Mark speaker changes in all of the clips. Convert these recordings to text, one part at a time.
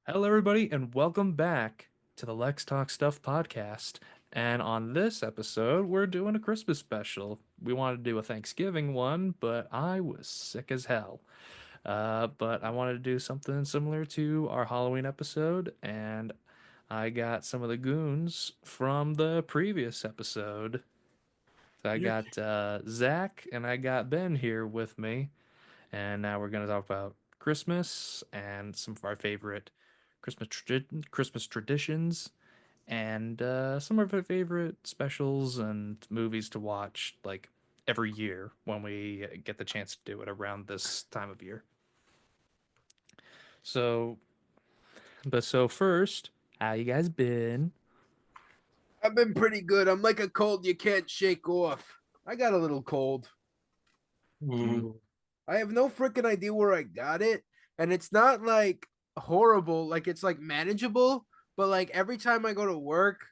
Speaker 1: Hello, everybody, and welcome back to the Lex Talks Stuff podcast. And on this episode, we're doing a Christmas special. We wanted to do a Thanksgiving one, but I was sick as hell. But I wanted to do something similar to our Halloween episode, and I got some of the goons from the previous episode. So I
Speaker 2: Yeah.
Speaker 1: got Zach and I got Ben here with me, and now we're going to talk about Christmas and some of our favorite Christmas traditions and some of our favorite specials and movies to watch like every year when we get the chance to do it around this time of year. So, so first, how you guys been?
Speaker 2: I've been pretty good. I'm like a cold you can't shake off. I got a little cold.
Speaker 1: Mm.
Speaker 3: Mm.
Speaker 2: I have no freaking idea where I got it. And it's not like horrible, like it's like manageable, but like every time I go to work,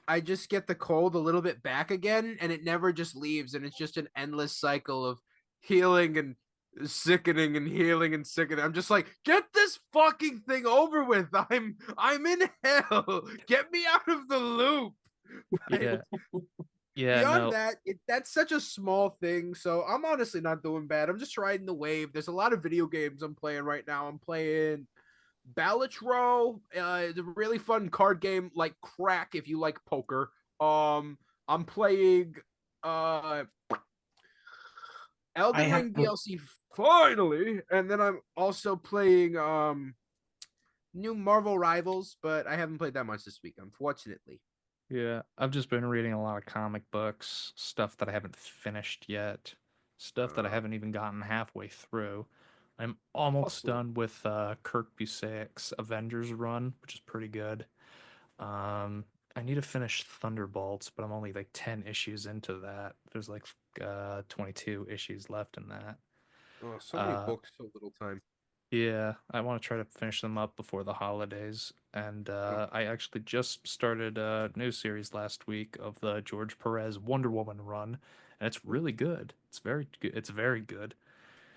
Speaker 2: I just get the cold a little bit back again and it never just leaves. And it's just an endless cycle of healing and sickening and healing and sickening. I'm just like, get this fucking thing over with. I'm in hell. Get me out of the loop.
Speaker 1: Yeah, yeah,
Speaker 2: Beyond
Speaker 1: no,
Speaker 2: that, that's such a small thing. So I'm honestly not doing bad. I'm just riding the wave. There's a lot of video games I'm playing right now. I'm playing Ballotro. It's a really fun card game like crack if you like poker. I'm playing uh
Speaker 3: I
Speaker 2: Elden
Speaker 3: have
Speaker 2: Ring DLC finally, and then I'm also playing new Marvel Rivals, but I haven't played that much this week, unfortunately.
Speaker 1: yeah, I've just been reading a lot of comic books, stuff that I haven't finished yet, stuff that I
Speaker 2: Uh,
Speaker 1: haven't even gotten halfway through. I'm almost
Speaker 2: Hustle.
Speaker 1: done with Kirk Busiek's Avengers run, which is pretty good. Um, I need to finish Thunderbolts, but I'm only like 10 issues into that. There's like 22 issues left in that.
Speaker 2: Oh, so many
Speaker 1: Uh,
Speaker 2: books, so little time.
Speaker 1: yeah, I want to try to finish them up before the holidays. And
Speaker 2: Oh,
Speaker 1: I actually just started a new series last week of the George Perez Wonder Woman run, and it's really good. It's very good. It's very good.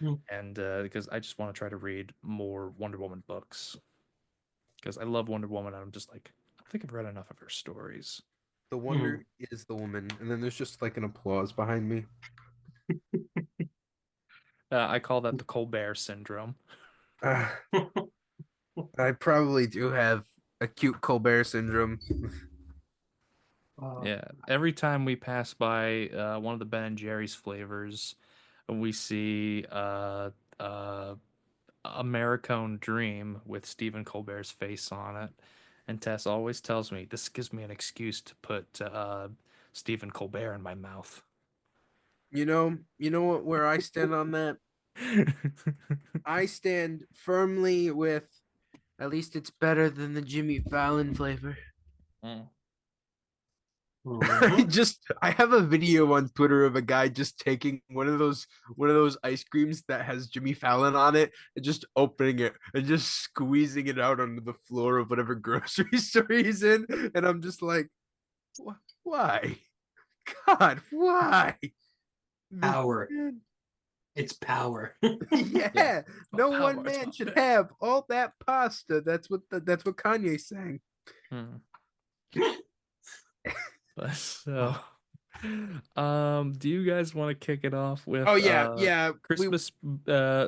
Speaker 3: mm,
Speaker 1: And because I just want to try to read more Wonder Woman books because I love Wonder Woman, and I'm just like, I think I've read enough of her stories.
Speaker 2: the
Speaker 3: mm.
Speaker 2: wonder is the woman, and then there's just like an applause behind me.
Speaker 1: I call that the Colbert syndrome.
Speaker 2: Uh, I probably do have acute Colbert syndrome.
Speaker 3: Uh,
Speaker 1: Yeah, every time we pass by one of the Ben and Jerry's flavors, we see Americone Dream with Stephen Colbert's face on it, and Tess always tells me this gives me an excuse to put Stephen Colbert in my mouth.
Speaker 2: You know what? Where I stand on that, I stand firmly with. At least it's better than the Jimmy Fallon flavor.
Speaker 1: Mm.
Speaker 3: mhm.
Speaker 2: I have a video on Twitter of a guy just taking one of those ice creams that has Jimmy Fallon on it and just opening it and just squeezing it out onto the floor of whatever grocery store he's in. And I'm just like, why? God, why?
Speaker 3: Power. It's power.
Speaker 1: Yeah,
Speaker 2: Yeah,
Speaker 1: it's
Speaker 2: no
Speaker 1: about
Speaker 2: one
Speaker 1: power. It's
Speaker 2: man
Speaker 1: about
Speaker 2: should
Speaker 1: power.
Speaker 2: have all that pasta. That's what Kanye sang.
Speaker 1: Hmm. But so, do you guys want to kick it off
Speaker 2: Oh
Speaker 1: with
Speaker 2: yeah, yeah. We
Speaker 1: Christmas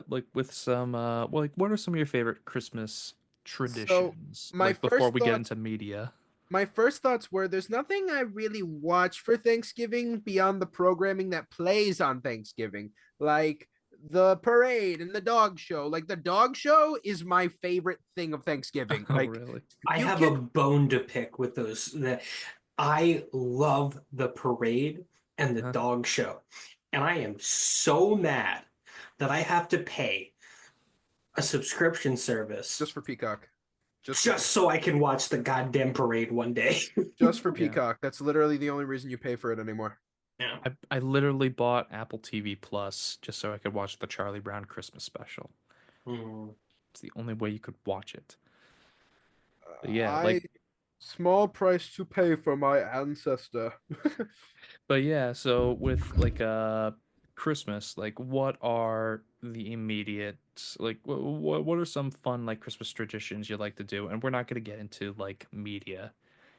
Speaker 1: like with some well, like what are some of your favorite Christmas
Speaker 2: so
Speaker 1: traditions
Speaker 2: my
Speaker 1: like before
Speaker 2: first
Speaker 1: we get
Speaker 2: thoughts
Speaker 1: into media?
Speaker 2: my first thoughts were there's nothing I really watch for Thanksgiving beyond the programming that plays on Thanksgiving, like the parade and the dog show. Like the dog show is my favorite thing of Thanksgiving.
Speaker 1: Oh,
Speaker 2: Like
Speaker 1: really?
Speaker 3: I
Speaker 2: you
Speaker 3: have a
Speaker 2: can
Speaker 3: bone to pick with those. That I love the parade and the
Speaker 1: Huh?
Speaker 3: dog show, and I am so mad that I have to pay a subscription service
Speaker 2: just for Peacock. Just for
Speaker 3: just so
Speaker 2: Peacock.
Speaker 3: I can watch the goddamn parade one day.
Speaker 2: Just for
Speaker 1: Yeah.
Speaker 2: Peacock. That's literally the only reason you pay for it anymore.
Speaker 3: Yeah.
Speaker 1: I literally bought Apple TV Plus just so I could watch the Charlie Brown Christmas special.
Speaker 3: Mm.
Speaker 1: It's the only way you could watch it. But yeah,
Speaker 2: I
Speaker 1: like
Speaker 2: small price to pay for my ancestor.
Speaker 1: but yeah, so with like Christmas, like what are the immediate like what are some fun like Christmas traditions you like to do? And we're not going to get into like media yet.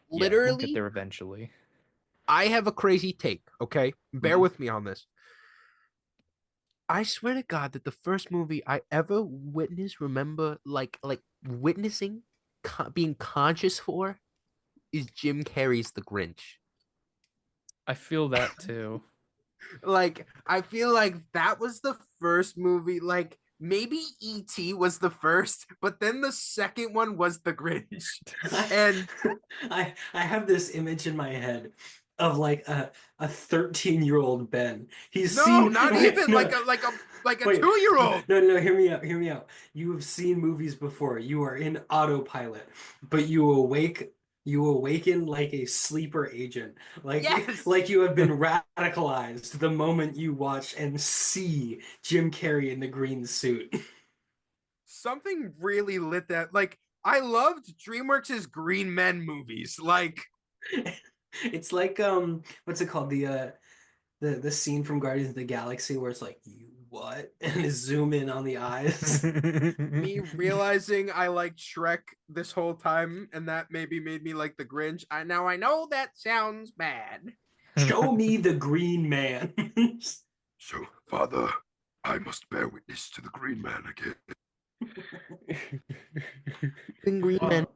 Speaker 1: We'll get
Speaker 2: Literally,
Speaker 1: there eventually.
Speaker 2: I have a crazy take, okay? Bear
Speaker 1: Mhm.
Speaker 2: with me on this. I swear to God that the first movie I ever witnessed, remember, like witnessing, being conscious for, is Jim Carrey's The Grinch.
Speaker 1: I feel that too.
Speaker 2: Like, I feel like that was the first movie. Like, maybe E.T. was the first, but then the second one was The Grinch.
Speaker 3: I,
Speaker 2: And
Speaker 3: I have this image in my head of like a 13-year-old Ben. He's
Speaker 2: no,
Speaker 3: seen
Speaker 2: not
Speaker 3: wait,
Speaker 2: even
Speaker 3: no,
Speaker 2: like a
Speaker 3: wait,
Speaker 2: 2 year old.
Speaker 3: no, no, hear me out, hear me out. You have seen movies before. You are in autopilot, but you awaken like a sleeper agent.
Speaker 2: Yes.
Speaker 3: Like you have been radicalized the moment you watch and see Jim Carrey in the green suit.
Speaker 2: Something really lit that. Like, I loved DreamWorks' Green Men movies. Like,
Speaker 3: It's like what's it called? The scene from Guardians of the Galaxy where it's like, you what? And zoom in on the eyes.
Speaker 2: me realizing I liked Shrek this whole time, and that maybe made me like the Grinch. I know that sounds bad.
Speaker 3: Show me the green man.
Speaker 4: So, Father, I must bear witness to the Green Man again.
Speaker 2: Green Men.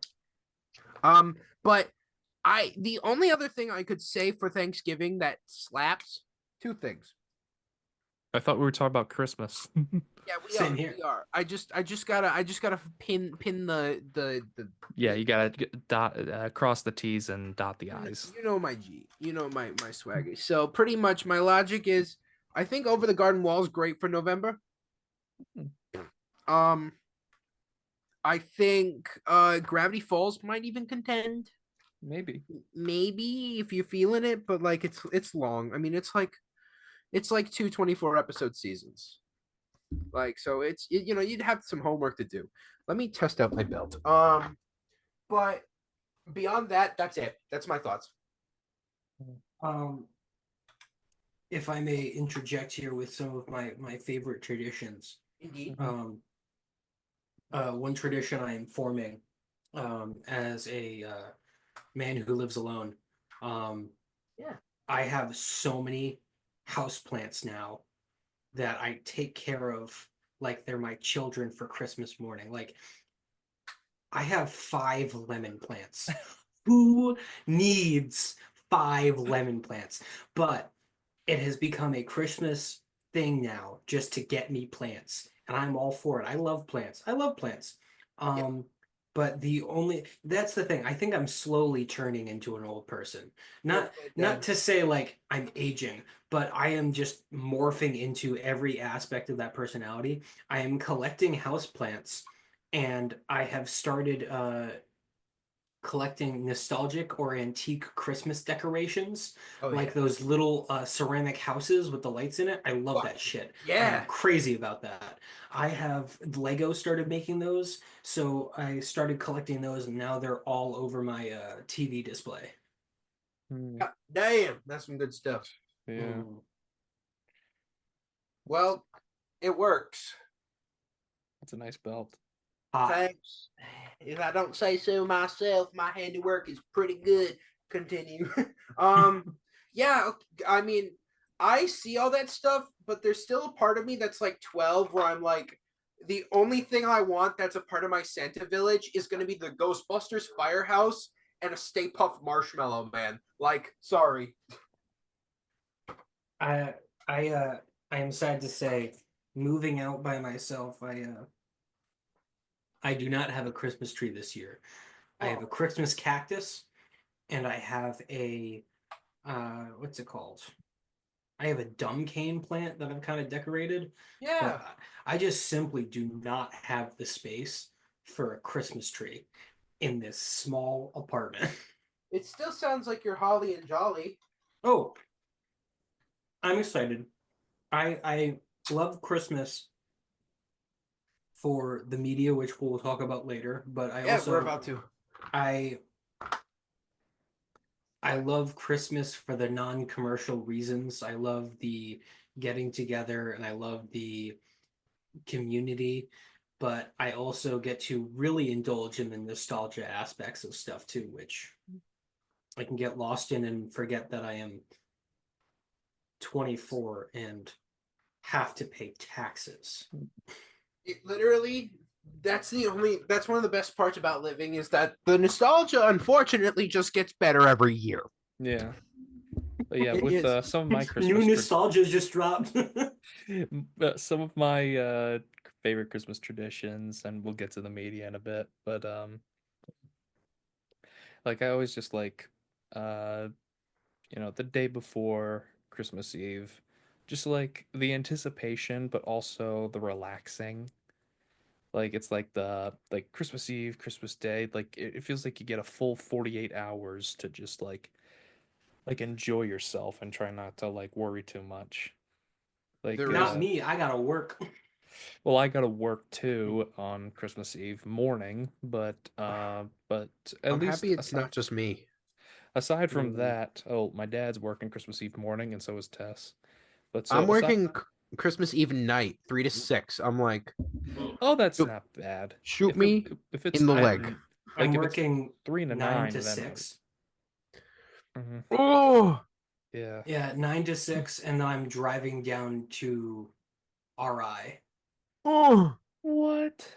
Speaker 3: Uh,
Speaker 2: But the only other thing I could say for Thanksgiving that slaps, two things.
Speaker 1: I thought we were talking about Christmas.
Speaker 2: Yeah,
Speaker 3: Same here.
Speaker 2: we are. I just gotta pin the
Speaker 1: Yeah, you gotta dot cross the T's and dot the I's.
Speaker 2: you know my G, you know my swaggy. So pretty much my logic is, I think Over the Garden Wall is great for November. Um, I think Gravity Falls might even contend.
Speaker 1: Maybe.
Speaker 2: Maybe if you're feeling it, but like it's long. I mean, it's like two 24 episode seasons. Like, so you know, you'd have some homework to do. Let me test out my belt. But beyond that, that's it. That's my thoughts.
Speaker 3: Um, if I may interject here with some of my favorite traditions.
Speaker 2: Indeed.
Speaker 3: One tradition I am forming as a man who lives alone. Um,
Speaker 2: Yeah.
Speaker 3: I have so many houseplants now that I take care of like they're my children for Christmas morning. Like I have 5 lemon plants. Who needs 5 lemon plants? But it has become a Christmas thing now just to get me plants. And I'm all for it. I love plants. I love plants.
Speaker 2: Yeah.
Speaker 3: But that's the thing. I think I'm slowly turning into an old person. Not to say like I'm aging, but I am just morphing into every aspect of that personality. I am collecting houseplants and I have started collecting nostalgic or antique Christmas decorations,
Speaker 2: Oh
Speaker 3: like
Speaker 2: yeah.
Speaker 3: those little ceramic houses with the lights in it. I love that shit. I am
Speaker 2: Yeah.
Speaker 3: crazy about that. I have Lego started making those, so I started collecting those, and now they're all over my TV display.
Speaker 2: God damn, that's some good stuff.
Speaker 1: Yeah.
Speaker 3: Mm.
Speaker 2: Well, it works.
Speaker 1: That's a nice belt.
Speaker 2: Thanks. If I don't say so myself, my handiwork is pretty good. Continue. Yeah, I mean, I see all that stuff, but there's still a part of me that's like 12 where I'm like, the only thing I want that's a part of my Santa village is going to be the Ghostbusters firehouse and a Stay Puft Marshmallow Man. Like, sorry.
Speaker 3: I I am sad to say, moving out by myself, I do not have a Christmas tree this year. I have a Christmas cactus, and I have a what's it called? I have a dumb cane plant that I've kind of decorated,
Speaker 2: Yeah.
Speaker 3: but I just simply do not have the space for a Christmas tree in this small apartment.
Speaker 2: It still sounds like you're holly and jolly.
Speaker 3: Oh, I'm excited. I love Christmas for the media, which we'll talk about later, but
Speaker 2: Yeah, we're about to.
Speaker 3: I I love Christmas for the non-commercial reasons. I love the getting together and I love the community, but I also get to really indulge in the nostalgia aspects of stuff too, which I can get lost in and forget that I am 24 and have to pay taxes.
Speaker 2: It literally, that's one of the best parts about living is that the nostalgia unfortunately just gets better every year.
Speaker 1: Yeah. But yeah,
Speaker 2: It
Speaker 1: with
Speaker 2: is.
Speaker 1: some of my
Speaker 3: New
Speaker 1: Christmas
Speaker 3: nostalgia just dropped.
Speaker 1: some of my favorite Christmas traditions, and we'll get to the media in a bit, but like I always just like uh the day before Christmas Eve, just like the anticipation, but also the relaxing. Like it's like the like Christmas Eve, Christmas Day, like it feels like you get a full 48 hours to just like enjoy yourself and try not to like worry too much. Like
Speaker 2: There
Speaker 3: Not
Speaker 2: is.
Speaker 3: me. I gotta work.
Speaker 1: well, I gotta work too on Christmas Eve morning, but at
Speaker 2: I'm
Speaker 1: least
Speaker 2: happy it's not just me.
Speaker 1: aside from
Speaker 3: Mm.
Speaker 1: that, oh, my dad's working Christmas Eve morning, and so is Tess. But so
Speaker 2: I'm
Speaker 1: aside,
Speaker 2: working Christmas Eve night, 3 to 6. I'm like,
Speaker 1: oh, that's
Speaker 2: shoot,
Speaker 1: not bad.
Speaker 2: shoot
Speaker 1: If it
Speaker 2: me
Speaker 1: if it's
Speaker 2: in the
Speaker 3: I
Speaker 2: leg.
Speaker 3: I'm
Speaker 1: like if it's
Speaker 3: working 9 to
Speaker 1: then like
Speaker 3: 6.
Speaker 1: mhm,
Speaker 2: Oh,
Speaker 1: yeah.
Speaker 3: Yeah, 9 to 6, and then I'm driving down to RI.
Speaker 2: oh.
Speaker 1: What?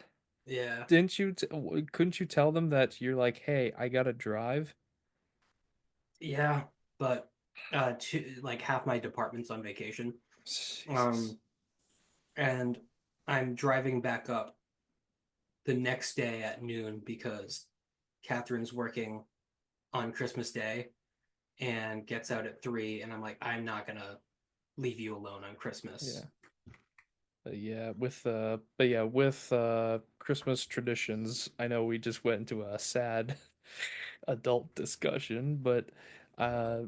Speaker 3: Yeah,
Speaker 1: Couldn't you tell them that you're like, hey, I gotta drive?
Speaker 3: yeah, but like half my department's on vacation.
Speaker 1: Jesus.
Speaker 3: Um, and I'm driving back up the next day at noon because Catherine's working on Christmas Day and gets out at 3, and I'm like, I'm not gonna leave you alone on
Speaker 1: Yeah.
Speaker 3: Christmas.
Speaker 1: But yeah, with Christmas traditions, I know we just went into a sad adult discussion, uh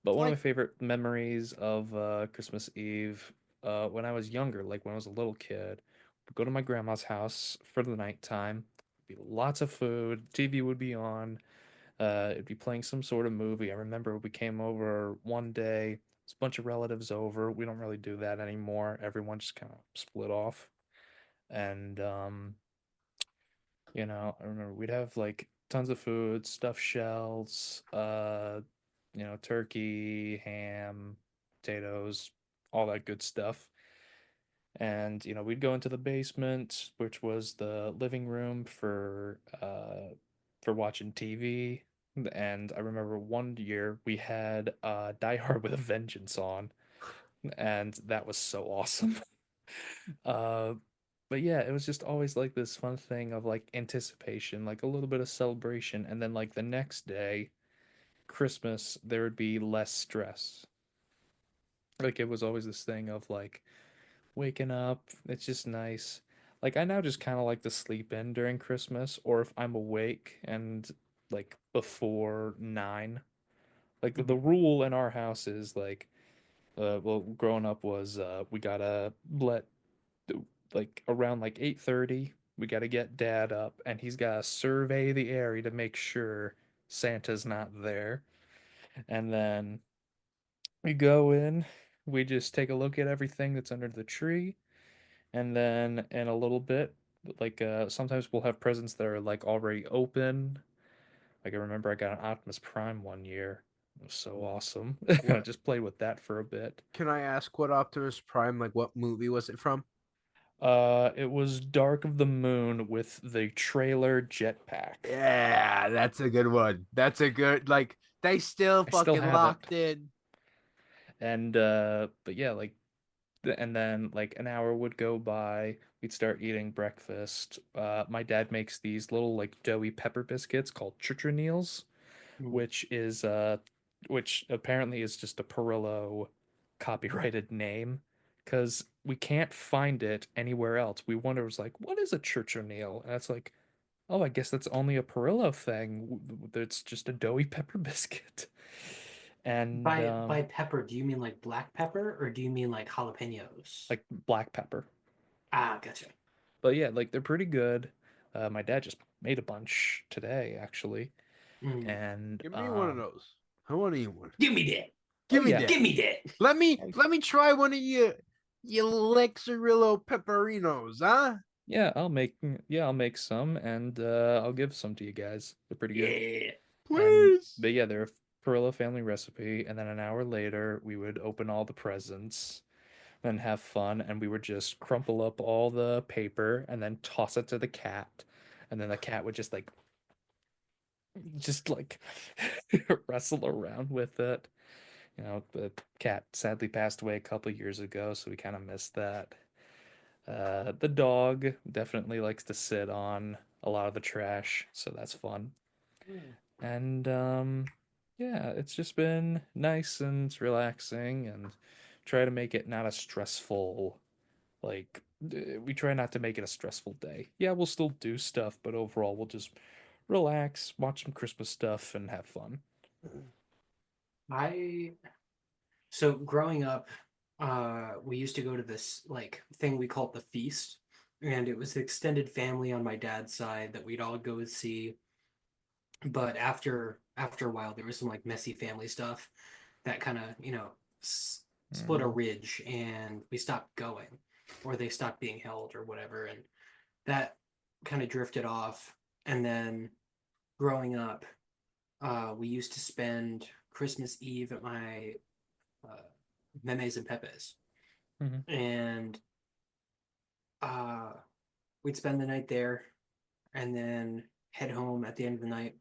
Speaker 1: but
Speaker 2: It's
Speaker 1: one of
Speaker 2: like
Speaker 1: my favorite memories of Christmas Eve, when I was younger, like when I was a little kid, would go to my grandma's house for the nighttime. Be lots of food, TV would be on, it'd be playing some sort of movie. I remember we came over one day, there's a bunch of relatives over. We don't really do that anymore. Everyone just kind of split off. And I remember we'd have like tons of food, stuffed shells, turkey, ham, potatoes, all that good stuff. And we'd go into the basement, which was the living room for watching TV. And I remember one year we had Die Hard with a Vengeance on, and that was so awesome. Uh, but yeah, it was just always like this fun thing of like anticipation, like a little bit of celebration, and then like the next day, Christmas, there would be less stress. Like it was always this thing of like waking up, it's just nice. Like I now just kind of like to sleep in during Christmas, or if I'm awake and like before 9. Like the
Speaker 2: Mhm.
Speaker 1: rule in our house is like, well, growing up was we gotta let like around like 8:30 we got to get dad up and he's got to survey the area to make sure Santa's not there. And then we go in, we just take a look at everything that's under the tree, and then in a little bit, like sometimes we'll have presents that are like already open. Like I remember I got an Optimus Prime one year. It was so awesome. I
Speaker 2: What
Speaker 1: just played with that for a bit.
Speaker 2: can I ask? What Optimus Prime? Like, what movie was it from?
Speaker 1: It was Dark of the Moon with the trailer jetpack.
Speaker 2: Yeah, that's a good one. That's a good like. They still
Speaker 1: I still
Speaker 2: fucking
Speaker 1: have it.
Speaker 2: locked in.
Speaker 1: And but yeah, like and then like an hour would go by, we'd start eating breakfast. My dad makes these little like doughy pepper biscuits called Churchill
Speaker 3: Mm.
Speaker 1: which is which apparently is just a Perillo copyrighted name because we can't find it anywhere else. We wonder, was like, what is a Churchill? And it's like, oh, I guess that's only a Perillo thing. It's just a doughy pepper biscuit. And
Speaker 3: By pepper, do you mean like black pepper or do you mean like jalapenos?
Speaker 1: like black pepper.
Speaker 3: Ah, gotcha.
Speaker 1: But yeah, like they're pretty good. My dad just made a bunch today, actually.
Speaker 3: Mm.
Speaker 1: And
Speaker 2: Give me one of those. I want to eat one.
Speaker 3: Give me that.
Speaker 2: Give me
Speaker 1: yeah.
Speaker 2: that.
Speaker 3: Give me that.
Speaker 2: Let me try one of your Lexarillo pepperinos, huh?
Speaker 1: I'll make some and I'll give some to you guys. They're pretty good.
Speaker 3: Yeah.
Speaker 2: Please.
Speaker 1: But yeah, they're a Perillo family recipe, and then an hour later we would open all the presents and have fun, and we would just crumple up all the paper and then toss it to the cat, and then the cat would just like wrestle around with it. The cat sadly passed away a couple years ago, so we kind of missed that. The dog definitely likes to sit on a lot of the trash, so that's fun. And yeah, it's just been nice and relaxing and try to make it not a stressful like we try not to make it a stressful day. Yeah, we'll still do stuff, but overall we'll just relax, watch some Christmas stuff and have fun.
Speaker 3: I So growing up, we used to go to this like thing we called the feast, and it was the extended family on my dad's side that we'd all go see. But after a while, there was some like messy family stuff that kind of split a
Speaker 1: Mm.
Speaker 3: ridge, and we stopped going, or they stopped being held, or whatever, and that kind of drifted off. And then growing up, we used to spend Christmas Eve at my uh, memes and pepes,
Speaker 1: Mhm.
Speaker 3: and uh, we'd spend the night there, and then head home at the end of the night,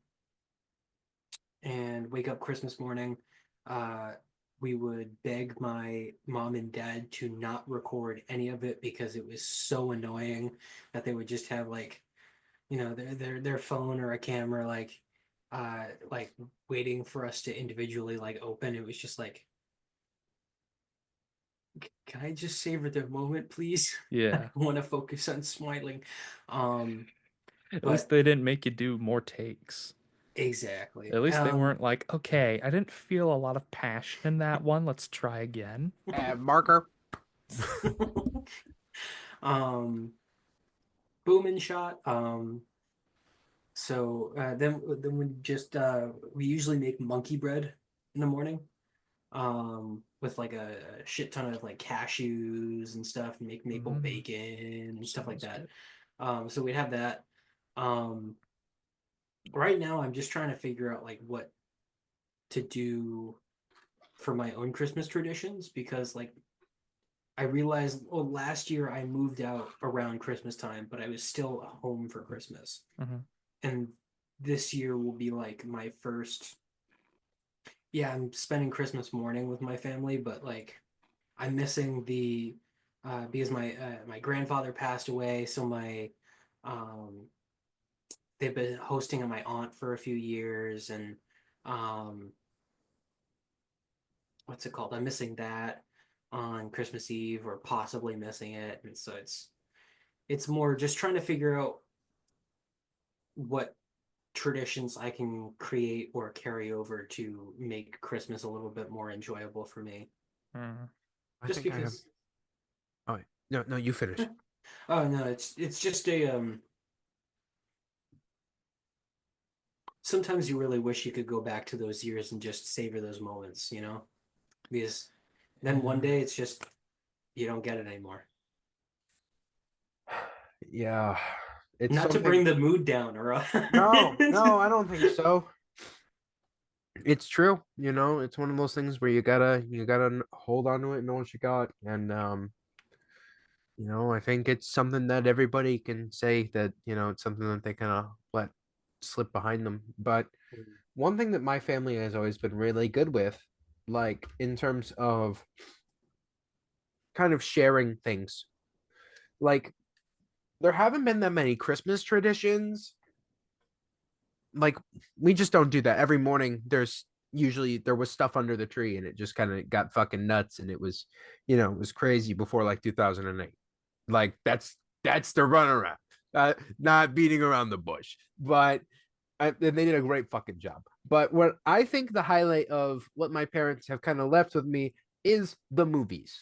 Speaker 3: and wake up Christmas morning. Uh, we would beg my mom and dad to not record any of it because it was so annoying that they would just have like their phone or a camera like waiting for us to individually like open. It was just like, can I just savor the moment, please? I
Speaker 1: Yeah.
Speaker 3: want to focus on smiling. Um,
Speaker 1: At least
Speaker 3: but
Speaker 1: they didn't make you do more takes.
Speaker 3: exactly.
Speaker 1: At least they weren't like, okay, I didn't feel a lot of passion in that one. Let's try again.
Speaker 2: Marker.
Speaker 3: um, Boom and shot. Then we usually make monkey bread in the morning. With like a shit ton of like cashews and stuff, and make maple
Speaker 1: Mm,
Speaker 3: bacon and stuff like
Speaker 1: sounds
Speaker 3: that.
Speaker 1: good.
Speaker 3: So we'd have that. Um, right now I'm just trying to figure out like what to do for my own Christmas traditions, because like I realized, well, last year I moved out around Christmas time, but I was still home for Christmas.
Speaker 1: Hmm.
Speaker 3: And this year will be like my first, yeah, I'm spending Christmas morning with my family, but like I'm missing the because my grandfather passed away, so my um they've been hosting on my aunt for a few years, and um what's it called? I'm missing that on Christmas Eve, or possibly missing it, and so it's more just trying to figure out what traditions I can create or carry over to make Christmas a little bit more enjoyable for me.
Speaker 1: Hmm.
Speaker 2: I
Speaker 3: Just
Speaker 2: think I have.
Speaker 3: because,
Speaker 2: Oh no, you finish.
Speaker 3: oh no, it's just a. Sometimes you really wish you could go back to those years and just savor those moments, because then one day it's just you don't get it anymore.
Speaker 2: Yeah, it's
Speaker 3: Not to
Speaker 2: something.
Speaker 3: bring the mood down, or
Speaker 2: No, I don't think so. It's true. It's one of those things where you gotta hold on to it and know what you got. And I think it's something that everybody can say that, it's something that they kind of let slip behind them. But one thing that my family has always been really good with, like in terms of kind of sharing things, like there haven't been that many Christmas traditions. Like we just don't do that. Every morning there was stuff under the tree and it just kind of got fucking nuts, and it was crazy before like 2008. Like that's the runaround. Not beating around the bush. But they did a great fucking job. But what I think the highlight of what my parents have kind of left with me is the movies.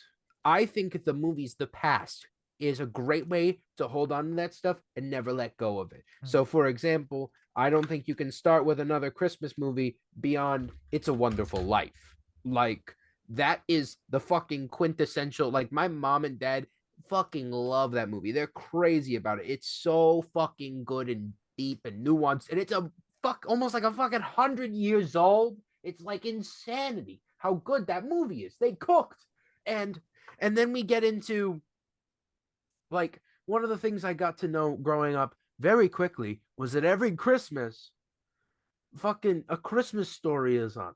Speaker 2: I think the movies, the past, is a great way to hold on to that stuff and never let go of it. So, for example, I don't think you can start with another Christmas movie beyond It's a Wonderful Life. Like, that is the fucking quintessential. Like, my mom and dad fucking love that movie. They're crazy about it. It's so fucking good and deep and nuanced. And it's a almost like a fucking 100 years old. It's like insanity how good that movie is. They cooked. And then we get into like one of the things I got to know growing up very quickly was that every Christmas, fucking A Christmas Story is on.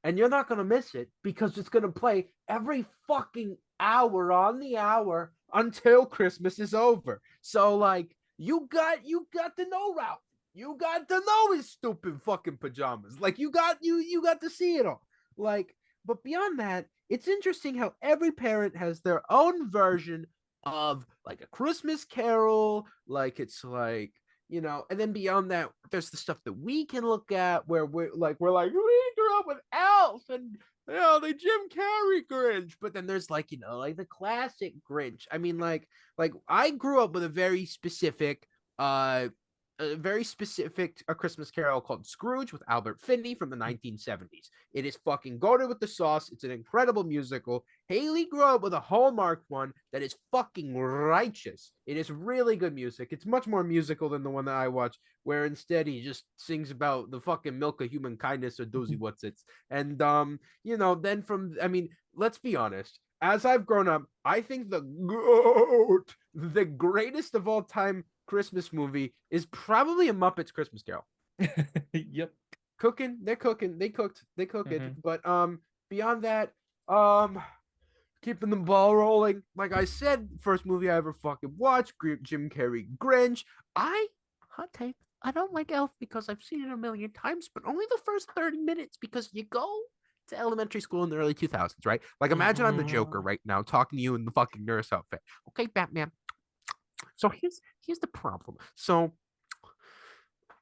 Speaker 2: And you're not going to miss it because it's going to play every fucking hour on the hour until Christmas is over. So like you got to know Ralph. You got to know his stupid fucking pajamas. Like you got to see it all. Like, but beyond that, it's interesting how every parent has their own version of like A Christmas Carol. Like it's like, you know, and then beyond that, there's the stuff that we can look at where we're like we grew up with Elf and you know the Jim Carrey Grinch, but then there's like, you know, like the classic Grinch. I mean, like I grew up with a very specific A Christmas Carol called Scrooge with Albert Finney from the 1970s. It is fucking goated with the sauce. It's an incredible musical. Haley grew up with a Hallmark one that is fucking righteous. It is really good music. It's much more musical than the one that I watch, where instead he just sings about the fucking milk of human kindness or dozy what's it's. And you know, then let's be honest. As I've grown up, I think the greatest of all time Christmas movie is probably A Muppets Christmas Carol.
Speaker 1: Yep.
Speaker 2: They cook it. But beyond that, keeping the ball rolling. Like I said, first movie I ever fucking watched, Jim Carrey Grinch. Hot take, I don't like Elf because I've seen it a million times, but only the first 30 minutes because you go to elementary school in the early 2000s, right? Like imagine I'm the Joker right now talking to you in the fucking nurse outfit. Okay, Batman. So here's the problem. So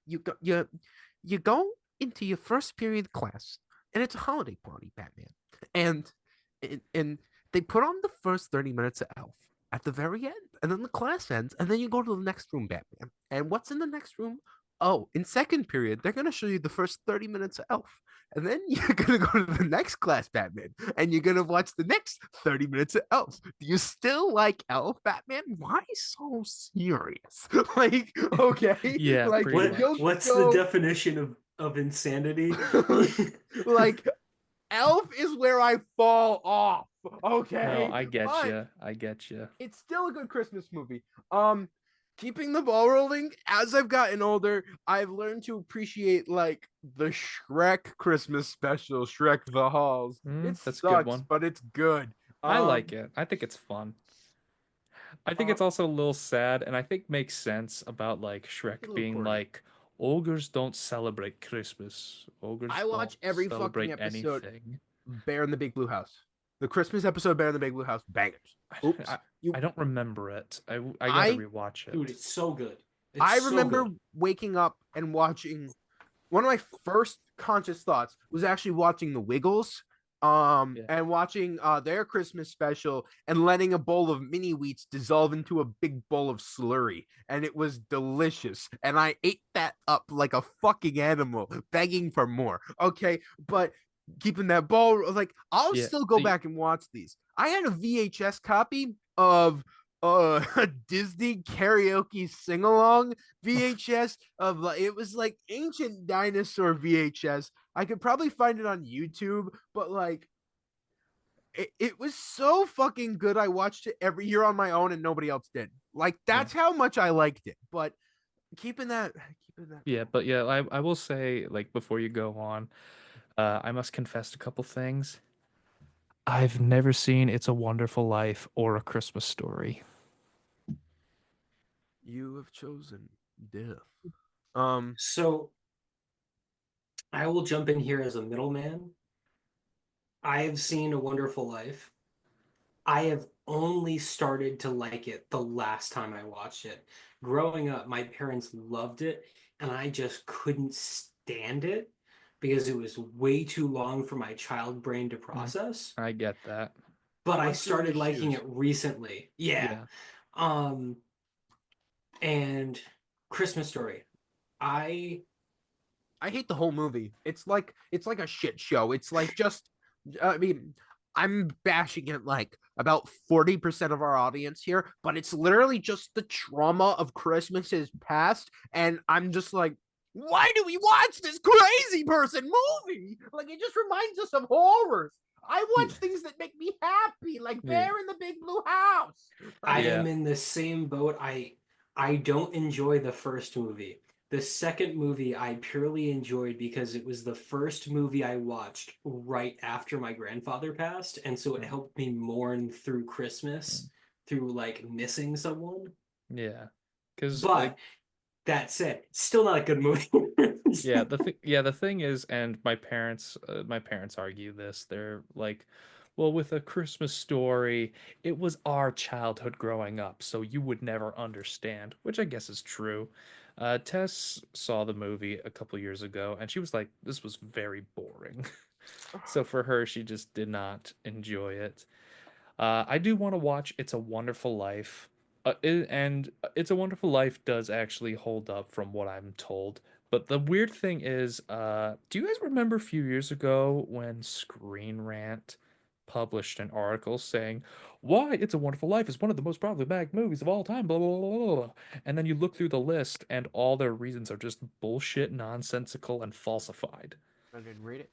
Speaker 2: you go into your first period class, and it's a holiday party, Batman, and they put on the first 30 minutes of Elf at the very end, and then the class ends, and then you go to the next room, Batman. And what's in the next room? Oh, in second period, they're gonna show you the first 30 minutes of Elf. And then you're gonna go to the next class, Batman, and you're gonna watch the next 30 minutes of Elf. Do you still like Elf, Batman? Why so serious? Like, okay,
Speaker 1: Yeah,
Speaker 2: like
Speaker 1: pretty much.
Speaker 3: What's the definition of insanity?
Speaker 2: like Elf is where I fall off.
Speaker 1: No,
Speaker 2: Okay,
Speaker 1: I get
Speaker 2: but
Speaker 1: you. I get you.
Speaker 2: it's still a good Christmas movie. Keeping the ball rolling, as I've gotten older, I've learned to appreciate like the Shrek Christmas special, Shrek the Halls. It
Speaker 1: That's a good
Speaker 2: sucks,
Speaker 1: one.
Speaker 2: but it's good.
Speaker 1: I like it. I think it's fun. I think it's also a little sad, and I think makes sense about like
Speaker 2: A
Speaker 1: Shrek
Speaker 2: little
Speaker 1: being
Speaker 2: corny.
Speaker 1: like, ogres don't celebrate Christmas.
Speaker 2: I
Speaker 1: Ogres don't
Speaker 2: watch every fucking
Speaker 1: celebrate
Speaker 2: episode
Speaker 1: anything.
Speaker 2: Bear in the Big Blue House. The Christmas episode Bear in the Big Blue House, bangers. Oops.
Speaker 1: I don't remember it. I gotta
Speaker 2: I
Speaker 1: rewatch it.
Speaker 3: Dude, it's so good. It's
Speaker 2: I
Speaker 3: so
Speaker 2: remember
Speaker 3: good.
Speaker 2: waking up and watching. One of my first conscious thoughts was actually watching The Wiggles, and watching their Christmas special and letting a bowl of mini wheats dissolve into a big bowl of slurry, and it was delicious. And I ate that up like a fucking animal, begging for more. Okay, but keeping that bowl, like I'll
Speaker 1: Yeah,
Speaker 2: still go back and watch these. I had a VHS copy of a Disney karaoke sing along VHS of like it was like ancient dinosaur VHS. I could probably find it on YouTube, but like it was so fucking good. I watched it every year on my own and nobody else did. Like that's how much I liked it. But keeping that
Speaker 1: Yeah, but yeah, I will say, like, before you go on, I must confess a couple things. I've never seen It's a Wonderful Life or A Christmas Story.
Speaker 2: you have chosen death.
Speaker 3: So I will jump in here as a middleman. I have seen A Wonderful Life. I have only started to like it the last time I watched it. Growing up, my parents loved it, and I just couldn't stand it because it was way too long for my child brain to process.
Speaker 1: I get that.
Speaker 3: But I
Speaker 2: What's in your
Speaker 3: started liking
Speaker 2: shoes?
Speaker 3: it recently. Yeah. And Christmas Story. I
Speaker 2: I hate the whole movie. It's like a shit show. It's like just I mean, I'm bashing it like about 40% of our audience here, but it's literally just the trauma of Christmases past, and I'm just like, why do we watch this crazy person movie? Like it just reminds us of horrors. I
Speaker 1: Yeah,
Speaker 2: watch things that make me happy, like
Speaker 1: yeah,
Speaker 2: Bear in the Big Blue House.
Speaker 3: I
Speaker 2: Like,
Speaker 1: yeah.
Speaker 3: am in the same boat. I don't enjoy the first movie. The second movie I purely enjoyed because it was the first movie I watched right after my grandfather passed, and so it
Speaker 1: Mm,
Speaker 3: helped me mourn through Christmas,
Speaker 1: mm.
Speaker 3: through like missing someone.
Speaker 1: Yeah, because like
Speaker 3: But that said, still not a good movie.
Speaker 1: the thing is, and my parents argue this. They're like, well, with A Christmas Story, it was our childhood growing up, so you would never understand, which I guess is true. Tess saw the movie a couple years ago, and she was like, this was very boring. So for her, she just did not enjoy it. I do want to watch It's a Wonderful Life. And It's a Wonderful Life does actually hold up from what I'm told. But the weird thing is, do you guys remember a few years ago when Screen Rant published an article saying why It's a Wonderful Life is one of the most problematic movies of all time, blah, blah, blah, blah, blah. And then you look through the list and all their reasons are just bullshit, nonsensical, and falsified.
Speaker 2: I didn't read it.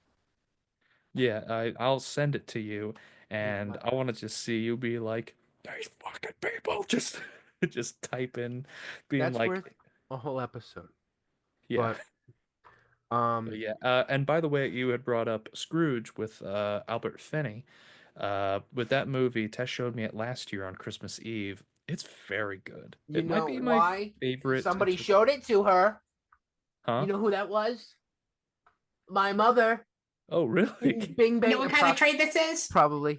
Speaker 1: Yeah, I'll send it to you,
Speaker 2: Yeah,
Speaker 1: and I want to just see you be like, "These fucking people," just just type in, being
Speaker 2: that's worth
Speaker 1: like,
Speaker 2: a whole episode.
Speaker 1: yeah,
Speaker 2: But
Speaker 1: but
Speaker 2: um,
Speaker 1: yeah. And by the way, you had brought up Scrooge with Albert Finney. With that movie, Tess showed me it last year on Christmas Eve. It's very good.
Speaker 2: you
Speaker 1: It might
Speaker 2: know
Speaker 1: be my
Speaker 2: why?
Speaker 1: favorite.
Speaker 2: Somebody showed it to her.
Speaker 1: Huh?
Speaker 2: You know who that was? My mother.
Speaker 1: Oh,
Speaker 2: Bing,
Speaker 1: really?
Speaker 2: bing,
Speaker 3: You know
Speaker 2: bang.
Speaker 3: what kind of trade this is?
Speaker 2: Probably.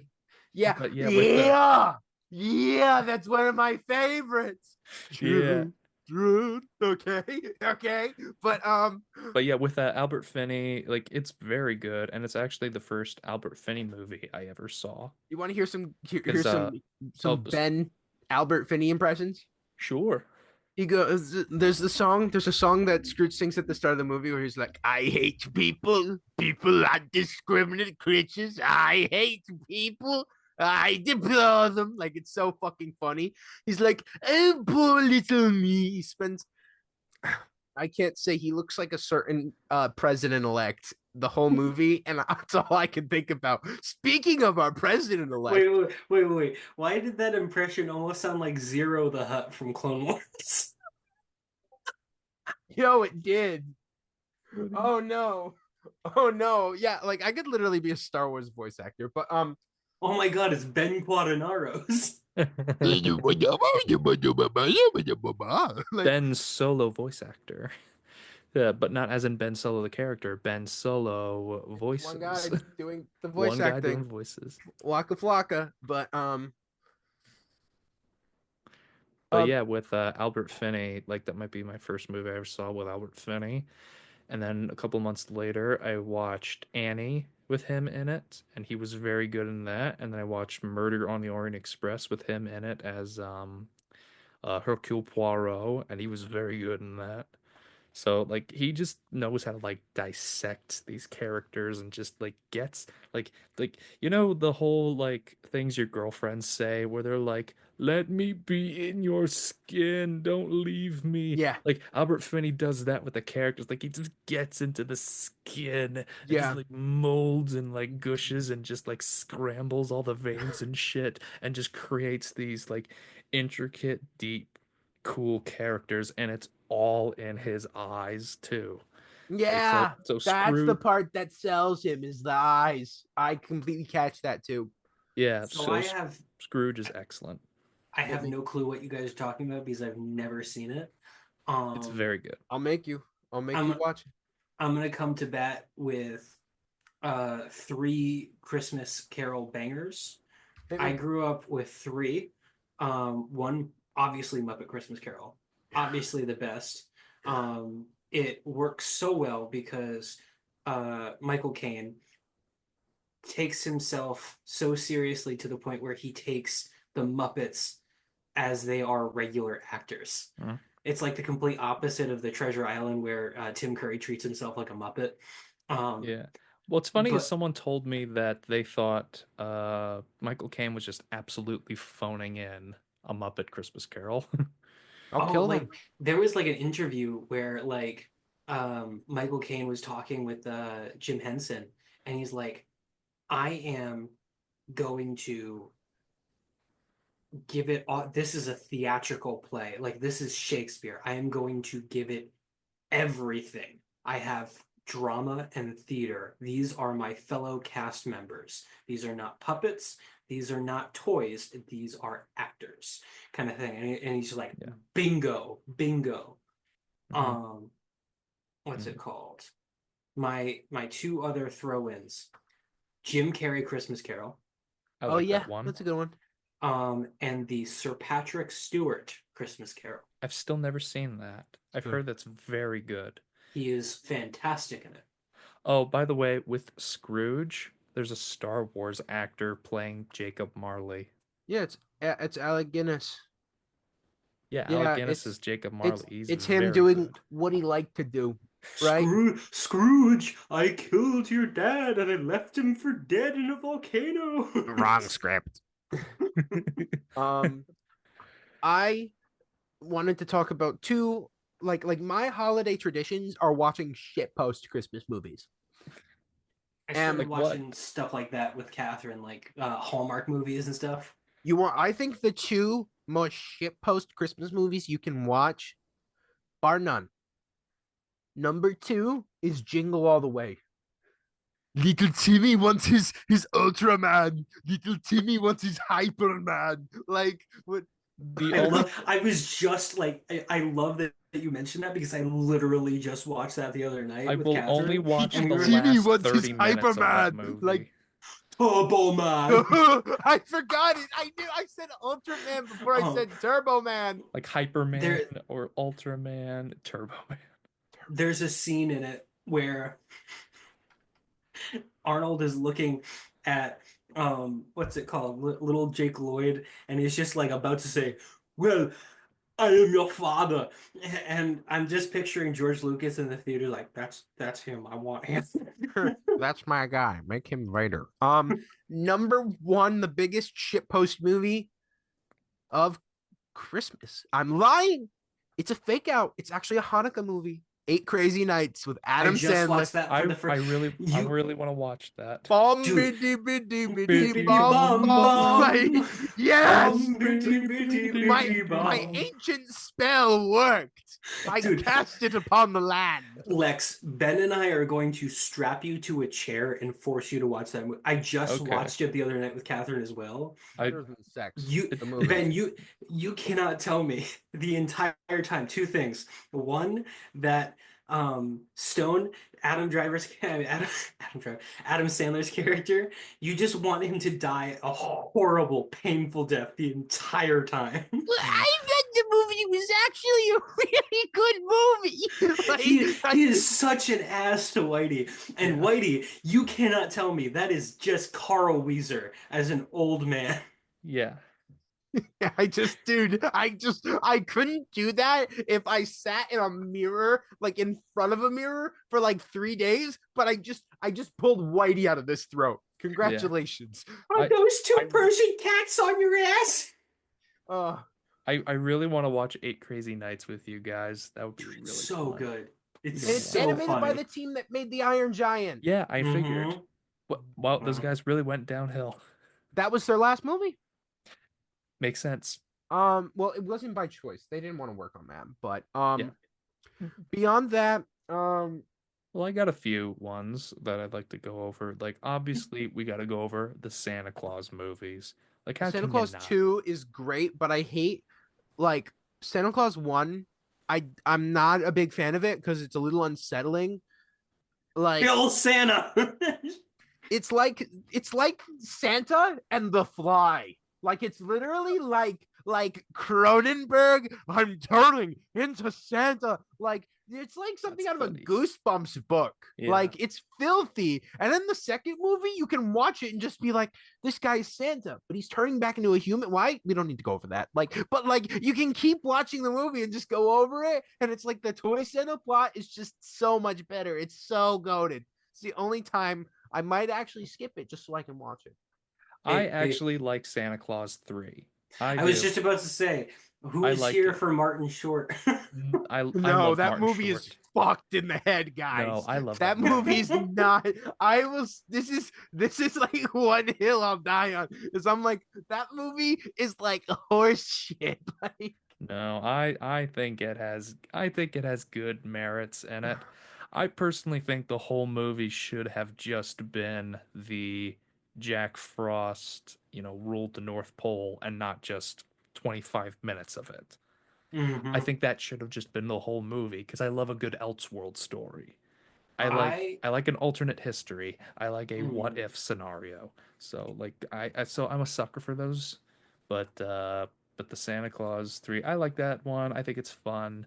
Speaker 2: Yeah.
Speaker 1: But yeah, with the
Speaker 2: Yeah. Yeah. That's one of my favorites.
Speaker 1: yeah.
Speaker 2: True. True. Okay. Okay.
Speaker 1: But yeah, with Albert Finney, like it's very good, and it's actually the first Albert Finney movie I ever saw.
Speaker 2: You want to hear
Speaker 1: Because
Speaker 2: some Ben Albert Finney impressions?
Speaker 1: sure,
Speaker 2: He goes, there's a song that Scrooge sings at the start of the movie where he's like, I hate people. People are discriminate creatures. I hate people. I deplore them. Like, it's so fucking funny. He's like, oh, poor little me. He spends, I can't say he looks like a certain president elect the whole movie. And that's all I can think about. Speaking of our president elect,
Speaker 3: Wait. Why did that impression almost sound like Zero the Hutt from Clone Wars?
Speaker 2: yo, it did. Oh no. Oh no. Yeah, like I could literally be a Star Wars voice actor, but
Speaker 3: Oh my god, it's Ben Quaternaros.
Speaker 2: like
Speaker 1: Ben Solo voice actor. Yeah, but not as in Ben Solo the character, Ben Solo
Speaker 2: one guy
Speaker 1: voices.
Speaker 2: doing the voice
Speaker 1: One guy doing
Speaker 2: acting,
Speaker 1: voices.
Speaker 2: Waka Flocka, but
Speaker 1: But
Speaker 2: um
Speaker 1: yeah, with Albert Finney, like that might be my first movie I ever saw with Albert Finney. And then a couple months later, I watched Annie with him in it, and he was very good in that. And then I watched Murder on the Orient Express with him in it as Hercule Poirot, and he was very good in that. So like he just knows how to like dissect these characters and just like gets like you know the whole like things your girlfriends say where they're like let me be in your skin, don't leave me.
Speaker 2: yeah,
Speaker 1: Like Albert Finney does that with the characters. Like he just gets into the skin and just
Speaker 2: yeah.
Speaker 1: like molds and like gushes and just like scrambles all the veins and shit and just creates these like intricate, deep cool characters, and it's all in his eyes too. Like so
Speaker 2: Yeah,
Speaker 1: so
Speaker 2: that's the
Speaker 1: Scrooge,
Speaker 2: part that sells him is the eyes. I completely catch that too.
Speaker 1: yeah,
Speaker 3: So
Speaker 1: so Scrooge is excellent.
Speaker 3: I
Speaker 2: Let
Speaker 3: have
Speaker 2: me
Speaker 3: no clue what you guys are talking about because I've never seen it.
Speaker 1: It's
Speaker 3: Um,
Speaker 1: very good.
Speaker 2: I'll make you. I'll make you
Speaker 3: I'm
Speaker 2: watch it.
Speaker 3: I'm gonna come to bat with three Christmas Carol bangers.
Speaker 2: Hit
Speaker 3: I
Speaker 2: me.
Speaker 3: grew up with three. One obviously Muppet Christmas Carol, obviously the best. It works so well because Michael Caine takes himself so seriously to the point where he takes the Muppets as they are regular actors.
Speaker 1: Mhm.
Speaker 3: It's like the complete opposite of the Treasure Island where Tim Curry treats himself like a Muppet. Um,
Speaker 1: Yeah. What's funny is
Speaker 3: but
Speaker 1: someone told me that they thought Michael Caine was just absolutely phoning in a Muppet Christmas Carol.
Speaker 2: I'll
Speaker 3: oh,
Speaker 2: kill
Speaker 3: like
Speaker 2: them.
Speaker 3: there was like an interview where like Michael Caine was talking with Jim Henson, and he's like, I am going to give it all. This is a theatrical play. Like this is Shakespeare. I am going to give it everything. I have drama and theater. These are my fellow cast members. These are not puppets. These are not toys. These are actors, kind of thing. And he's like,
Speaker 1: Yeah.
Speaker 3: bingo, bingo.
Speaker 1: Mhm.
Speaker 3: Um, what's it
Speaker 1: Mhm.
Speaker 3: called? My two other throw-ins: Jim Carrey Christmas Carol,
Speaker 1: I
Speaker 2: Oh
Speaker 1: like
Speaker 2: yeah,
Speaker 1: that one.
Speaker 2: that's a good one.
Speaker 3: and the Sir Patrick Stewart Christmas Carol.
Speaker 1: I've still never seen that. I've
Speaker 2: Good.
Speaker 1: heard that's very good.
Speaker 3: He is fantastic in it.
Speaker 1: Oh, by the way, with Scrooge, there's a Star Wars actor playing Jacob Marley.
Speaker 2: Yeah, it's Alec Guinness.
Speaker 1: Yeah, Alec
Speaker 2: Yeah,
Speaker 1: Guinness is Jacob
Speaker 2: it's
Speaker 1: Marley. He's
Speaker 2: it's him
Speaker 1: very
Speaker 2: doing
Speaker 1: good.
Speaker 2: what he liked to do, right?
Speaker 3: Scrooge, I killed your dad and I left him for dead in a volcano.
Speaker 2: Wrong script. Um, I wanted to talk about two like my holiday traditions are watching shit post Christmas movies.
Speaker 3: I started
Speaker 1: Like what?
Speaker 3: watching stuff like that with Catherine, like Hallmark movies and stuff.
Speaker 2: I think the two most shit post Christmas movies you can watch, bar none. Number two is Jingle All the Way. Little Timmy wants his Ultraman. Little Timmy wants his Hyperman. Like what?
Speaker 1: The
Speaker 3: I
Speaker 1: only
Speaker 3: love. I was just like, I love that you mentioned that because I literally just watched that the other night
Speaker 1: I
Speaker 3: with
Speaker 1: will only
Speaker 3: Catherine,
Speaker 1: watch
Speaker 3: and
Speaker 1: the
Speaker 3: we were
Speaker 2: Timmy
Speaker 1: last
Speaker 2: wants his
Speaker 1: 30 minutes of that
Speaker 2: Hyperman. Like
Speaker 1: movie.
Speaker 3: Turbo Man.
Speaker 2: I forgot it. I knew I said Ultraman before I
Speaker 3: Um,
Speaker 2: said Turbo Man.
Speaker 1: Like Hyperman
Speaker 3: there,
Speaker 1: or Ultraman, Turbo Man.
Speaker 3: there's a scene in it where Arnold is looking at what's it called, little Jake Lloyd, and he's just like about to say, "Well, I am your father," and I'm just picturing George Lucas in the theater like, "That's him. I want him."
Speaker 2: That's my guy. Make him Vader. Number one, the biggest shitpost movie of Christmas. I'm lying. It's a fake out. It's actually a Hanukkah movie. Eight Crazy Nights with
Speaker 3: I
Speaker 2: Adam
Speaker 3: just
Speaker 2: Sandler.
Speaker 3: watched that for
Speaker 1: I
Speaker 3: the
Speaker 1: I
Speaker 3: first.
Speaker 1: really I
Speaker 3: You,
Speaker 1: really want to watch that.
Speaker 2: Bum
Speaker 3: dude,
Speaker 2: biddy biddy biddy
Speaker 3: bitty
Speaker 1: Bippity
Speaker 2: bum
Speaker 3: bum
Speaker 2: bum.
Speaker 1: bum
Speaker 2: Like,
Speaker 3: bum,
Speaker 2: yes,
Speaker 3: bum bitty bitty
Speaker 2: my
Speaker 3: bitty
Speaker 2: my
Speaker 3: bum.
Speaker 2: ancient spell worked. I
Speaker 3: Dude,
Speaker 2: cast it upon the land.
Speaker 3: Lex, Ben and I are going to strap you to a chair and force you to watch that movie. I just
Speaker 1: Okay.
Speaker 3: watched it the other night with Catherine as well.
Speaker 1: I
Speaker 2: Better than sex.
Speaker 3: You,
Speaker 2: The movie.
Speaker 3: Ben, you cannot tell me the entire time two things. One, that Stone, Adam Sandler's character, you just want him to die a horrible, painful death the entire time.
Speaker 2: Well, I read the movie was actually a really good movie.
Speaker 3: He is such an ass to Whitey. And
Speaker 2: Yeah.
Speaker 3: Whitey, you cannot tell me that is just Carl Weezer as an old man.
Speaker 1: yeah.
Speaker 2: Dude, I couldn't do that if I sat in a mirror, like in front of a mirror for like 3 days. But I just pulled Whitey out of this throat. Congratulations.
Speaker 3: Are
Speaker 1: I
Speaker 3: those two
Speaker 1: I
Speaker 3: Persian cats on your ass?
Speaker 2: Uh,
Speaker 1: I really want to watch Eight Crazy Nights with you guys. That would be
Speaker 3: Dude,
Speaker 1: really
Speaker 3: it's so
Speaker 1: fun.
Speaker 3: good. It's
Speaker 2: and it's
Speaker 1: So
Speaker 2: animated by
Speaker 3: funny.
Speaker 2: the team that made the Iron Giant.
Speaker 1: Yeah, I figured.
Speaker 3: Mhm.
Speaker 1: Wow, those
Speaker 3: Mhm.
Speaker 1: guys really went downhill.
Speaker 2: That was their last movie.
Speaker 1: Makes sense.
Speaker 2: Well, it wasn't by choice. They didn't want to work on that. But
Speaker 1: Yeah.
Speaker 2: beyond that,
Speaker 1: Well, I got a few ones that I'd like to go over. Like, obviously, we got to go over the Santa Claus movies. Like, how
Speaker 2: Santa
Speaker 1: can you
Speaker 2: Claus
Speaker 1: not?
Speaker 2: 2 is great, but I hate like Santa Claus 1. I'm not a big fan of it because it's a little unsettling. Like
Speaker 3: Bill Santa.
Speaker 2: it's like Santa and the Fly. Like it's literally like Cronenberg. I'm turning into Santa. Like It's like something
Speaker 1: That's
Speaker 2: out of a
Speaker 1: funny.
Speaker 2: Goosebumps book.
Speaker 1: Yeah.
Speaker 2: Like it's filthy. And then the second movie, you can watch it and just be like, this guy's Santa, but he's turning back into a human. Why? We don't need to go over that. Like, but like you can keep watching the movie and just go over it. And it's like the Toy Santa plot is just so much better. It's so goated. It's the only time I might actually skip it just so I can watch it.
Speaker 1: I
Speaker 3: Hey,
Speaker 1: actually like Santa Claus 3. I
Speaker 3: I was
Speaker 1: do.
Speaker 3: just about to say, who
Speaker 1: I
Speaker 3: is
Speaker 1: like
Speaker 3: here
Speaker 1: it.
Speaker 3: for Martin Short?
Speaker 1: I
Speaker 2: No,
Speaker 1: love
Speaker 2: that
Speaker 1: Martin
Speaker 2: movie
Speaker 1: Short.
Speaker 2: is fucked in the head,
Speaker 1: No,
Speaker 2: guys.
Speaker 1: I love
Speaker 2: That
Speaker 1: that movie.
Speaker 2: movie's not. This is like one hill I'll die on. Is I'm like that movie is like horse shit. Like
Speaker 1: No, I think it has good merits in it. I personally think the whole movie should have just been the Jack Frost, ruled the North Pole and not just 25 minutes of it. I
Speaker 3: Hmm.
Speaker 1: think that should have just been the whole movie because I love a good Elseworld story. I like
Speaker 3: I
Speaker 1: I like an alternate history. I like a what
Speaker 3: mm,
Speaker 1: if scenario. So like so I'm a sucker for those. But the Santa Claus 3, I like that one. I think it's fun.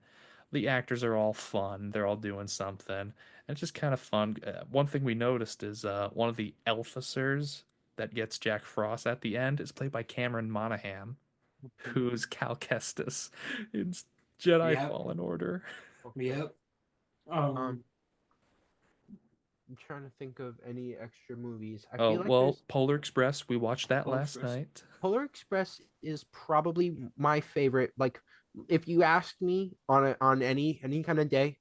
Speaker 1: The actors are all fun. They're all doing something. And it's just kind of fun. One thing we noticed is one of the officers that gets Jack Frost at the end is played by Cameron Monaghan, who's Cal Kestis in Jedi
Speaker 3: yep,
Speaker 1: Fallen Order.
Speaker 3: yep.
Speaker 2: um,
Speaker 3: Um,
Speaker 2: I'm trying to think of any extra movies. I
Speaker 1: Oh,
Speaker 2: feel like
Speaker 1: well,
Speaker 2: there's
Speaker 1: Polar Express, we watched that
Speaker 3: Polar
Speaker 1: last
Speaker 3: Express.
Speaker 1: night.
Speaker 2: Polar Express is probably my favorite. Like if you ask me on any kind of day,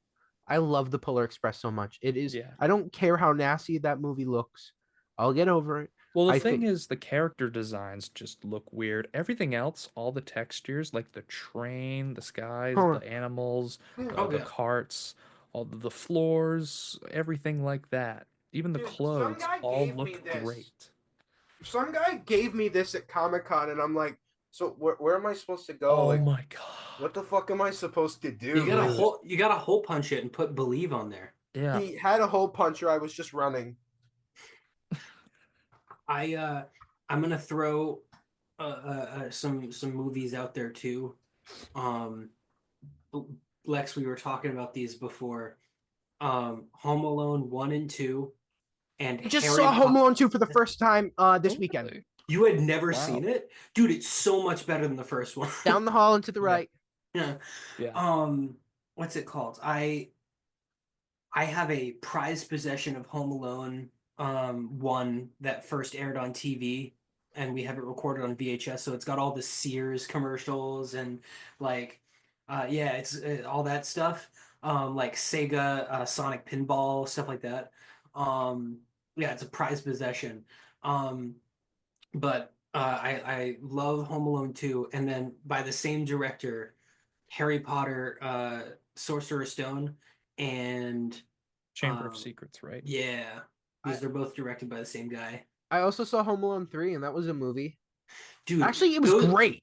Speaker 2: I love the Polar Express so much. It is.
Speaker 1: Yeah.
Speaker 2: I don't care how nasty that movie looks. I'll get over it.
Speaker 1: Well, the
Speaker 2: I
Speaker 1: thing
Speaker 2: think.
Speaker 1: is, the character designs just look weird. Everything else, all the textures, like the train, the skies,
Speaker 2: Hold
Speaker 1: the
Speaker 2: on.
Speaker 1: animals,
Speaker 3: Oh
Speaker 1: the
Speaker 3: yeah.
Speaker 1: carts, all the floors, everything like that. Even the
Speaker 2: Dude, some
Speaker 1: clothes
Speaker 2: guy
Speaker 1: all
Speaker 2: gave me
Speaker 1: look
Speaker 2: this.
Speaker 1: great.
Speaker 2: Some guy gave me this at Comic-Con, and I'm like, so where am I supposed to go?
Speaker 1: Oh
Speaker 2: Like,
Speaker 1: my
Speaker 2: what
Speaker 1: God.
Speaker 2: the fuck am I supposed to
Speaker 3: You
Speaker 2: do?
Speaker 3: gotta
Speaker 2: Like,
Speaker 1: Dude.
Speaker 3: hole punch it and put believe on there.
Speaker 1: Yeah.
Speaker 2: he had a hole puncher. I was just running.
Speaker 3: I I'm gonna throw some movies out there too. Um, Lex, we were talking about these before. Home Alone 1 and 2 and
Speaker 2: I just
Speaker 3: Harry
Speaker 2: saw Home
Speaker 3: Potter.
Speaker 2: Alone 2 for the first time this
Speaker 1: Oh,
Speaker 2: weekend.
Speaker 1: really?
Speaker 3: You had never
Speaker 1: Wow.
Speaker 3: seen it? Dude, it's so much better than the first one.
Speaker 2: Down the hall and to the
Speaker 1: Yeah.
Speaker 2: right.
Speaker 3: Yeah.
Speaker 1: Yeah.
Speaker 3: What's it called? I have a prized possession of Home Alone 1 that first aired on TV, and we have it recorded on VHS, so it's got all the Sears commercials and like yeah, it's all that stuff. Like Sega Sonic Pinball, stuff like that. Yeah, it's a prized possession. Um but I love Home Alone 2, and then by the same director, Harry Potter, Sorcerer's Stone, and
Speaker 1: Chamber of
Speaker 3: um,
Speaker 1: Secrets, right?
Speaker 3: yeah,
Speaker 2: I,
Speaker 3: because they're both directed by the same guy.
Speaker 2: I also saw Home Alone 3, and that was a movie.
Speaker 3: Dude,
Speaker 2: Actually, it was
Speaker 3: those
Speaker 2: great.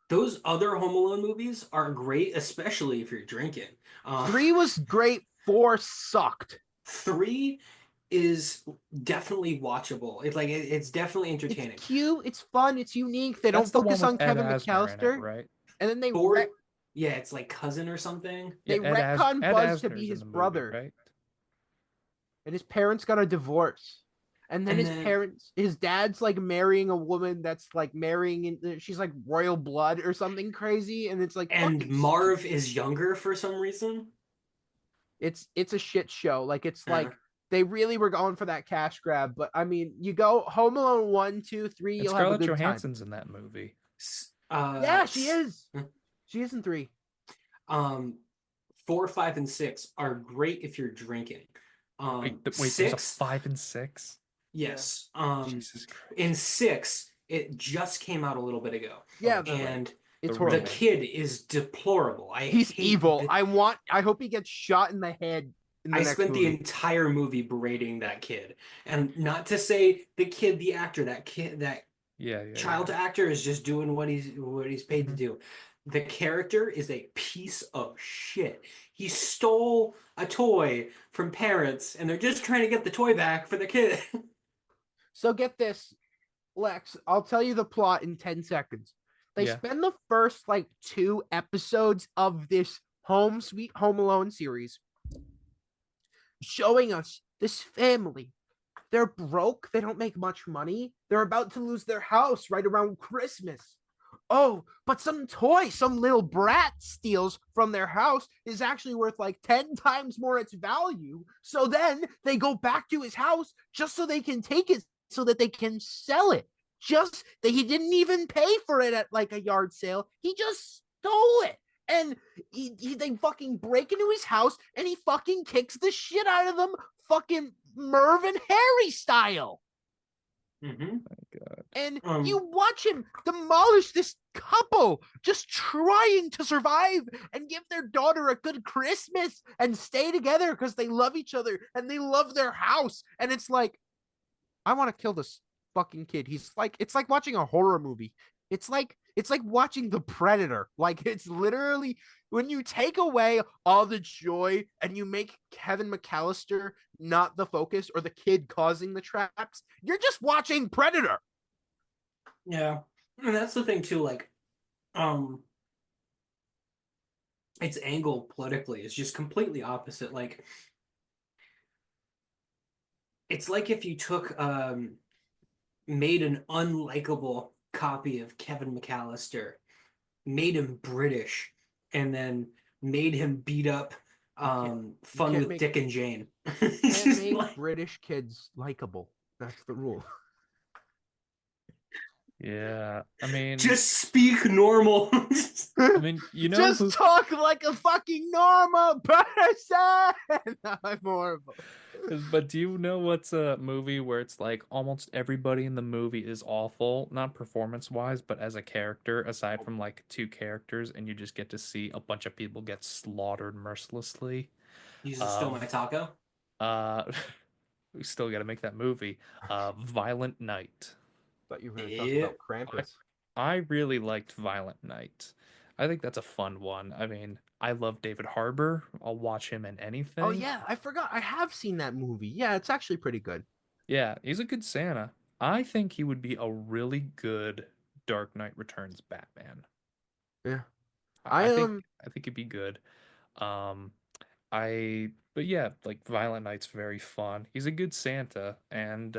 Speaker 3: those other Home Alone movies are great, especially if you're drinking.
Speaker 2: 3 was great, 4 sucked.
Speaker 3: 3 is definitely watchable. It's definitely
Speaker 2: It's
Speaker 3: entertaining.
Speaker 2: cute, it's fun, it's unique. They
Speaker 1: That's
Speaker 2: don't
Speaker 1: the one
Speaker 2: focus
Speaker 1: with
Speaker 2: on
Speaker 1: Ed
Speaker 2: Kevin
Speaker 1: Asner in it,
Speaker 2: McAllister,
Speaker 1: right?
Speaker 2: and then
Speaker 3: Four, yeah, it's like cousin or something.
Speaker 1: Yeah,
Speaker 2: they retcon
Speaker 1: Ed
Speaker 2: Buzz to be
Speaker 1: Asner's in
Speaker 2: his
Speaker 1: the movie,
Speaker 2: brother,
Speaker 1: right?
Speaker 2: and his parents got a divorce. And then
Speaker 3: And then
Speaker 2: his dad's like marrying a woman that's like she's like royal blood or something crazy, and it's like
Speaker 3: and
Speaker 2: fucking
Speaker 3: Marv is younger for some reason.
Speaker 2: it's a shit show. Like it's
Speaker 3: Uh,
Speaker 2: like they really were going for that cash grab. But I mean, you go Home Alone 1, 2, 3,
Speaker 1: And
Speaker 2: you'll have a
Speaker 1: Scarlett
Speaker 2: good time.
Speaker 1: Johansson's in that movie.
Speaker 2: Yeah, she
Speaker 3: s-
Speaker 2: is. She is in 3.
Speaker 3: um, 4, 5, and 6 are great if you're drinking.
Speaker 1: Wait, there's a
Speaker 3: 6,
Speaker 1: 5 and 6?
Speaker 2: Yeah.
Speaker 3: yes.
Speaker 1: Jesus
Speaker 3: In
Speaker 1: Christ.
Speaker 3: 6, it just came out a little bit ago,
Speaker 2: Yeah,
Speaker 1: Oh, that's right.
Speaker 3: and
Speaker 2: it's
Speaker 1: The
Speaker 3: the
Speaker 2: horrible.
Speaker 1: remake.
Speaker 3: kid is deplorable. I
Speaker 2: He's
Speaker 3: hate.
Speaker 2: evil. I hope he gets shot in the head in the
Speaker 3: I
Speaker 2: next
Speaker 3: spent the
Speaker 2: movie.
Speaker 3: entire movie berating that kid, and not to say the kid, the actor, that kid, that
Speaker 1: Yeah, yeah,
Speaker 3: child
Speaker 1: yeah.
Speaker 3: actor is just doing what he's paid to
Speaker 1: Mhm.
Speaker 3: do. The character is a piece of shit. He stole a toy from parents, and they're just trying to get the toy back for the kid.
Speaker 2: So get this, Lex, I'll tell you the plot in 10 seconds. They
Speaker 1: Yeah.
Speaker 2: spend the first like 2 episodes of this Home Sweet Home Alone series showing us this family. They're broke. They don't make much money. They're about to lose their house right around Christmas. Oh, but some toy some little brat steals from their house is actually worth like 10 times more its value. So then they go back to his house just so they can take it so that they can sell it. Just that he didn't even pay for it at like a yard sale. He just stole it. And they fucking break into his house and he fucking kicks the shit out of them, fucking Merv and Harry style.
Speaker 3: Mm-hmm.
Speaker 1: God.
Speaker 2: And you watch him demolish this couple just trying to survive and give their daughter a good Christmas and stay together because they love each other and they love their house. And it's like, I want to kill this fucking kid. It's like watching a horror movie. It's like watching The Predator. Like, it's literally when you take away all the joy and you make Kevin McAllister not the focus or the kid causing the traps, you're just watching Predator.
Speaker 3: Yeah. And that's the thing too, like, its angle politically is just completely opposite. Like, it's like if you took made an unlikable copy of Kevin McAllister, made him British, and then made him beat up Fun with Dick and Jane.
Speaker 2: Can't make
Speaker 3: Like,
Speaker 2: British kids likable. That's the rule.
Speaker 1: Yeah, I mean,
Speaker 3: just speak normal.
Speaker 1: I mean, you know
Speaker 2: Just
Speaker 1: who?
Speaker 2: talk like a fucking normal person. I'm horrible.
Speaker 1: But do you know what's a movie where it's like almost everybody in the movie is awful, not performance wise, but as a character, aside from like two characters, and you just get to see a bunch of people get slaughtered mercilessly.
Speaker 3: You just stole my taco.
Speaker 1: Uh, we still got to make that movie. Violent Night.
Speaker 2: Thought you were going to talk about Krampus.
Speaker 1: I really liked Violent Night. I think that's a fun one. I mean, I love David Harbour. I'll watch him in anything.
Speaker 2: Oh yeah, I forgot. I have seen that movie. Yeah, it's actually pretty good.
Speaker 1: Yeah, he's a good Santa. I think he would be a really good Dark Knight Returns Batman.
Speaker 2: Yeah.
Speaker 1: I think he'd be good. Um but yeah, like Violent Night's very fun. He's a good Santa, and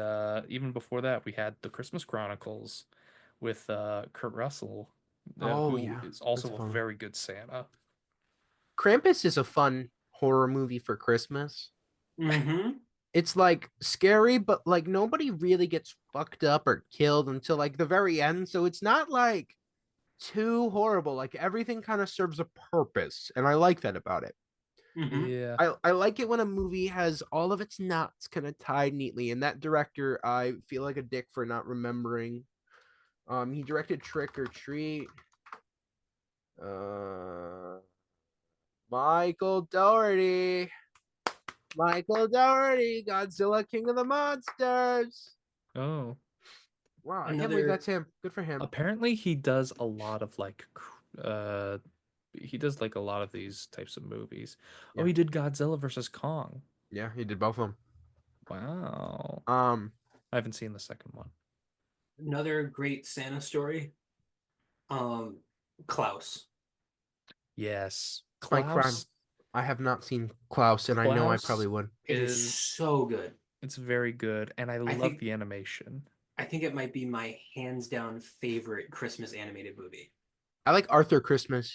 Speaker 1: even before that we had The Christmas Chronicles with Kurt Russell,
Speaker 2: Oh
Speaker 1: who
Speaker 2: yeah,
Speaker 1: is also
Speaker 2: that's
Speaker 1: a
Speaker 2: fun.
Speaker 1: very good Santa.
Speaker 2: Krampus is a fun horror movie for Christmas.
Speaker 3: Mm-hmm.
Speaker 2: It's like scary, but like nobody really gets fucked up or killed until like the very end. So it's not like too horrible. Like everything kind of serves a purpose, and I like that about it.
Speaker 3: Mm-hmm.
Speaker 1: Yeah.
Speaker 2: I like it when a movie has all of its knots kind of tied neatly. And that director, I feel like a dick for not remembering. He directed Trick or Treat. Michael Dougherty. Michael Dougherty, Godzilla King of the Monsters.
Speaker 1: Oh.
Speaker 2: Wow, I can't believe that's him. Good for him.
Speaker 1: Apparently he does a lot of like he does like a lot of these types of movies. Oh,
Speaker 2: Yeah.
Speaker 1: he did Godzilla versus Kong.
Speaker 2: Yeah, he did both of them.
Speaker 1: Wow. I haven't seen the second one.
Speaker 3: Another great Santa story. Klaus.
Speaker 1: Yes.
Speaker 2: My crime.
Speaker 1: Klaus
Speaker 2: I have not seen Klaus, and I know I probably would.
Speaker 3: It is so good.
Speaker 1: It's very good, and I love
Speaker 3: think-
Speaker 1: the animation.
Speaker 3: I think it might be my hands down favorite Christmas animated movie.
Speaker 2: I like Arthur Christmas.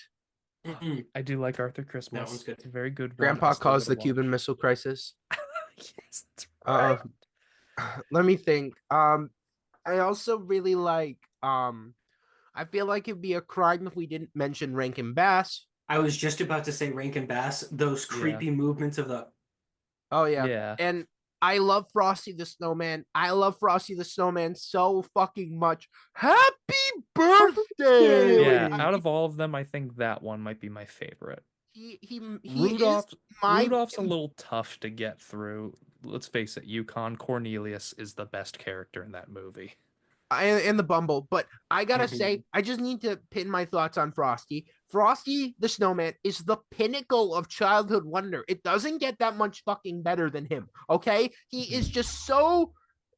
Speaker 3: Mm-mm.
Speaker 1: I do like Arthur Christmas.
Speaker 3: That one's good.
Speaker 1: It's a very good one.
Speaker 2: Grandpa
Speaker 1: I still
Speaker 2: caused the
Speaker 1: gotta
Speaker 2: Cuban
Speaker 1: watch.
Speaker 2: Missile Crisis.
Speaker 1: Yes, that's right.
Speaker 2: Let me think. I also really like. I feel like it'd be a crime if we didn't mention Rankin Bass.
Speaker 3: I was just about to say Rankin Bass. Those creepy movements of the.
Speaker 2: Oh yeah.
Speaker 1: Yeah.
Speaker 2: And I love Frosty the Snowman. I love Frosty the Snowman so fucking much. Happy birthday!
Speaker 1: Yeah, out of all of them, I think that one might be my favorite.
Speaker 2: He
Speaker 1: Rudolph,
Speaker 2: is my
Speaker 1: Rudolph's a little tough to get through. Let's face it, Yukon Cornelius is the best character in that movie.
Speaker 2: and the Bumble, but I gotta say, I just need to pin my thoughts on Frosty. Frosty the Snowman is the pinnacle of childhood wonder. It doesn't get that much fucking better than him. Okay, he is just so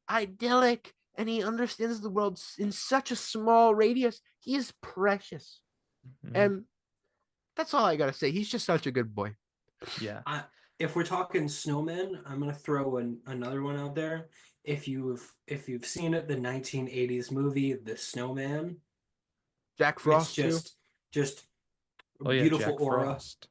Speaker 2: idyllic, and he understands the world in such a small radius. He is precious,
Speaker 1: Mhm.
Speaker 2: and that's all I gotta say. He's just such a good boy.
Speaker 1: Yeah.
Speaker 3: if we're talking snowmen, I'm gonna throw another one out there. If you've seen it, the 1980s movie The Snowman,
Speaker 2: Jack
Speaker 3: it's
Speaker 2: Frost too,
Speaker 3: just a
Speaker 1: Oh yeah,
Speaker 3: beautiful
Speaker 1: Jack
Speaker 3: aura.
Speaker 1: Frost.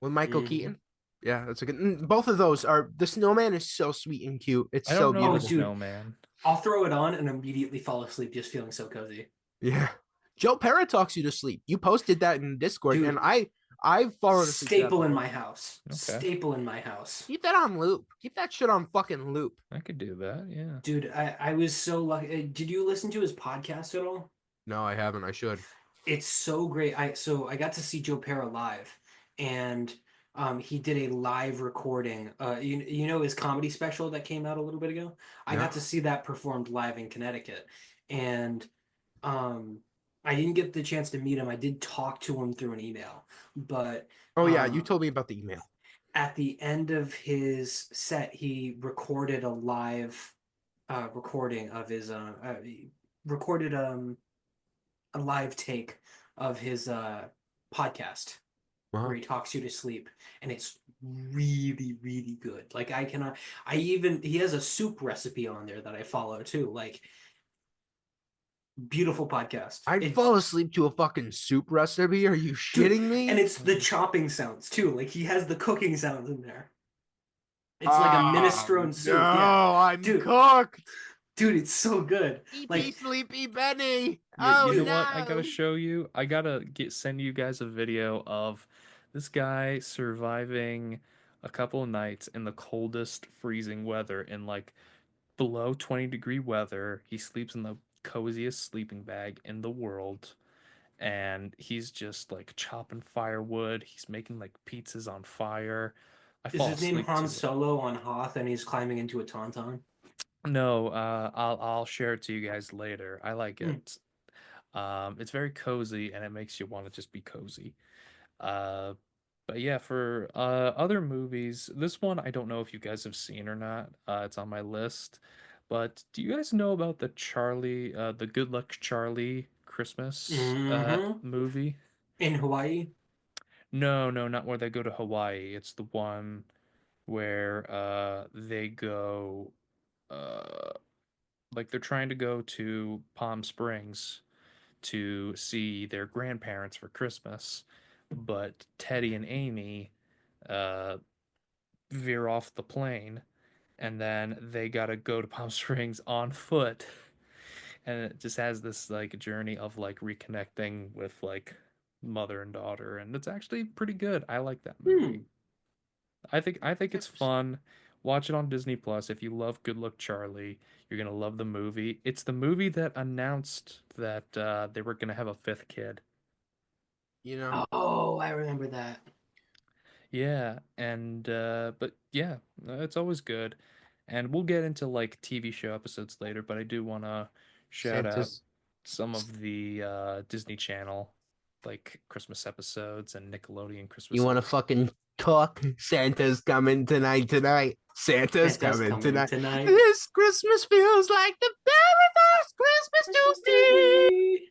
Speaker 2: with Michael
Speaker 3: Mhm.
Speaker 2: Keaton. Yeah, that's a good. Both of those are. The snowman is so sweet and cute. It's
Speaker 1: I don't
Speaker 2: so
Speaker 1: know
Speaker 3: Oh,
Speaker 1: the
Speaker 2: beautiful.
Speaker 3: dude,
Speaker 1: snowman.
Speaker 3: I'll throw it on and immediately fall asleep just feeling so cozy.
Speaker 2: Yeah. Joe Parra talks you to sleep. You posted that in Discord, and
Speaker 3: Dude,
Speaker 2: I've fallen asleep to that
Speaker 3: staple in
Speaker 2: before.
Speaker 3: my house.
Speaker 1: Okay,
Speaker 3: Staple in my house.
Speaker 2: Keep that on loop. Keep that shit on fucking loop.
Speaker 1: I could do that. Yeah.
Speaker 3: Dude, I was so lucky. Did you listen to his podcast at all?
Speaker 2: No, I haven't. I should.
Speaker 3: It's so great. I got to see Joe Pera live, and he did a live recording. You know his comedy special that came out a little bit ago. I
Speaker 2: Yeah.
Speaker 3: got to see that performed live in Connecticut, and um, I didn't get the chance to meet him. I did talk to him through an email, but
Speaker 2: Oh yeah, you
Speaker 3: um,
Speaker 2: told me about the email.
Speaker 3: at the end of his set, he recorded a live recording of his recorded a live take of his podcast where
Speaker 2: Wow.
Speaker 3: he talks you to sleep, and it's really really good. Like I cannot. I even he has a soup recipe on there that I follow too. Like beautiful podcast.
Speaker 2: I'd
Speaker 3: It
Speaker 2: fall asleep to a fucking soup recipe. Are you
Speaker 3: dude,
Speaker 2: shitting
Speaker 3: and
Speaker 2: me?
Speaker 3: it's the chopping sounds too. Like he has the cooking sounds in there. It's like a
Speaker 2: Ah,
Speaker 3: minestrone soup. Yeah,
Speaker 2: no, I'm
Speaker 3: dude,
Speaker 2: cooked.
Speaker 3: dude, it's so good.
Speaker 2: Sleepy,
Speaker 3: Like,
Speaker 2: sleepy Benny.
Speaker 1: You
Speaker 2: Oh
Speaker 1: know what? I gotta
Speaker 2: no.
Speaker 1: show you. I gotta send you guys a video of this guy surviving a couple of nights in the coldest freezing weather in like below 20-degree weather. He sleeps in the coziest sleeping bag in the world, and he's just like chopping firewood. He's making like pizzas on fire. I
Speaker 3: is
Speaker 1: fall
Speaker 3: his name
Speaker 1: asleep
Speaker 3: Han
Speaker 1: to it.
Speaker 3: Solo on Hoth, and he's climbing into a tauntaun?
Speaker 1: No, I'll share it to you guys later. I like
Speaker 3: Hmm.
Speaker 1: it. It's very cozy and it makes you want to just be cozy. Uh, but yeah, for other movies, this one I don't know if you guys have seen or not. It's on my list. But do you guys know about the Good Luck Charlie Christmas
Speaker 3: Mm-hmm.
Speaker 1: movie?
Speaker 3: In Hawaii.
Speaker 1: No, no, not where they go to Hawaii. It's the one where they go uh like they're trying to go to Palm Springs to see their grandparents for Christmas, but Teddy and Amy uh, veer off the plane, and then they gotta go to Palm Springs on foot, and it just has this like journey of like reconnecting with like mother and daughter, and it's actually pretty good. I like that movie.
Speaker 3: Hmm.
Speaker 1: I think it's
Speaker 2: Interesting.
Speaker 1: fun. Watch it on Disney Plus. If you love Good Luck Charlie, you're gonna love the movie. It's the movie that announced that they were gonna have a fifth kid.
Speaker 2: You know,
Speaker 3: Oh, I remember that.
Speaker 1: Yeah, and but yeah, it's always good. And we'll get into like TV show episodes later, but I do want to shout out
Speaker 2: Santa's.
Speaker 1: some of the Disney Channel like Christmas episodes and Nickelodeon
Speaker 2: You
Speaker 1: Christmas
Speaker 2: want to
Speaker 1: episodes.
Speaker 2: fucking talk? Santa's coming tonight. Tonight. Santa's
Speaker 3: Santa's
Speaker 2: coming
Speaker 3: coming
Speaker 2: tonight.
Speaker 3: tonight.
Speaker 2: This Christmas feels like the very first Christmas
Speaker 3: Christmas
Speaker 2: to
Speaker 3: to
Speaker 2: me.
Speaker 3: me.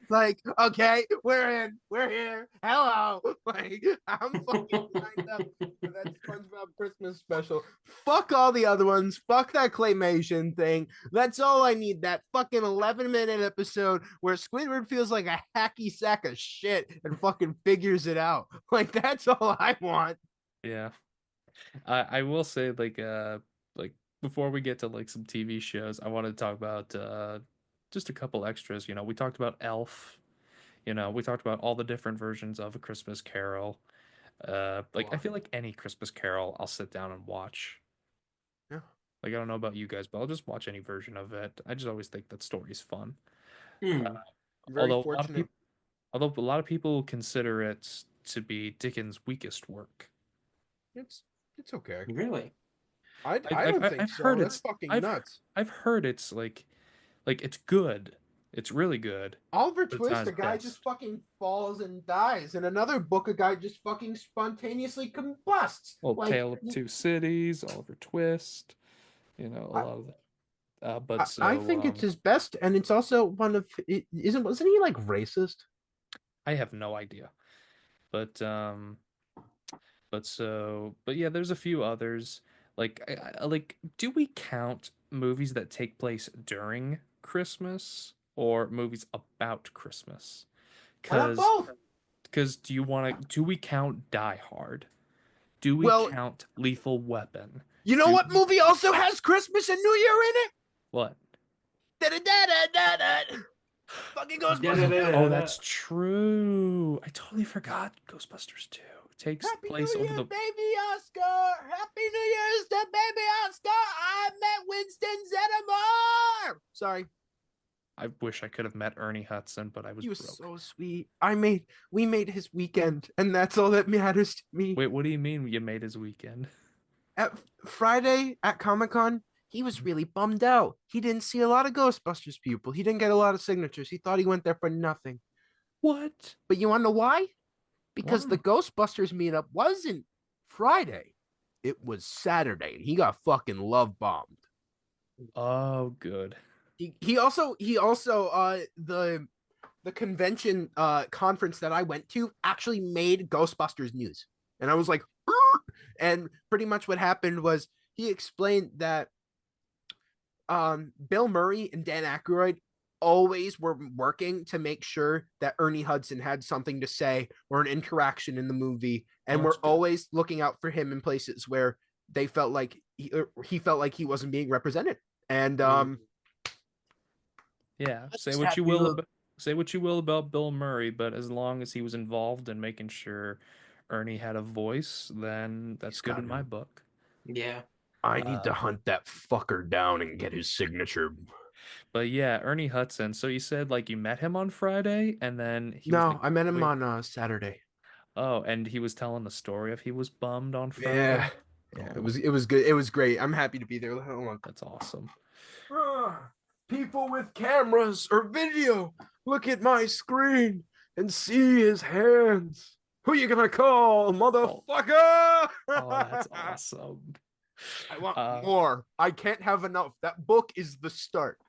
Speaker 2: Like, okay, we're in, we're here. Hello. Like, I'm fucking signed up for that SpongeBob Christmas special. Fuck all the other ones. Fuck that claymation thing. That's all I need. That fucking 11-minute episode where Squidward feels like a hacky sack of shit and fucking figures it out. Like, that's all I want.
Speaker 1: Yeah. I will say like before we get to like some TV shows, I wanted to talk about just a couple extras. We talked about Elf. We talked about all the different versions of A Christmas Carol. Like I
Speaker 2: Well,
Speaker 1: feel like any Christmas Carol I'll sit down and watch.
Speaker 2: yeah.
Speaker 1: Like I don't know about you guys, but I'll just watch any version of it. I just always think that story's fun. Uh,
Speaker 3: Hmm.
Speaker 2: Very
Speaker 1: although a lot of
Speaker 2: fortunate.
Speaker 1: people although a lot of people consider it to be Dickens' weakest work.
Speaker 2: It's it's okay.
Speaker 3: Really?
Speaker 2: I
Speaker 1: I've
Speaker 2: don't
Speaker 1: I've,
Speaker 2: think
Speaker 1: I've
Speaker 2: so.
Speaker 1: heard
Speaker 2: That's
Speaker 1: it's
Speaker 2: fucking
Speaker 1: I've
Speaker 2: nuts.
Speaker 1: I've heard it's like it's good. It's really good,
Speaker 2: Oliver
Speaker 1: but it's not
Speaker 2: Twist,
Speaker 1: his
Speaker 2: a guy just
Speaker 1: best.
Speaker 2: fucking falls and dies. In another book, a guy just fucking spontaneously combusts.
Speaker 1: Well,
Speaker 2: Like,
Speaker 1: Tale of Two Cities, Oliver Twist, a
Speaker 2: I,
Speaker 1: lot of that. But
Speaker 2: I
Speaker 1: so
Speaker 2: think it's his best, and it's also one of it isn't wasn't he like racist?
Speaker 1: I have no idea. But But yeah, there's a few others. Like, like, do we count movies that take place during Christmas or movies about Christmas?
Speaker 2: Why not
Speaker 1: Because,
Speaker 2: both?
Speaker 1: do we count Die Hard? Do we
Speaker 2: Well,
Speaker 1: count Lethal Weapon?
Speaker 2: you know
Speaker 1: Do
Speaker 2: what movie also has Christmas and New Year in it?
Speaker 1: what?
Speaker 2: Da-da-da-da-da-da. Fucking Ghostbusters 2.
Speaker 1: Oh,
Speaker 3: Da-da-da-da-da.
Speaker 1: that's true. I totally forgot Ghostbusters 2 takes
Speaker 2: Happy
Speaker 1: place
Speaker 2: New
Speaker 1: over
Speaker 2: Year,
Speaker 1: the.
Speaker 2: baby Oscar. Happy New Year's to baby Oscar. I met Winston Zeddemore. Sorry,
Speaker 1: I wish I could have met Ernie Hudson, but I was
Speaker 2: he was
Speaker 1: broke.
Speaker 2: so sweet. We made his weekend, and that's all that matters to me.
Speaker 1: Wait, what do you mean you made his weekend?
Speaker 2: At Friday at Comic-Con, he was really bummed out. He didn't see a lot of Ghostbusters people. He didn't get a lot of signatures. He thought he went there for nothing.
Speaker 1: What?
Speaker 2: But you want to know why? Because
Speaker 1: Why?
Speaker 2: the Ghostbusters meetup wasn't Friday. It was Saturday, and he got fucking love bombed.
Speaker 1: Oh, good.
Speaker 2: He also the convention conference that I went to actually made Ghostbusters news. And I was like, "Arr!" And pretty much what happened was he explained that Bill Murray and Dan Aykroyd always were working to make sure that Ernie Hudson had something to say or an interaction in the movie, and
Speaker 1: Oh,
Speaker 2: we're
Speaker 1: that's good.
Speaker 2: always looking out for him in places where they felt like he felt like he wasn't being represented. And
Speaker 1: Yeah,
Speaker 2: I just happy to
Speaker 1: say what you will about Bill Murray, but as long as he was involved in making sure Ernie had a voice, then
Speaker 2: he's
Speaker 1: that's good
Speaker 2: got
Speaker 1: in my
Speaker 2: him.
Speaker 1: book.
Speaker 3: Yeah.
Speaker 2: I need
Speaker 1: Uh,
Speaker 2: to hunt that fucker down and get his signature.
Speaker 1: but yeah, Ernie Hudson. So you said like you met him on Friday, and then he was
Speaker 2: No,
Speaker 1: making.
Speaker 2: I met him
Speaker 1: Wait,
Speaker 2: on Saturday.
Speaker 1: oh, and he was telling the story of he was bummed on
Speaker 2: Yeah,
Speaker 1: Friday.
Speaker 2: yeah,
Speaker 1: Oh,
Speaker 2: it was good. It was great. I'm happy to be there. Hold on.
Speaker 1: that's awesome.
Speaker 2: People with cameras or video, look at my screen and see his hands. Who you gonna call,
Speaker 1: Oh,
Speaker 2: motherfucker?
Speaker 1: oh, that's awesome.
Speaker 2: I want
Speaker 1: Uh,
Speaker 2: more. I can't have enough. That book is the start.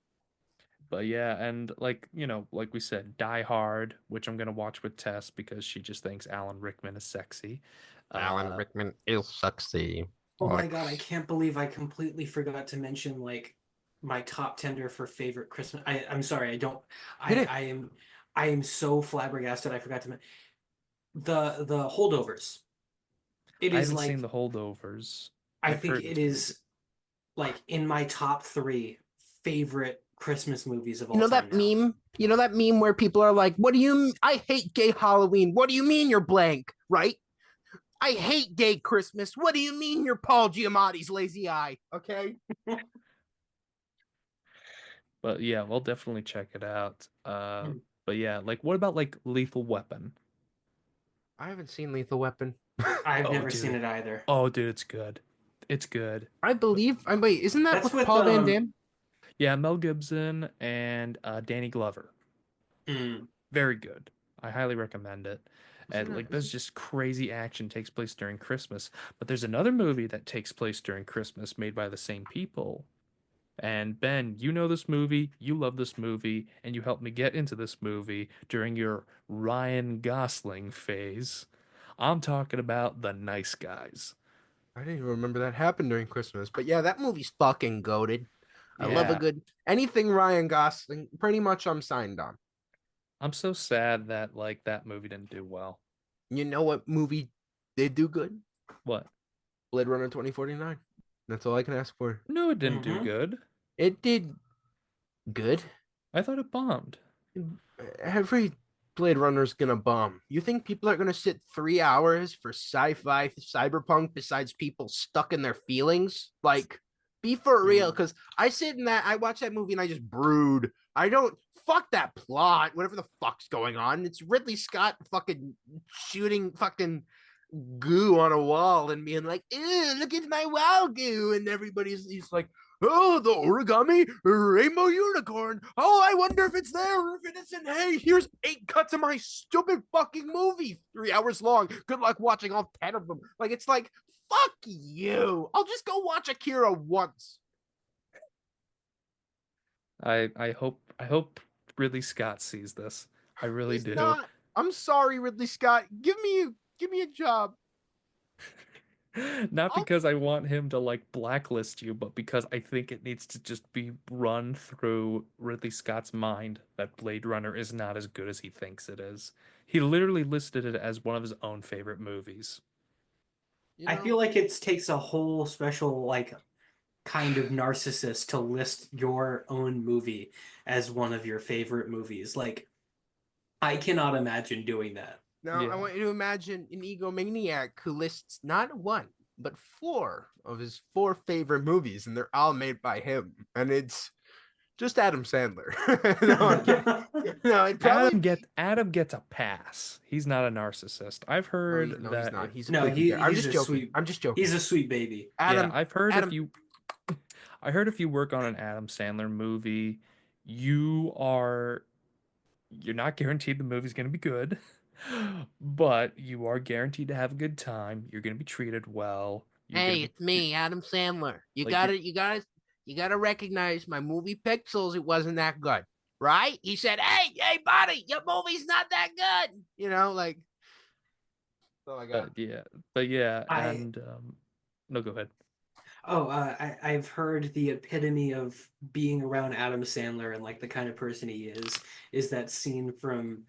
Speaker 1: but yeah, and like, like we said, Die Hard, which I'm gonna watch with Tess because she just thinks Alan Rickman is sexy.
Speaker 2: Alan
Speaker 1: Uh,
Speaker 2: Rickman is sexy.
Speaker 3: Oh my
Speaker 2: Like,
Speaker 3: God, I can't believe I completely forgot to mention like my top tender for favorite Christmas. I'm sorry, I don't
Speaker 2: hit it.
Speaker 3: I am so flabbergasted I forgot to mention the holdovers. It
Speaker 1: I
Speaker 3: is
Speaker 1: haven't seen
Speaker 3: like
Speaker 1: The Holdovers.
Speaker 3: I
Speaker 1: I've
Speaker 3: think
Speaker 1: heard
Speaker 3: it
Speaker 1: it's pretty good.
Speaker 3: is like in my top three favorite Christmas movies of
Speaker 2: You
Speaker 3: all
Speaker 2: know
Speaker 3: time
Speaker 2: that
Speaker 3: now.
Speaker 2: meme? You know that meme where people are like, "What do you? I hate gay Halloween. What do you mean you're blank?" Right? I hate gay Christmas. What do you mean you're Paul Giamatti's lazy eye? Okay.
Speaker 1: But yeah, we'll definitely check it out.
Speaker 3: Hmm.
Speaker 1: But yeah, like what about like Lethal Weapon?
Speaker 2: I haven't seen Lethal Weapon.
Speaker 3: I've
Speaker 1: Oh,
Speaker 3: never seen
Speaker 1: dude.
Speaker 3: it either.
Speaker 1: Oh, dude, it's good. It's good.
Speaker 2: I believe. I wait. Isn't that
Speaker 3: That's
Speaker 2: with
Speaker 3: with
Speaker 2: Paul Van Dam?
Speaker 1: Yeah, Mel Gibson and Danny Glover.
Speaker 3: mm,
Speaker 1: Very good. I highly recommend it.
Speaker 2: Isn't
Speaker 1: And
Speaker 2: that?
Speaker 1: like there's just crazy action takes place during Christmas. But there's another movie that takes place during Christmas made by the same people. And Ben, you know this movie, you love this movie, and you helped me get into this movie during your Ryan Gosling phase. I'm talking about The Nice Guys.
Speaker 2: I didn't even remember that happened during Christmas. But yeah, that movie's fucking goaded. I love a
Speaker 1: Yeah,
Speaker 2: good anything Ryan Gosling. Pretty much, I'm signed on.
Speaker 1: I'm so sad that like that movie didn't do well.
Speaker 2: You know what movie did do good?
Speaker 1: What?
Speaker 2: Blade Runner 2049. That's all I can ask for.
Speaker 1: No, it didn't do
Speaker 3: hmm
Speaker 1: good.
Speaker 2: It did good.
Speaker 1: I thought it bombed.
Speaker 2: Every Blade Runner's gonna bomb. You think people are gonna sit 3 hours for sci-fi cyberpunk besides people stuck in their feelings? Like, be for real.
Speaker 3: mm.
Speaker 2: Because I sit in that, I watch that movie and I just brood. I don't fuck that plot, whatever the fuck's going on. It's Ridley Scott fucking shooting fucking goo on a wall and being like, ew, look at my wow goo. And everybody's he's like, oh, the origami rainbow unicorn. Oh, I wonder if it's there or if it isn't. Hey, here's 8 cuts of my stupid fucking movie, 3 hours long. Good luck watching all 10 of them. Like, it's like, fuck you. I'll just go watch Akira once.
Speaker 1: I hope Ridley Scott sees this. I really
Speaker 2: He's
Speaker 1: do.
Speaker 2: not. I'm sorry, Ridley Scott. Give me a job.
Speaker 1: Not
Speaker 2: I'll-
Speaker 1: because I want him to like blacklist you, but because I think it needs to just be run through Ridley Scott's mind that Blade Runner is not as good as he thinks it is. He literally listed it as one of his own favorite movies.
Speaker 2: you
Speaker 3: I
Speaker 2: know,
Speaker 3: feel like it takes a whole special like kind of narcissist to list your own movie as one of your favorite movies. Like I cannot imagine doing that.
Speaker 2: now I
Speaker 1: Yeah.
Speaker 2: want you to imagine an egomaniac who lists not one but four of his four favorite movies, and they're all made by him, and it's just Adam Sandler. No, I'm kidding. No, it probably.
Speaker 1: Adam gets a pass. He's not a narcissist. I've heard
Speaker 2: No, he's
Speaker 1: that
Speaker 2: not.
Speaker 1: if
Speaker 2: He's a
Speaker 3: No,
Speaker 2: cookie bear. I'm
Speaker 3: he's
Speaker 2: just
Speaker 3: a
Speaker 2: joking.
Speaker 3: sweet
Speaker 2: I'm just joking.
Speaker 3: he's a sweet baby.
Speaker 1: yeah,
Speaker 2: Adam.
Speaker 1: I've heard
Speaker 2: Adam.
Speaker 1: if you I heard if you work on an Adam Sandler movie, you are you're not guaranteed the movie's going to be good, but you are guaranteed to have a good time. You're going to be treated well. You're going
Speaker 2: Hey,
Speaker 1: to be
Speaker 2: it's me, Adam Sandler. You
Speaker 1: like
Speaker 2: got to You got to recognize my movie Pixels. It wasn't that good, right? He said, "Hey, buddy, your movie's not that good." You know, like. Oh, I got.
Speaker 1: but yeah,
Speaker 3: I
Speaker 1: and no, go ahead.
Speaker 3: I've heard the epitome of being around Adam Sandler and like the kind of person he is that scene from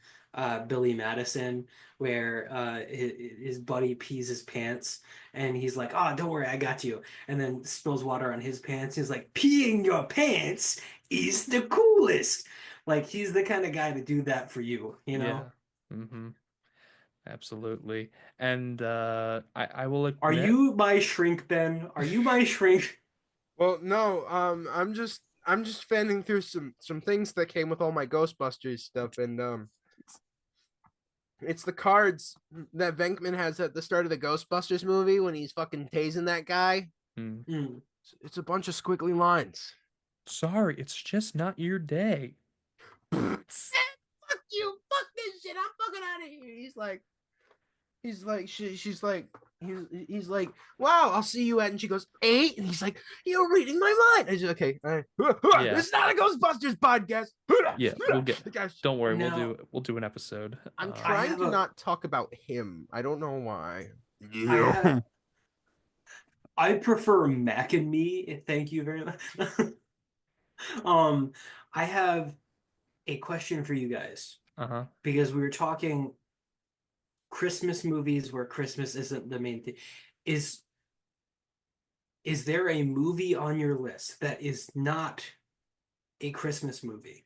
Speaker 3: Billy Madison where his buddy pees his pants and he's like, "Oh, don't worry, I got you," and then spills water on his pants. He's like, "Peeing your pants is the coolest." Like he's the kind of guy to do that for you, you know?
Speaker 1: Yeah. Mm-hmm. Absolutely. And I will
Speaker 3: Are
Speaker 1: admit,
Speaker 3: you my shrink, Ben? Are you my shrink?
Speaker 2: Well, no. I'm just fanning through some things that came with all my Ghostbusters stuff, and it's the cards that Venkman has at the start of the Ghostbusters movie when he's fucking tasing that guy.
Speaker 1: hmm,
Speaker 3: Mm.
Speaker 2: It's a bunch of squiggly lines.
Speaker 1: sorry, it's just not your day.
Speaker 2: Fuck you, fuck this shit. I'm fucking out of here. She's like, he's like, wow, I'll see you at, and she goes 8, and he's like, you're reading my mind. I said, okay, all right.
Speaker 1: Yeah.
Speaker 2: It's not a Ghostbusters podcast.
Speaker 1: Yeah,
Speaker 2: Gosh,
Speaker 1: don't worry,
Speaker 3: Now-
Speaker 1: we'll do an episode.
Speaker 2: I'm
Speaker 1: Uh,
Speaker 2: trying
Speaker 3: have
Speaker 2: to
Speaker 3: a-
Speaker 2: not talk about him. I don't know why.
Speaker 3: I prefer Mac and Me. Thank you very much. um, I have a question for you guys
Speaker 1: uh-huh.
Speaker 3: because we were talking Christmas movies where Christmas isn't the main thing. Is is there a movie on your list that is not a Christmas movie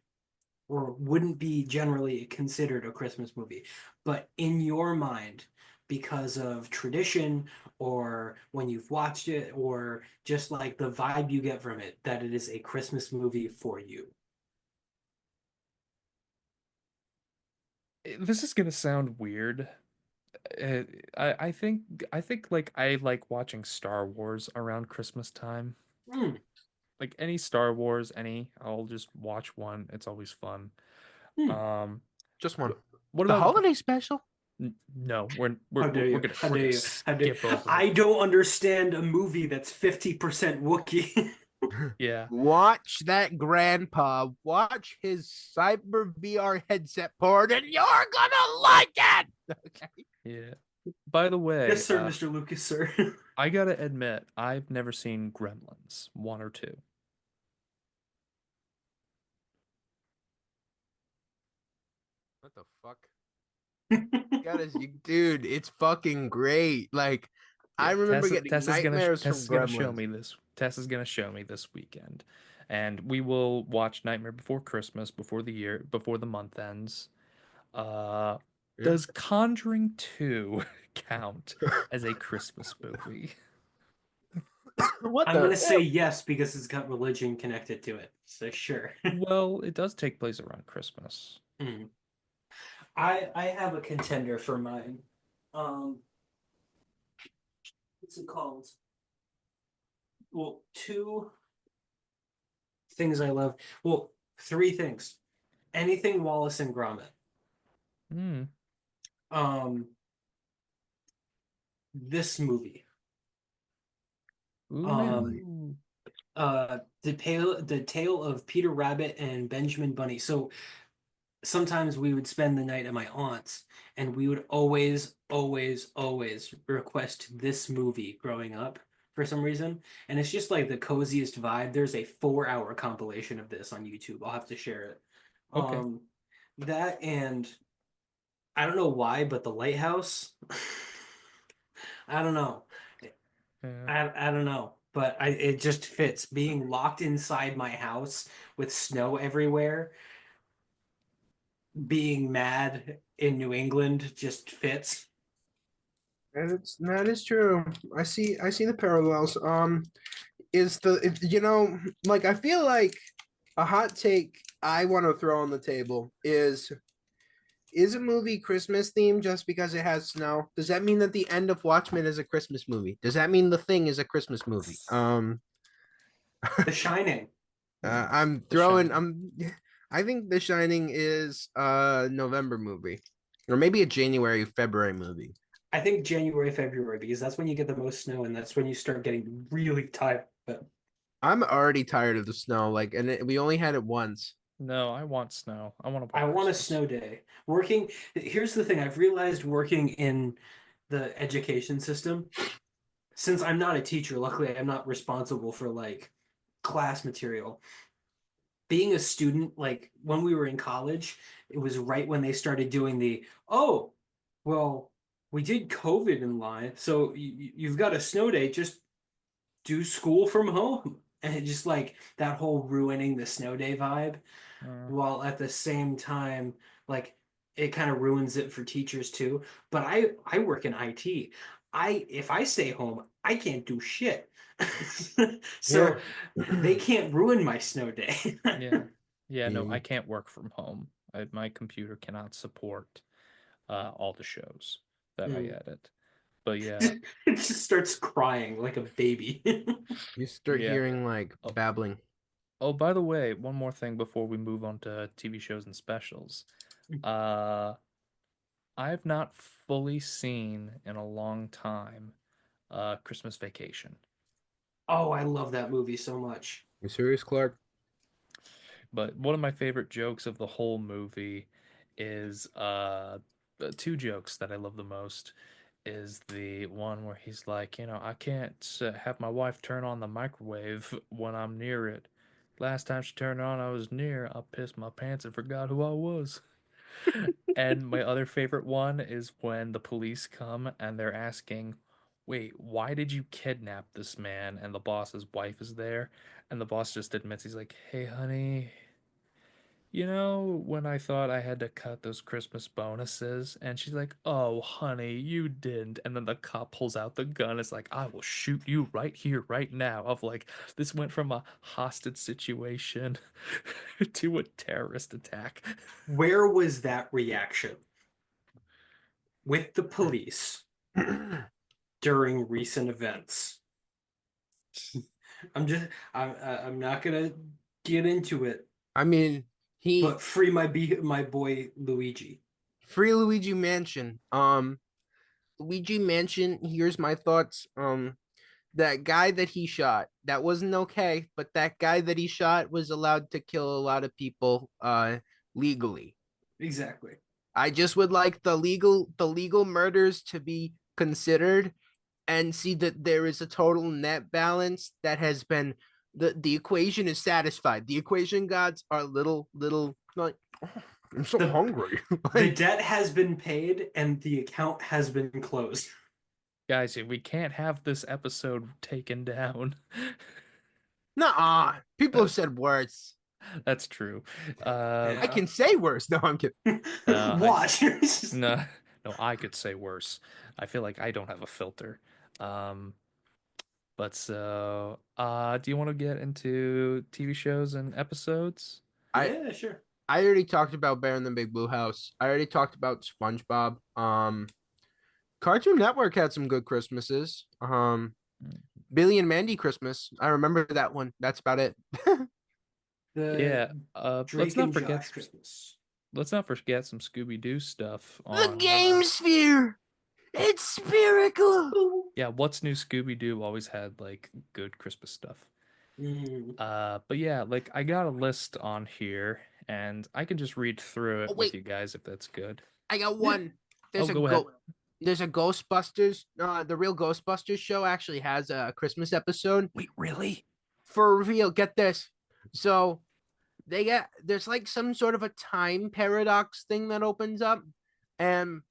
Speaker 3: or wouldn't be generally considered a Christmas movie, but in your mind, because of tradition or when you've watched it or just like the vibe you get from it, that it is a Christmas movie for you?
Speaker 1: This is gonna sound weird. Uh, I think like I like watching Star Wars around Christmas time.
Speaker 3: Hmm.
Speaker 1: Like any Star Wars, I'll just watch one. It's always fun.
Speaker 3: Hmm.
Speaker 1: Um,
Speaker 2: Just one.
Speaker 1: what
Speaker 2: The
Speaker 1: about
Speaker 2: holiday special?
Speaker 1: no,
Speaker 3: How dare you?
Speaker 1: gonna
Speaker 3: How dare you? How dare
Speaker 1: skip over
Speaker 3: I
Speaker 1: it.
Speaker 3: don't understand a movie that's 50% Wookiee.
Speaker 1: Yeah.
Speaker 2: Watch that grandpa. Watch his cyber VR headset port, and you're gonna like it. Okay.
Speaker 1: Yeah. By the way,
Speaker 3: Yes, sir, Mr. Lucas, sir.
Speaker 1: I gotta admit, I've never seen Gremlins 1 or 2.
Speaker 2: What the fuck? Dude, it's fucking great. Like, I
Speaker 1: Yeah,
Speaker 2: remember getting nightmares from
Speaker 1: Tessa's gonna show
Speaker 2: Gremlins.
Speaker 1: me this. Tessa's gonna show me this weekend, and we will watch Nightmare Before Christmas before the month ends. Uh,
Speaker 2: Yeah.
Speaker 1: does Conjuring 2 count as a Christmas movie?
Speaker 2: What
Speaker 3: I'm
Speaker 2: the?
Speaker 3: gonna say yes because it's got religion connected to it. So sure.
Speaker 1: Well, it does take place around Christmas.
Speaker 3: Mm. I have a contender for mine. What's it called? Well, two things I love. Well, three things. Anything Wallace and Gromit.
Speaker 1: Hmm.
Speaker 3: Um, this movie.
Speaker 1: Ooh.
Speaker 3: The tale of Peter Rabbit and Benjamin Bunny. So sometimes we would spend the night at my aunt's, and we would always request this movie growing up for some reason. And it's just like the coziest vibe. There's a 4-hour compilation of this on YouTube. I'll have to share it.
Speaker 1: Okay.
Speaker 3: Um, that and I don't know why, but The Lighthouse. I don't know.
Speaker 1: Yeah.
Speaker 3: I don't know, but it just fits. Being locked inside my house with snow everywhere, being mad in New England just fits.
Speaker 2: That is true. I see the parallels. Is the you know, like I feel like a hot take I want to throw on the table is a movie Christmas themed just because it has snow? Does that mean that the end of Watchmen is a Christmas movie? Does that mean The Thing is a Christmas movie?
Speaker 3: The Shining.
Speaker 2: I'm
Speaker 1: The
Speaker 2: throwing.
Speaker 1: Shining.
Speaker 2: I think The Shining is a November movie, or maybe a January February movie.
Speaker 3: I think January, February, because that's when you get the most snow and that's when you start getting really tired. But
Speaker 2: I'm already tired of the snow. Like, we only had it once.
Speaker 1: No, I want snow. I want a
Speaker 3: I
Speaker 1: white
Speaker 3: want a
Speaker 1: Christmas.
Speaker 3: snow day. Here's the thing, I've realized working in the education system, since I'm not a teacher, luckily I'm not responsible for like class material. Being a student, like when we were in college, it was right when they started doing oh, well, we did COVID in line, so you've got a snow day, just do school from home. And it just like that whole ruining the snow day vibe,
Speaker 1: Uh,
Speaker 3: while at the same time, like it kind of ruins it for teachers too. But I work in IT. If I stay home, I can't do shit.
Speaker 2: Yeah.
Speaker 3: So they can't ruin my snow day.
Speaker 1: yeah. Yeah, no, I
Speaker 2: Mm.
Speaker 1: can't work from home. My computer cannot support all the shows that I
Speaker 3: Mm.
Speaker 1: edit. But yeah,
Speaker 3: It just starts crying like a baby.
Speaker 2: You start
Speaker 1: yeah.
Speaker 2: hearing like
Speaker 1: Oh,
Speaker 2: babbling.
Speaker 1: oh, by the way, one more thing before we move on to TV shows and specials. Uh, I've not fully seen in a long time Christmas Vacation.
Speaker 3: Oh, I love that movie so much.
Speaker 2: You serious, Clark?
Speaker 1: But one of my favorite jokes of the whole movie is two jokes that I love the most is the one where he's like, I can't have my wife turn on the microwave when I'm near it. Last time she turned it on, I was near. I pissed my pants and forgot who I was. And my other favorite one is when the police come and they're asking, wait, why did you kidnap this man? And the boss's wife is there. And the boss just admits, he's like, hey, honey, when I thought I had to cut those Christmas bonuses? And she's like, oh, honey, you didn't. And then the cop pulls out the gun. It's like, I will shoot you right here, right now. Of like, this went from a hostage situation to a terrorist attack.
Speaker 3: Where was that reaction with the police during recent events? I'm not gonna get into it,
Speaker 2: I mean, he
Speaker 3: but free my boy Luigi.
Speaker 2: free Luigi Mansion. Luigi Mansion. Here's my thoughts. That guy that he shot, that wasn't okay, but that guy that he shot was allowed to kill a lot of people legally.
Speaker 3: Exactly.
Speaker 2: I just would like the legal murders to be considered and see that there is a total net balance that has been the equation is satisfied. The equation gods are little like I'm so
Speaker 3: The
Speaker 2: hungry.
Speaker 3: the
Speaker 2: Like,
Speaker 3: debt has been paid and the account has been closed.
Speaker 1: Guys, we can't have this episode taken down.
Speaker 2: nah, people have
Speaker 1: That,
Speaker 2: said worse.
Speaker 1: that's true.
Speaker 2: I
Speaker 3: Yeah.
Speaker 2: can say worse. No, I'm kidding.
Speaker 1: I
Speaker 3: Watch.
Speaker 1: no, no, I could say worse. I feel like I don't have a filter. Um, but so, do you want to get into TV shows and episodes?
Speaker 2: I
Speaker 3: Yeah, sure.
Speaker 2: I already talked about Bear in the Big Blue House. I already talked about SpongeBob. Cartoon Network had some good Christmases. Billy and Mandy Christmas. I remember that one. That's about it.
Speaker 3: The
Speaker 1: Yeah.
Speaker 3: Drake and Josh Christmas.
Speaker 1: Let's not forget some Scooby Doo stuff
Speaker 2: The
Speaker 1: on.
Speaker 2: Game Sphere. It's spherical.
Speaker 1: Yeah, What's New Scooby Doo always had like good Christmas stuff.
Speaker 3: Mm.
Speaker 1: But yeah, like I got a list on here, and I can just read through
Speaker 2: Oh
Speaker 1: it with
Speaker 2: wait,
Speaker 1: you guys if that's good.
Speaker 2: I got
Speaker 3: Yeah.
Speaker 2: one.
Speaker 1: Oh,
Speaker 2: There's a
Speaker 1: go ahead.
Speaker 2: go. There's a Ghostbusters. The real Ghostbusters show actually has a Christmas episode.
Speaker 1: Wait, really?
Speaker 2: For real, get this. So there's like some sort of a time paradox thing that opens up, and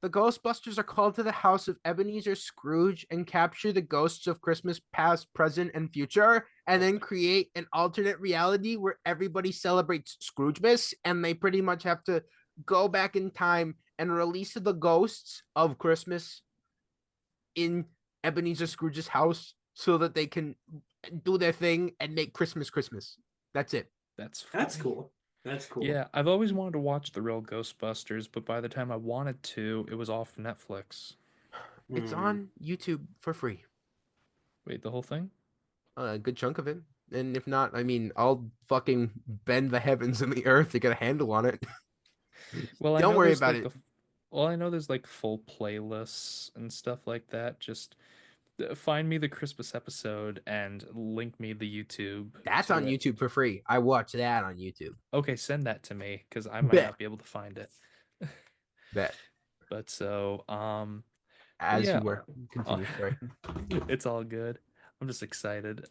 Speaker 2: the Ghostbusters are called to the house of Ebenezer Scrooge and capture the ghosts of Christmas past, present, and future, and then create an alternate reality where everybody celebrates Scroogemas, and they pretty much have to go back in time and release the ghosts of Christmas in Ebenezer Scrooge's house so that they can do their thing and make Christmas Christmas. That's it.
Speaker 1: That's
Speaker 3: That's
Speaker 1: funny.
Speaker 3: cool. That's cool.
Speaker 1: Yeah, I've always wanted to watch the real Ghostbusters, but by the time I wanted to, it was off Netflix.
Speaker 2: It's
Speaker 3: Mm.
Speaker 2: on YouTube for free.
Speaker 1: Wait, the whole thing?
Speaker 2: A good chunk of it. And if not, I mean, I'll fucking bend the heavens and the earth to get a handle on it.
Speaker 1: Well, I
Speaker 2: Don't
Speaker 1: know
Speaker 2: worry
Speaker 1: there's
Speaker 2: about
Speaker 1: like
Speaker 2: it.
Speaker 1: well, I know there's like full playlists and stuff like that. Just find me the Christmas episode and link me the YouTube
Speaker 2: That's
Speaker 1: to
Speaker 2: on
Speaker 1: it.
Speaker 2: YouTube for free. I watch that on YouTube.
Speaker 1: Okay, send that to me because I might
Speaker 2: Bet.
Speaker 1: not be able to find it.
Speaker 2: Bet.
Speaker 1: But so, but
Speaker 2: As
Speaker 1: yeah,
Speaker 2: you were.
Speaker 1: uh,
Speaker 2: Continue. Sorry.
Speaker 1: it's all good. I'm just excited.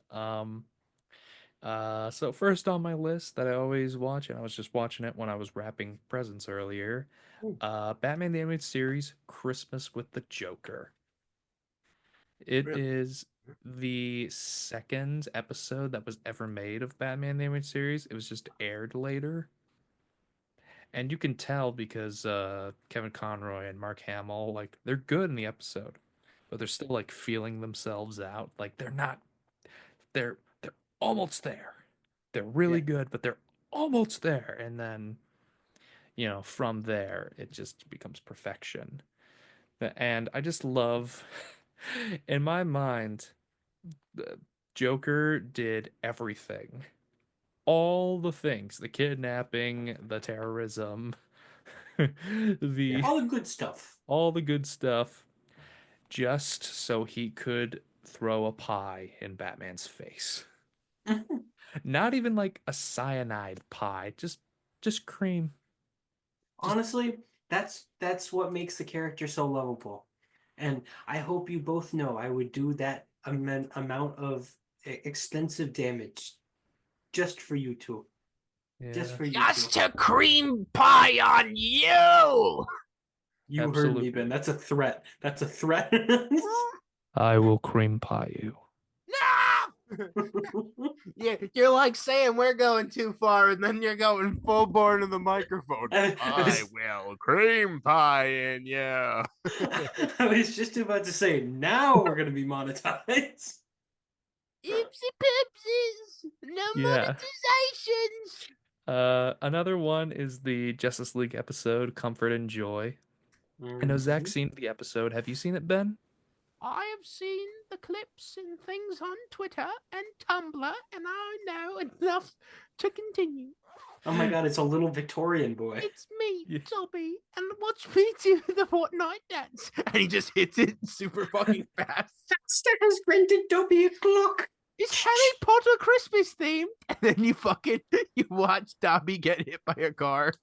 Speaker 1: So first on my list that I always watch, and I was just watching it when I was wrapping presents earlier,
Speaker 3: Ooh.
Speaker 1: Batman the Animated Series, Christmas with the Joker. It
Speaker 2: Really?
Speaker 1: is the second episode that was ever made of Batman the Animated Series. It was just aired later. And you can tell because Kevin Conroy and Mark Hamill, like, they're good in the episode, but they're still like feeling themselves out. Like they're not they're almost there. They're
Speaker 3: Yeah.
Speaker 1: really good, but they're almost there. And then, from there it just becomes perfection. And I just love in my mind, the Joker did everything. All the things, the kidnapping, the terrorism,
Speaker 2: Yeah.
Speaker 1: the
Speaker 3: All the good stuff.
Speaker 1: all the good stuff, just so he could throw a pie in Batman's face. Not even like a cyanide pie, just cream. Just
Speaker 3: Honestly, that's what makes the character so lovable. And I hope you both know I would do that amount of extensive damage just for you two. Just
Speaker 1: yeah,
Speaker 3: for you two.
Speaker 2: Just a cream pie on you.
Speaker 3: You heard me,
Speaker 1: absolutely.
Speaker 3: Ben. That's a threat. That's a threat.
Speaker 1: I will cream pie you.
Speaker 2: No. Yeah, you're like saying we're going too far, and then you're going full bore into the microphone. I will cream pie in you.
Speaker 3: I was just about to say, now we're gonna be monetized.
Speaker 2: Oopsie poopsies. No
Speaker 1: Yeah.
Speaker 2: monetizations.
Speaker 1: Another one is the Justice League episode, Comfort and Joy. I know Zach's seen the episode. Have you seen it, Ben?
Speaker 2: I have seen the clips and things on Twitter and Tumblr, and I know enough to continue.
Speaker 3: Oh my god, it's a little Victorian boy.
Speaker 2: It's me,
Speaker 1: Yeah.
Speaker 2: Dobby, and watch me do the Fortnite dance. And he just hits it super fucking fast.
Speaker 3: Baxter has granted Dobby a clock.
Speaker 2: It's Harry Potter Christmas themed. And then you watch Dobby get hit by a car.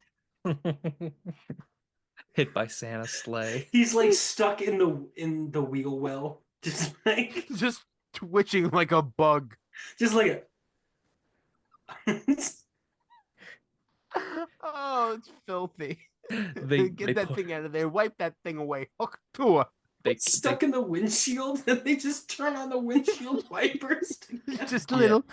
Speaker 1: Hit by Santa's sleigh.
Speaker 3: He's like stuck in the wheel well. Just like
Speaker 2: Just twitching like a bug.
Speaker 3: just like a
Speaker 2: Oh, it's filthy.
Speaker 1: They
Speaker 2: Get
Speaker 1: they
Speaker 2: that
Speaker 1: put
Speaker 2: thing out of there. Wipe that thing away. Hook to her.
Speaker 1: they
Speaker 3: stuck in the windshield and they just turn on the windshield wipers.
Speaker 2: Just
Speaker 1: Yeah.
Speaker 2: little.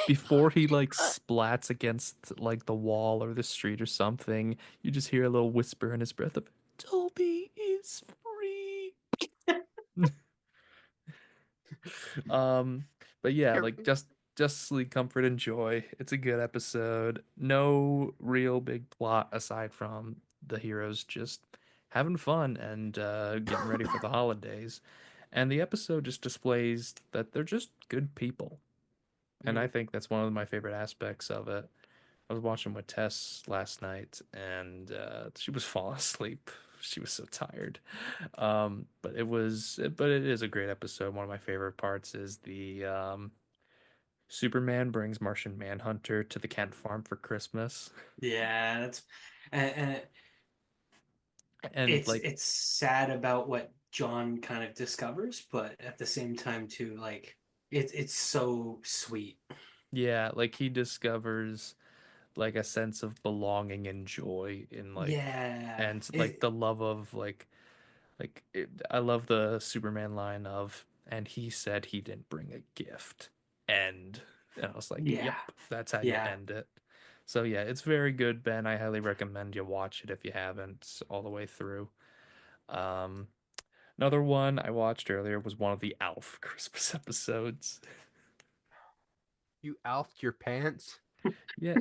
Speaker 1: before he like splats against like the wall or the street or something, you just hear a little whisper in his breath of Toby is free. But yeah, like Justice League Comfort and Joy. It's a good episode. No real big plot aside from the heroes just having fun and getting ready for the holidays. And the episode just displays that they're just good people. And I think that's one of my favorite aspects of it. I was watching with Tess last night, and she was falling asleep. She was so tired. But it is a great episode. One of my favorite parts is the Superman brings Martian Manhunter to the Kent farm for Christmas.
Speaker 3: Yeah, that's and
Speaker 1: And like,
Speaker 3: it's sad about what John kind of discovers, but at the same time too, like it's so sweet.
Speaker 1: yeah, like he discovers like a sense of belonging and joy in like,
Speaker 3: Yeah.
Speaker 1: and like the love of I love the Superman line of, and he said he didn't bring a gift. And I was like,
Speaker 3: Yeah.
Speaker 1: yep, that's how you
Speaker 3: Yeah.
Speaker 1: end it. So yeah, it's very good, Ben. I highly recommend you watch it if you haven't all the way through. Um, Another one I watched earlier was one of the Alf Christmas episodes.
Speaker 2: You alfed your pants.
Speaker 1: Yeah.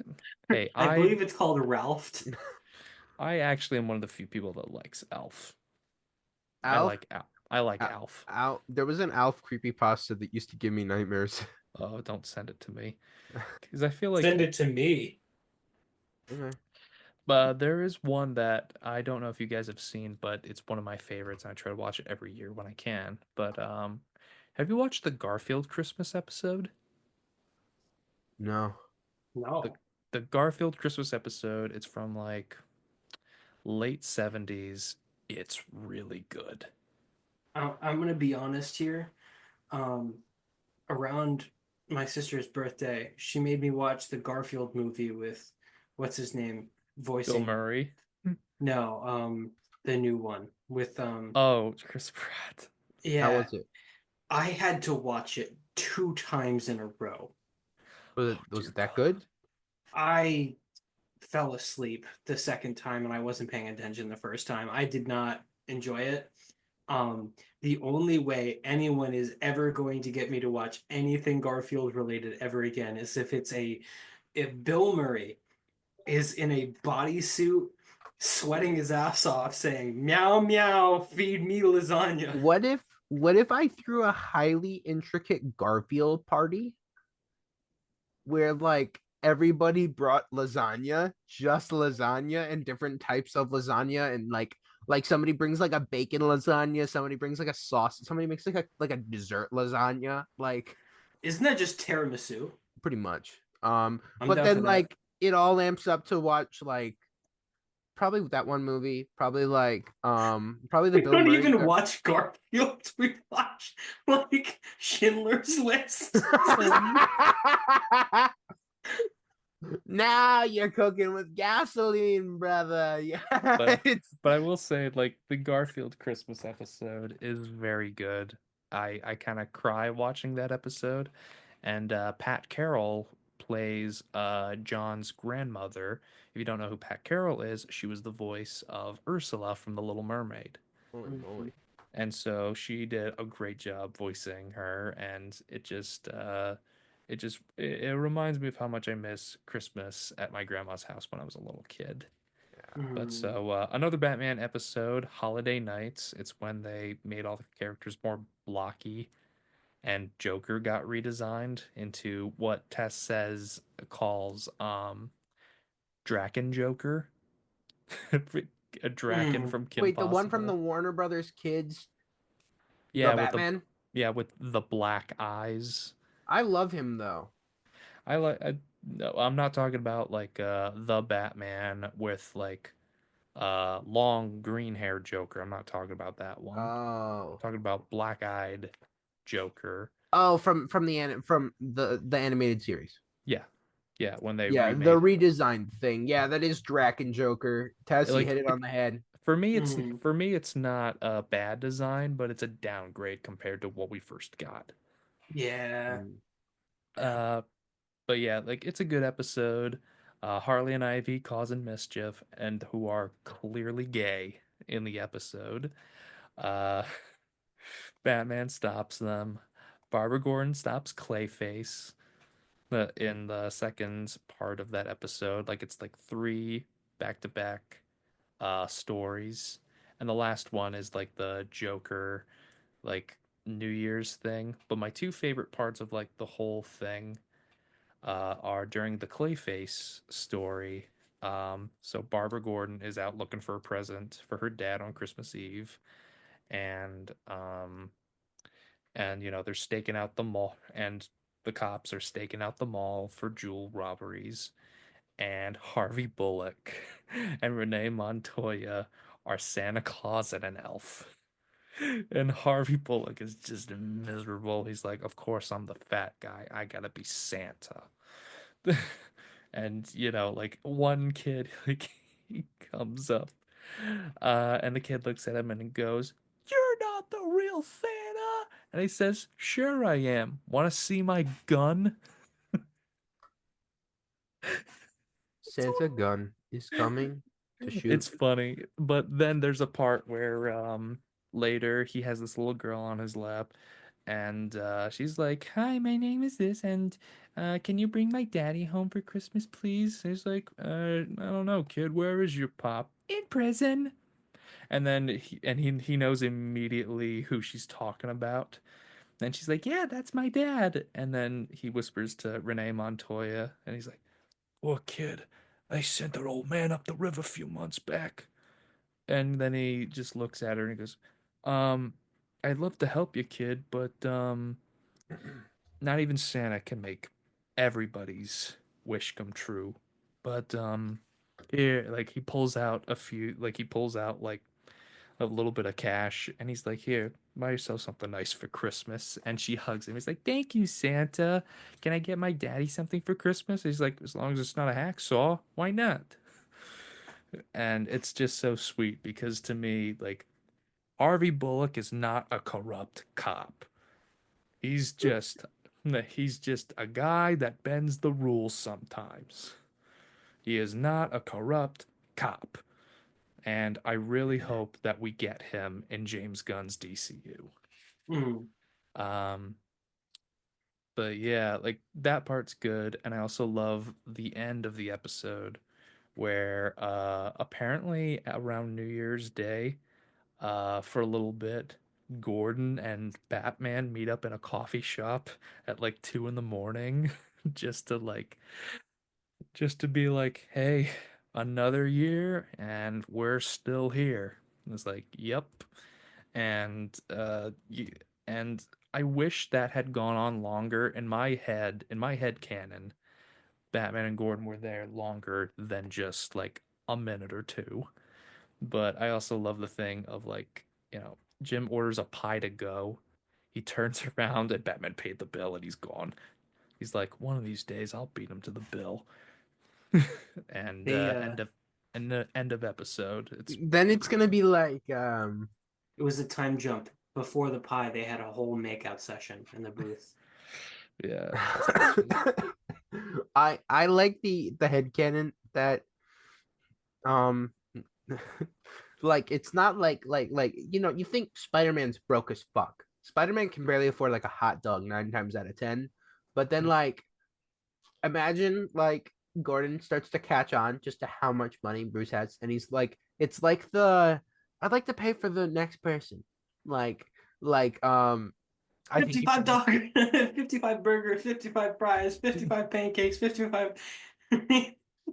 Speaker 1: Hey,
Speaker 3: I
Speaker 1: I
Speaker 3: believe it's called Ralph.
Speaker 1: I actually am one of the few people that likes Alf. I
Speaker 2: Alf,
Speaker 1: like Alf. I like
Speaker 2: Al,
Speaker 1: Alf.
Speaker 2: Al, there was an Alf creepypasta that used to give me nightmares.
Speaker 1: Oh, don't send it to me. Because I feel like
Speaker 3: Send it to me.
Speaker 2: Okay.
Speaker 1: there is one that I don't know if you guys have seen, but it's one of my favorites, and I try to watch it every year when I can. But have you watched the Garfield Christmas episode?
Speaker 2: No.
Speaker 1: The
Speaker 3: No.
Speaker 1: the Garfield Christmas episode, it's from like late 70s. It's really good.
Speaker 3: I'm gonna be honest here. Um, Around my sister's birthday, she made me watch the Garfield movie with what's his name
Speaker 1: Bill
Speaker 3: voicing.
Speaker 1: Murray.
Speaker 3: No, the new one with
Speaker 1: Oh, Chris Pratt.
Speaker 2: How
Speaker 3: yeah,
Speaker 2: was it?
Speaker 3: I had to watch it 2 times in a row.
Speaker 2: Was
Speaker 1: Oh
Speaker 2: it was
Speaker 1: dear
Speaker 2: it that
Speaker 1: God.
Speaker 2: good?
Speaker 3: I fell asleep the second time and I wasn't paying attention the first time. I did not enjoy it. The only way anyone is ever going to get me to watch anything Garfield related ever again is if Bill Murray is in a bodysuit sweating his ass off saying meow meow feed me lasagna.
Speaker 2: What if I threw a highly intricate Garfield party where like everybody brought lasagna, just lasagna and different types of lasagna and like somebody brings like a bacon lasagna, somebody brings like a sauce, somebody makes like a dessert lasagna, like
Speaker 3: Isn't that just tiramisu?
Speaker 2: pretty much.
Speaker 3: I'm
Speaker 2: But
Speaker 3: down
Speaker 2: then
Speaker 3: for that.
Speaker 2: like it all amps up to watch like probably that one movie, probably the
Speaker 3: We
Speaker 2: Bill
Speaker 3: don't
Speaker 2: Murray
Speaker 3: even watch Garfield. We watch like Schindler's List.
Speaker 2: Now you're cooking with gasoline, brother. Yeah,
Speaker 1: But but I will say, like, the Garfield Christmas episode is very good. I kind of cry watching that episode. And Pat Carroll plays John's grandmother. If you don't know who Pat Carroll is, she was the voice of Ursula from The Little Mermaid.
Speaker 2: holy moly.
Speaker 1: And so she did a great job voicing her, and it reminds me of how much I miss Christmas at my grandma's house when I was a little kid. But
Speaker 3: Mm.
Speaker 1: so another Batman episode, Holiday Nights. It's when they made all the characters more blocky, and Joker got redesigned into what Tess says calls Draken Joker, a Draken
Speaker 3: Mm.
Speaker 1: from Kim
Speaker 2: Wait, the one from the
Speaker 1: Possible.
Speaker 2: Warner Brothers kids, the
Speaker 1: Yeah, with the
Speaker 2: Batman.
Speaker 1: black eyes.
Speaker 2: I love him though.
Speaker 1: I like. No, I'm not talking about like the Batman with like long green hair Joker. I'm not talking about that one.
Speaker 2: Oh,
Speaker 1: I'm talking about black eyed Joker.
Speaker 2: oh, from the animated series.
Speaker 1: Yeah, yeah. When they
Speaker 2: Yeah, the
Speaker 1: remade it,
Speaker 2: redesigned thing. Yeah, that is Draken Joker. Tess, you
Speaker 1: like
Speaker 2: hit it on the head.
Speaker 3: Mm.
Speaker 1: for me, it's not a bad design, but it's a downgrade compared to what we first got.
Speaker 3: Yeah.
Speaker 2: Mm.
Speaker 1: Uh, but yeah, like it's a good episode. Harley and Ivy causing mischief and who are clearly gay in the episode. Uh, Batman stops them. Barbara Gordon stops Clayface in the second part of that episode. Like it's like three back to back stories. And the last one is like the Joker like New Year's thing. But my two favorite parts of like the whole thing are during the Clayface story. So Barbara Gordon is out looking for a present for her dad on Christmas Eve, and you know they're staking out the mall, and the cops are staking out the mall for jewel robberies, and Harvey Bullock and Renee Montoya are Santa Claus and an elf. And Harvey Bullock is just miserable. He's like, "Of course I'm the fat guy. I gotta be Santa." And like one kid, like he comes up, and the kid looks at him and he goes, "You're not the real Santa." And he says, "Sure I am. Want to see my gun?"
Speaker 2: Santa gun is coming to shoot.
Speaker 1: It's funny, but then there's a part where later he has this little girl on his lap, and she's like, "Hi, my name is this, and can you bring my daddy home for Christmas, please?" And he's like, "I don't know, kid. Where is your pop? In prison." And then he knows immediately who she's talking about. And she's like, "Yeah, that's my dad." And then he whispers to Renee Montoya, and he's like, "Oh, kid, I sent an old man up the river a few months back." And then he just looks at her and he goes, um, "I'd love to help you, kid, but not even Santa can make everybody's wish come true. But here, like he pulls out like a little bit of cash, and he's like, "Here, buy yourself something nice for Christmas." And she hugs him. He's like, "Thank you, Santa. Can I get my daddy something for Christmas?" He's like, "As long as it's not a hacksaw, why not?" And it's just so sweet because to me, like, Harvey Bullock is not a corrupt cop. He's just he's just a guy that bends the rules sometimes. He is not a corrupt cop. And I really hope that we get him in James Gunn's DCU.
Speaker 3: Mm.
Speaker 1: Um, but yeah, like that part's good, and I also love the end of the episode where apparently around New Year's Day, for a little bit, Gordon and Batman meet up in a coffee shop at like 2 in the morning just to like just to be like, "Hey, another year and we're still here." And it's like, "Yep." And and I wish that had gone on longer. In my head canon, Batman and Gordon were there longer than just like a minute or two. But I also love the thing of like, Jim orders a pie to go. He turns around and Batman paid the bill and he's gone. He's like, "One of these days I'll beat him to the bill." And
Speaker 3: They
Speaker 1: end of episode. It's
Speaker 2: Then it's gonna be like
Speaker 3: It was a time jump. Before the pie, they had a whole makeout session in the booth.
Speaker 1: yeah, that's touching.
Speaker 2: I like the headcanon that um like it's not like you think Spider-Man's broke as fuck. Spider-Man can barely afford like a hot dog 9 times out of 10. But then like imagine like Gordon starts to catch on just to how much money Bruce has, and he's like, it's like the I'd like to pay for the next person. Like like I think you
Speaker 3: 55
Speaker 2: should
Speaker 3: dog, 55 burgers, 55 fries, 55 pancakes, 55.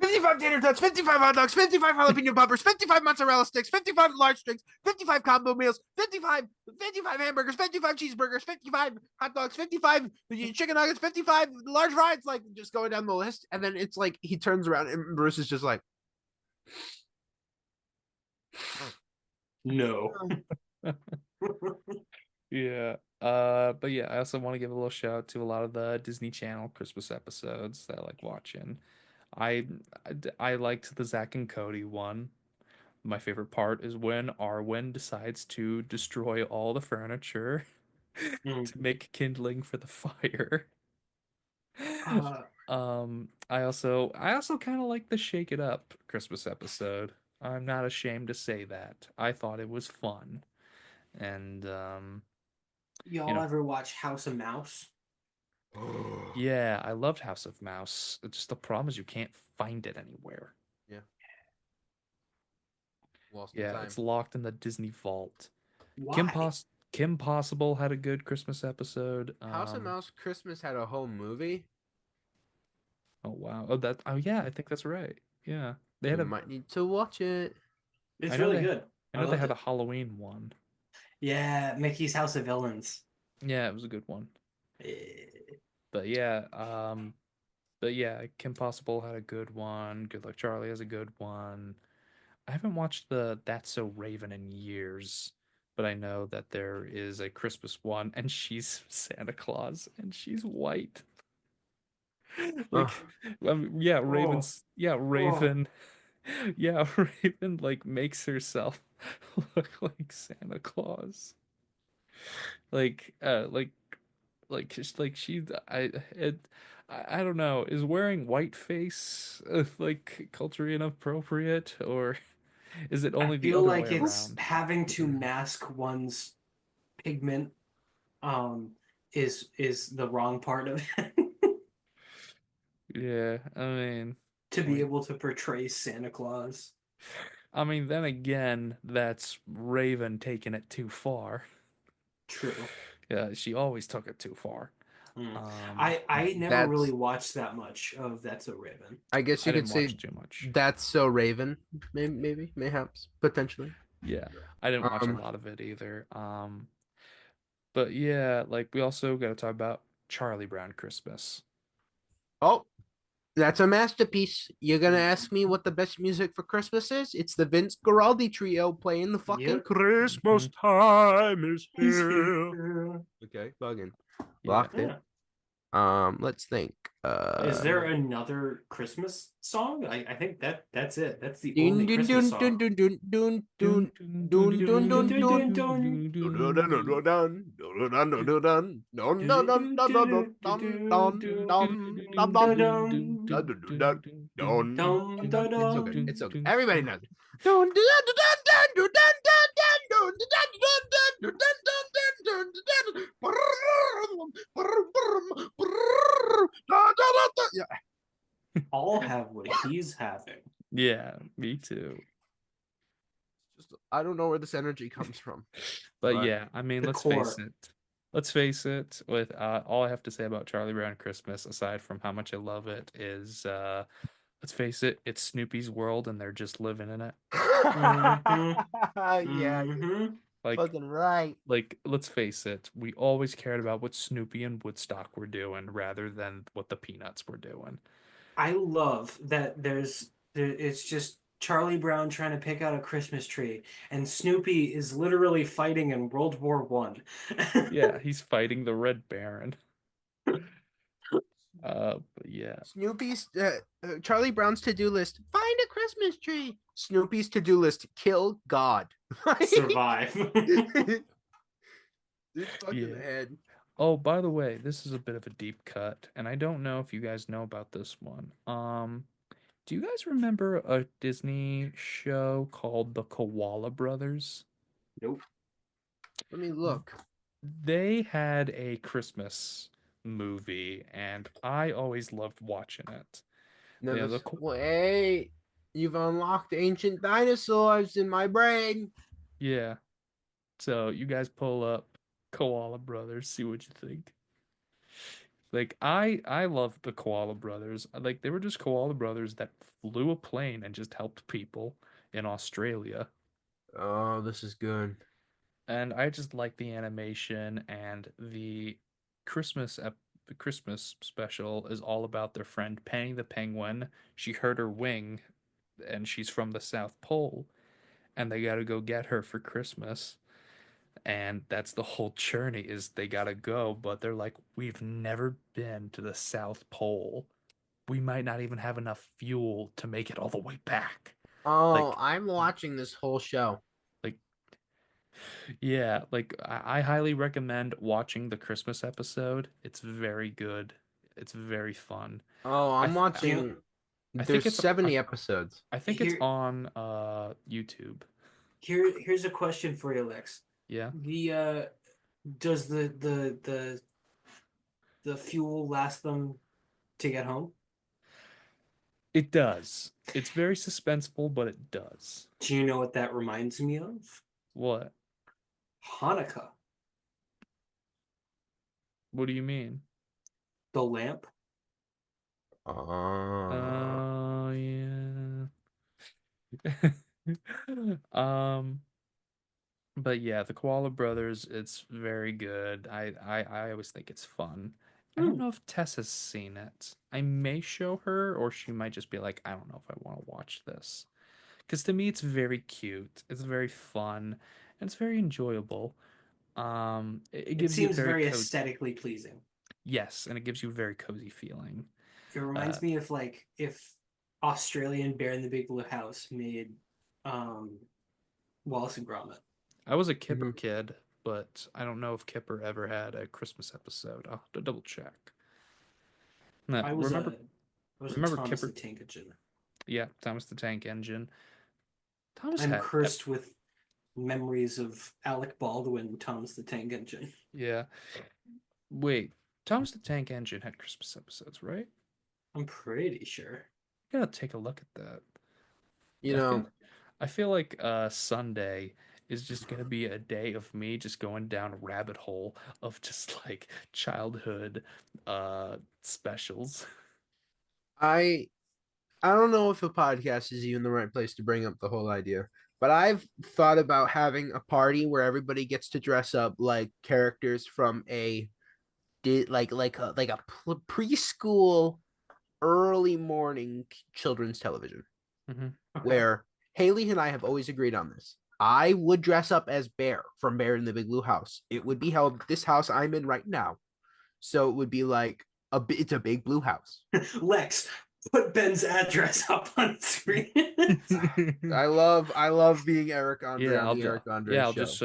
Speaker 2: 55 tater tots, 55 hot dogs, 55 jalapeno poppers, 55 mozzarella sticks, 55 large sticks, 55 combo meals, 55 hamburgers, 55 cheeseburgers, 55 hot dogs, 55 chicken nuggets, 55 large fries, like just going down the list. And then it's like he turns around and Bruce is just like,
Speaker 3: No.
Speaker 1: Yeah. But yeah, I also want to give a little shout out to a lot of the Disney Channel Christmas episodes that I like watching. I I liked the Zack and Cody one. My favorite part is when Arwen decides to destroy all the furniture
Speaker 3: Mm.
Speaker 1: to make kindling for the fire.
Speaker 3: Uh,
Speaker 1: I also kind of like the Shake It Up Christmas episode. I'm not ashamed to say that. I thought it was fun. And you
Speaker 3: y'all
Speaker 1: know,
Speaker 3: ever watch House of Mouse?
Speaker 1: yeah, I loved House of Mouse. It's just the problem is you can't find it anywhere.
Speaker 2: yeah, lost in
Speaker 1: Yeah,
Speaker 2: time.
Speaker 1: it's locked in the Disney vault. Kim
Speaker 3: Why?
Speaker 1: Poss Kim Possible had a good Christmas episode.
Speaker 2: House of Mouse Christmas had a whole movie.
Speaker 1: Oh wow. Oh yeah, I think that's right. Yeah. They
Speaker 2: We
Speaker 1: had a
Speaker 2: might need to watch it.
Speaker 1: I
Speaker 3: It's
Speaker 1: know
Speaker 3: really
Speaker 1: they
Speaker 3: good.
Speaker 1: I
Speaker 3: I
Speaker 1: know they
Speaker 3: loved
Speaker 1: had a
Speaker 3: it.
Speaker 1: Halloween one.
Speaker 3: Yeah, Mickey's House of Villains.
Speaker 1: Yeah, it was a good one.
Speaker 3: Eh.
Speaker 1: But yeah, but yeah, Kim Possible had a good one. Good Luck Charlie has a good one. I haven't watched the That's So Raven in years, but I know that there is a Christmas one, and she's Santa Claus, and she's white. Like,
Speaker 2: Oh,
Speaker 1: yeah,
Speaker 3: Oh, oh,
Speaker 1: Raven, yeah, Raven like makes herself look like Santa Claus. Like, just like she, I don't know, is wearing whiteface like culturally inappropriate, or is it
Speaker 3: I
Speaker 1: only the
Speaker 3: feel
Speaker 1: other way
Speaker 3: like it's
Speaker 1: around?
Speaker 3: having to mask one's pigment um is the wrong part of it
Speaker 1: Yeah,
Speaker 3: to be
Speaker 1: like,
Speaker 3: able to portray Santa Claus.
Speaker 1: then again, that's Raven taking it too far.
Speaker 3: True.
Speaker 1: Yeah, she always took it too far.
Speaker 3: Mm.
Speaker 1: Um,
Speaker 3: I never really
Speaker 2: that's.
Speaker 3: watched that much of That's a Raven.
Speaker 2: I guess
Speaker 1: I
Speaker 2: you could
Speaker 1: didn't
Speaker 2: say
Speaker 1: watch too much.
Speaker 2: that's so Raven. Maybe, mayhaps, potentially.
Speaker 1: Yeah, I didn't watch a
Speaker 2: Um.
Speaker 1: lot of it either. But yeah, like we also got to talk about Charlie Brown Christmas.
Speaker 2: Oh, that's a masterpiece. You're gonna ask me what the best music for Christmas is? It's the Vince Guaraldi trio playing the fucking
Speaker 3: Yep.
Speaker 2: Christmas
Speaker 1: Mhm.
Speaker 2: time is
Speaker 3: He's
Speaker 2: here.
Speaker 3: here.
Speaker 2: Okay, bugging.
Speaker 1: Yeah.
Speaker 2: Locked in.
Speaker 3: Yeah.
Speaker 2: Let's think.
Speaker 3: Is there another Christmas song? I think that's it. That's the
Speaker 2: Dun
Speaker 3: only
Speaker 2: dun
Speaker 3: Christmas
Speaker 2: dun dun
Speaker 3: song.
Speaker 2: dun dun dun
Speaker 1: Dun,
Speaker 2: dun
Speaker 1: dun, dun,
Speaker 2: dun
Speaker 1: dun,
Speaker 2: dun
Speaker 1: dun,
Speaker 3: Dun,
Speaker 2: dun
Speaker 3: dun,
Speaker 2: dun.
Speaker 3: dun,
Speaker 1: dun,
Speaker 3: dun.
Speaker 1: dun,
Speaker 2: Dun
Speaker 1: dun,
Speaker 2: dun dun
Speaker 1: dun.
Speaker 2: dun dun dun
Speaker 3: Do,
Speaker 2: dun dun dun
Speaker 3: do,
Speaker 2: dun
Speaker 3: do,
Speaker 2: dun
Speaker 3: do,
Speaker 2: dun
Speaker 3: do,
Speaker 2: dun
Speaker 3: do,
Speaker 2: dun
Speaker 3: do,
Speaker 2: dun dun
Speaker 3: da,
Speaker 2: dun.
Speaker 3: dum,
Speaker 2: Dun, dun, dun, dun, dun,
Speaker 3: dum,
Speaker 2: dun.
Speaker 3: da,
Speaker 2: It's so good.
Speaker 3: dum.
Speaker 2: It's so good. Everybody knows it. Dun, dun, dun, dun, dun, dun, dun, dun, dun, dun, dun, dun, dun, dun, dun, dun, dun. Brrrr, brrrr, brrrr, brrrr. Da, da, da, da. Yeah,
Speaker 3: All have what he's having.
Speaker 1: Yeah, me too.
Speaker 2: just I don't know where this energy comes from,
Speaker 1: But
Speaker 2: but
Speaker 1: yeah,
Speaker 3: The
Speaker 1: let's face
Speaker 3: core.
Speaker 1: it. Let's face it, with all I have to say about Charlie Brown Christmas, aside from how much I love it, is let's face it, it's Snoopy's world and they're just living in it.
Speaker 3: Mm-hmm.
Speaker 2: yeah, you're
Speaker 3: Mm-hmm.
Speaker 1: Like
Speaker 2: fucking right.
Speaker 1: let's face it, we always cared about what Snoopy and Woodstock were doing rather than what the Peanuts were doing.
Speaker 3: I love that it's just Charlie Brown trying to pick out a Christmas tree, and Snoopy is literally fighting in World War One.
Speaker 1: Yeah, he's fighting the Red Baron. But yeah.
Speaker 2: Snoopy's Charlie Brown's to-do list: find a Christmas tree. Snoopy's to-do list: kill God.
Speaker 3: Survive.
Speaker 2: Dude, fucking
Speaker 1: Yeah.
Speaker 2: head.
Speaker 1: Oh, by the way, this is a bit of a deep cut, and I don't know if you guys know about this one. Do you guys remember a Disney show called The Koala Brothers?
Speaker 3: Nope.
Speaker 2: Let me look.
Speaker 1: They had a Christmas movie, and I always loved watching it. Yeah,
Speaker 2: Never. Wait, you've unlocked ancient dinosaurs in my brain.
Speaker 1: yeah. So you guys pull up Koala Brothers, see what you think. Like I love the Koala Brothers. Like they were just Koala Brothers that flew a plane and just helped people in Australia.
Speaker 2: Oh, this is good.
Speaker 1: And I just like the animation and the Christmas special is all about their friend Penny the Penguin. She hurt her wing and she's from the South Pole and they got to go get her for Christmas. And that's the whole journey is they got to go, but they're like we've never been to the South Pole. We might not even have enough fuel to make it all the way back.
Speaker 2: Oh,
Speaker 1: Like
Speaker 2: I'm watching this whole show.
Speaker 1: like yeah, like I highly recommend watching the Christmas episode. It's very good. It's very fun.
Speaker 2: Oh,
Speaker 1: I
Speaker 2: I'm
Speaker 1: th-
Speaker 3: Do you
Speaker 2: watching.
Speaker 1: I think
Speaker 2: There's
Speaker 1: it's
Speaker 2: 70 episodes.
Speaker 1: I think it's
Speaker 3: here
Speaker 1: on YouTube.
Speaker 3: here's a question for you, Lex.
Speaker 1: Yeah.
Speaker 3: The does the fuel last them to get home?
Speaker 1: It does. It's very suspenseful, but it does.
Speaker 3: Do you know what that reminds me of?
Speaker 1: What?
Speaker 3: Hanukkah,
Speaker 1: What do you mean?
Speaker 3: the lamp.
Speaker 2: Oh.
Speaker 1: Oh yeah. um but yeah, the Koala Brothers, it's very good. I always think it's fun. I don't know if Tess has seen it. I may show her, or she might just be like, I don't know if I want to watch this. Because to me, it's very cute. It's very fun, and it's very enjoyable. It
Speaker 3: It
Speaker 1: gives you a
Speaker 3: seems
Speaker 1: very
Speaker 3: very
Speaker 1: cozy,
Speaker 3: aesthetically pleasing.
Speaker 1: yes, and it gives you a very cozy feeling.
Speaker 3: It
Speaker 1: Uh,
Speaker 3: reminds me of like if Australian Bear in the Big Blue House made um Wallace and Gromit.
Speaker 1: I was a Kipper
Speaker 2: Mhm.
Speaker 1: kid, but I don't know if Kipper ever had a Christmas episode. I'll have to double check. No,
Speaker 3: I was
Speaker 1: remember,
Speaker 3: a I was a
Speaker 1: remember
Speaker 3: Thomas the
Speaker 1: Kipper?
Speaker 3: Tank Engine.
Speaker 1: Yeah, Thomas the Tank Engine. Thomas
Speaker 3: I'm
Speaker 1: had,
Speaker 3: cursed with memories of Alec Baldwin, Thomas the Tank Engine.
Speaker 1: yeah. Wait, Thomas the Tank Engine had Christmas episodes, right?
Speaker 3: I'm pretty sure.
Speaker 1: I gotta take a look at that.
Speaker 2: You
Speaker 1: I feel
Speaker 2: know,
Speaker 1: I feel like Sunday is just gonna be a day of me just going down a rabbit hole of just like childhood specials.
Speaker 2: I I don't know if a podcast is even the right place to bring up the whole idea, but I've thought about having a party where everybody gets to dress up like characters from a preschool early morning children's television
Speaker 1: Hmm.
Speaker 3: Okay.
Speaker 2: where Haley and I have always agreed on this. I would dress up as Bear from Bear in the Big Blue House. It would be held at this house I'm in right now. So it would be like it's a big blue house.
Speaker 3: Lex, put Ben's address up on screen.
Speaker 2: I love being Eric Andre
Speaker 1: Yeah,
Speaker 2: on
Speaker 1: I'll
Speaker 2: the
Speaker 1: do.
Speaker 2: Eric Andre
Speaker 1: Yeah, I'll
Speaker 2: show.
Speaker 1: just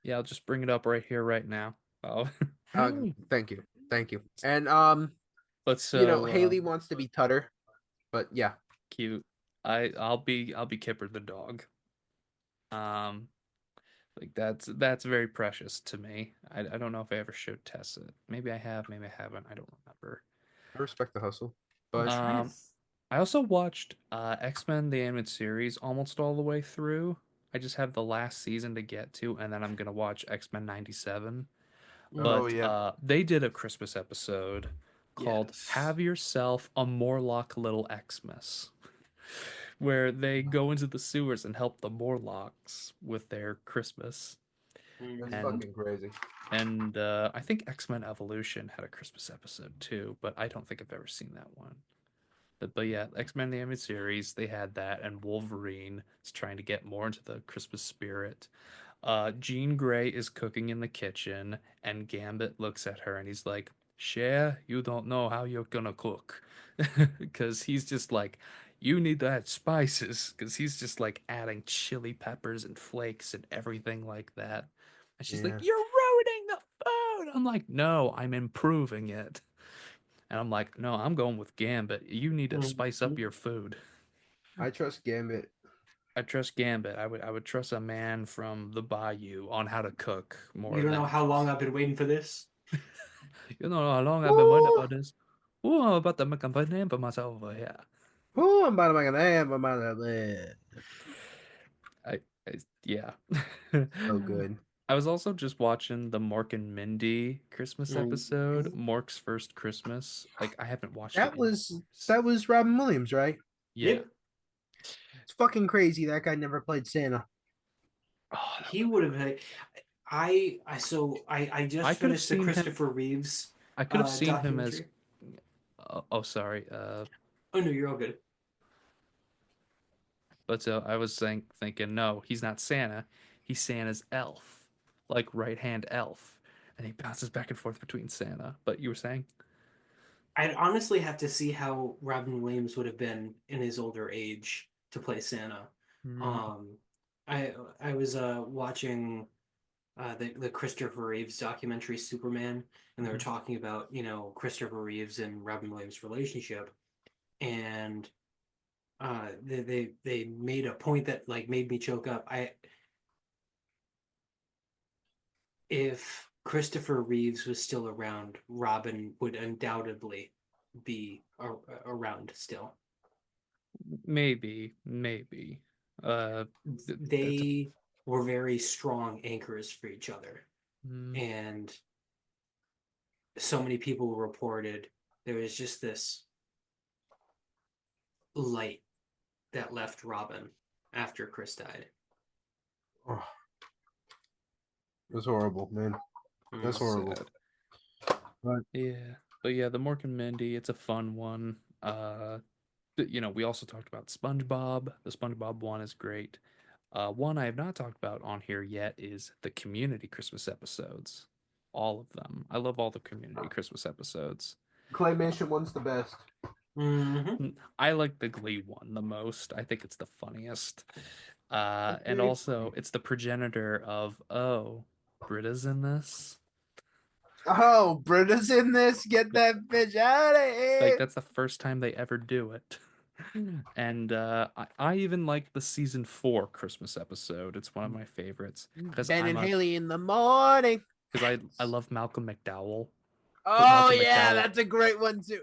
Speaker 1: yeah, I'll just bring it up right here, right now. Oh,
Speaker 2: Uh, thank you. Thank you. And
Speaker 1: but
Speaker 2: Haley wants to be Tutter, but yeah.
Speaker 1: cute. I'll be Kipper the dog. Um, like that's very precious to me. I don't know if I ever showed Tess it. Maybe I have, maybe I haven't. I don't remember.
Speaker 2: I respect the hustle.
Speaker 3: I'm
Speaker 2: But
Speaker 3: trying to.
Speaker 1: I also watched X-Men the animated series almost all the way through. I just have the last season to get to, and then I'm gonna watch X-Men '97.
Speaker 2: oh
Speaker 1: But
Speaker 2: yeah.
Speaker 1: they did a Christmas episode called
Speaker 3: Yes.
Speaker 1: "Have Yourself a Morlock Little Xmas," where they go into the sewers and help the Morlocks with their Christmas.
Speaker 2: That's
Speaker 1: And
Speaker 3: Mhm.
Speaker 2: fucking crazy.
Speaker 1: I think X-Men Evolution had a Christmas episode too, but I don't think I've ever seen that one. But yeah, X-Men the animated series, they had that, and Wolverine is trying to get more into the Christmas spirit. Jean Grey is cooking in the kitchen, and Gambit looks at her and he's like, Cher, you don't know how you're gonna cook. Because he's just like, you need to add spices. Because he's just like adding chili peppers and flakes and everything like that. And she's like,
Speaker 2: Yeah.
Speaker 1: you're ruining the food. I'm like, no, I'm improving it. And I'm like, no, I'm going with Gambit. You need to spice up
Speaker 3: Mhm.
Speaker 1: your food.
Speaker 2: I trust Gambit.
Speaker 1: I trust Gambit. I would trust a man from the Bayou on how to cook
Speaker 3: You
Speaker 1: more
Speaker 3: don't know
Speaker 1: than
Speaker 3: how long I've been waiting for this.
Speaker 1: you know how long I've been waiting
Speaker 2: Ooh,
Speaker 1: about this. Oh, I'm about to make a good name for myself over here.
Speaker 2: ooh, I'm about to make a name. I'm about to
Speaker 1: I, I yeah.
Speaker 2: so good.
Speaker 1: I was also just watching the Mork and Mindy Christmas episode,
Speaker 3: Mhm.
Speaker 1: Mork's First Christmas. Like I haven't watched it
Speaker 2: That
Speaker 1: in
Speaker 2: was
Speaker 1: years.
Speaker 2: that was Robin Williams, right?
Speaker 1: Yeah.
Speaker 3: Yep.
Speaker 2: It's fucking crazy that guy never played Santa.
Speaker 1: Oh, that
Speaker 3: He
Speaker 1: would
Speaker 3: would have been. I
Speaker 1: I
Speaker 3: just
Speaker 1: could have
Speaker 3: finished the
Speaker 1: seen him.
Speaker 3: Christopher Reeves
Speaker 1: I could have seen him as.
Speaker 3: documentary.
Speaker 1: Oh, sorry.
Speaker 3: Oh no, you're all good.
Speaker 1: But I was thinking, no, he's not Santa. He's Santa's elf, like right hand elf, and he bounces back and forth between Santa. But you were saying,
Speaker 3: I'd honestly have to see how Robin Williams would have been in his older age to play Santa.
Speaker 1: mm,
Speaker 3: Um, I was watching the Christopher Reeves documentary Superman, and they were
Speaker 1: mhm.
Speaker 3: talking about Christopher Reeves and Robin Williams' relationship, and they made a point that like made me choke up. If Christopher Reeves was still around, Robin would undoubtedly be around still.
Speaker 1: Maybe. Uh, that's a.
Speaker 3: They were very strong anchors for each other,
Speaker 1: Mm,
Speaker 3: and so many people reported there was just this light that left Robin after Chris died.
Speaker 2: Oh, it was horrible, man. That's
Speaker 3: Mm.
Speaker 2: horrible.
Speaker 1: sad.
Speaker 2: But
Speaker 1: Yeah. But yeah, the Mork and Mindy, it's a fun one. We also talked about SpongeBob. The SpongeBob one is great. One I have not talked about on here yet is the Community Christmas episodes. All of them. I love all the Community Christmas episodes.
Speaker 2: claymation one's the best.
Speaker 3: Mm-hmm.
Speaker 1: I like the Glee one the most. I think it's the funniest. And
Speaker 2: Very
Speaker 1: also,
Speaker 2: funny.
Speaker 1: it's the progenitor of, oh, Britta's in this.
Speaker 2: Oh, Britta's in this. Get that bitch out of
Speaker 1: Like,
Speaker 2: here.
Speaker 1: that's the first time they ever do it. And I even like the season 4 Christmas episode. It's one of my favorites because
Speaker 2: Ben and Haley in the morning.
Speaker 1: I love Malcolm McDowell. But
Speaker 2: Oh
Speaker 1: Malcolm
Speaker 2: yeah,
Speaker 1: McDowell
Speaker 2: that's a great one too.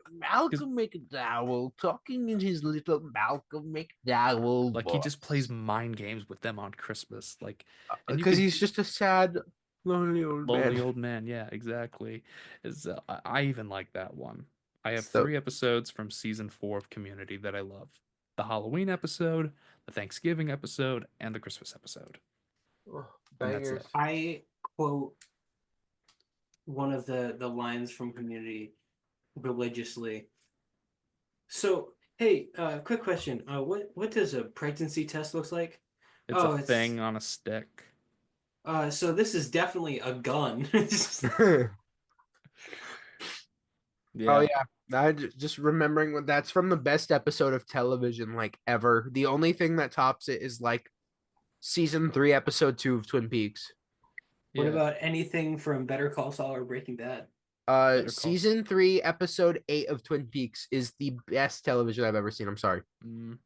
Speaker 1: because
Speaker 2: Malcolm McDowell talking in his little Malcolm McDowell
Speaker 1: like he just plays
Speaker 2: voice.
Speaker 1: mind games with them on Christmas. Like, and you
Speaker 2: Because
Speaker 1: could
Speaker 2: he's just a sad, lonely old man.
Speaker 1: lonely old man. Yeah, exactly. Is I even like that one. I have
Speaker 2: So
Speaker 1: 3 episodes from season 4 of Community that I love: the Halloween episode, the Thanksgiving episode, and the Christmas episode.
Speaker 2: oh,
Speaker 1: And that's
Speaker 2: bangers.
Speaker 1: it.
Speaker 3: I quote one of the lines from Community religiously. So, hey, quick question. What does a pregnancy test looks like?
Speaker 1: It's a
Speaker 3: Oh, it's
Speaker 1: thing on a stick.
Speaker 3: so this is definitely a gun.
Speaker 2: Oh
Speaker 1: Yeah.
Speaker 2: yeah, just remembering what that's from the best episode of television like ever. The only thing that tops it is like season 3, episode 2 of Twin Peaks.
Speaker 3: What
Speaker 1: Yeah.
Speaker 3: about anything from Better Call Saul or Breaking Bad?
Speaker 1: Better call.
Speaker 2: Season 3, episode 8 of Twin Peaks is the best television I've ever seen. I'm sorry.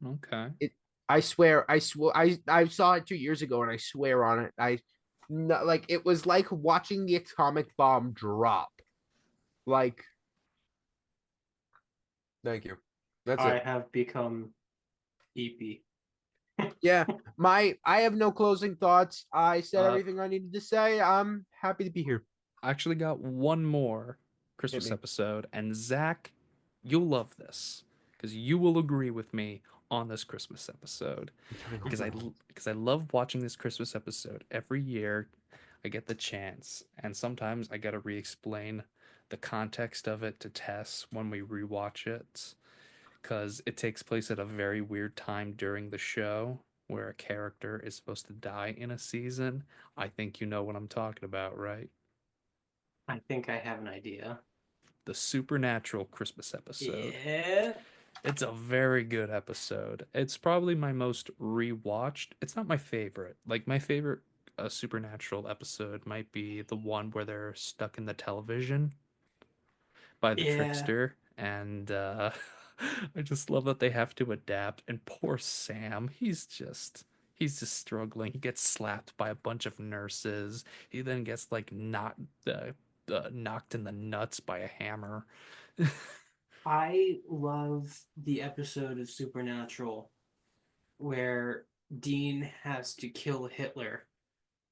Speaker 1: Okay.
Speaker 2: It. I swear. I saw it 2 years ago, and I swear on it. Like it was like watching the atomic bomb drop. Like, thank you. That's
Speaker 3: I
Speaker 2: it.
Speaker 3: have become EP.
Speaker 2: Yeah, I have no closing thoughts. I said
Speaker 1: Uh,
Speaker 2: everything I needed to say. I'm happy to be here.
Speaker 1: I actually got one more
Speaker 2: Hit
Speaker 1: Christmas
Speaker 2: me.
Speaker 1: episode, and Zach, you'll love this because you will agree with me on this Christmas episode because I love watching this Christmas episode every year. I get the chance, and sometimes I gotta re-explain the context of it to Tess when we rewatch it because it takes place at a very weird time during the show where a character is supposed to die in a season. I think you know what I'm talking about, right?
Speaker 3: I think I have an idea.
Speaker 1: The Supernatural Christmas episode.
Speaker 3: Yeah.
Speaker 1: It's a very good episode. It's probably my most rewatched. It's not my favorite. Like my favorite Supernatural episode might be the one where they're stuck in the television by the
Speaker 3: Yeah.
Speaker 1: trickster, and I just love that they have to adapt. And poor Sam, he's just struggling. He gets slapped by a bunch of nurses. He then gets like knocked in the nuts by a hammer.
Speaker 3: I love the episode of Supernatural where Dean has to kill Hitler.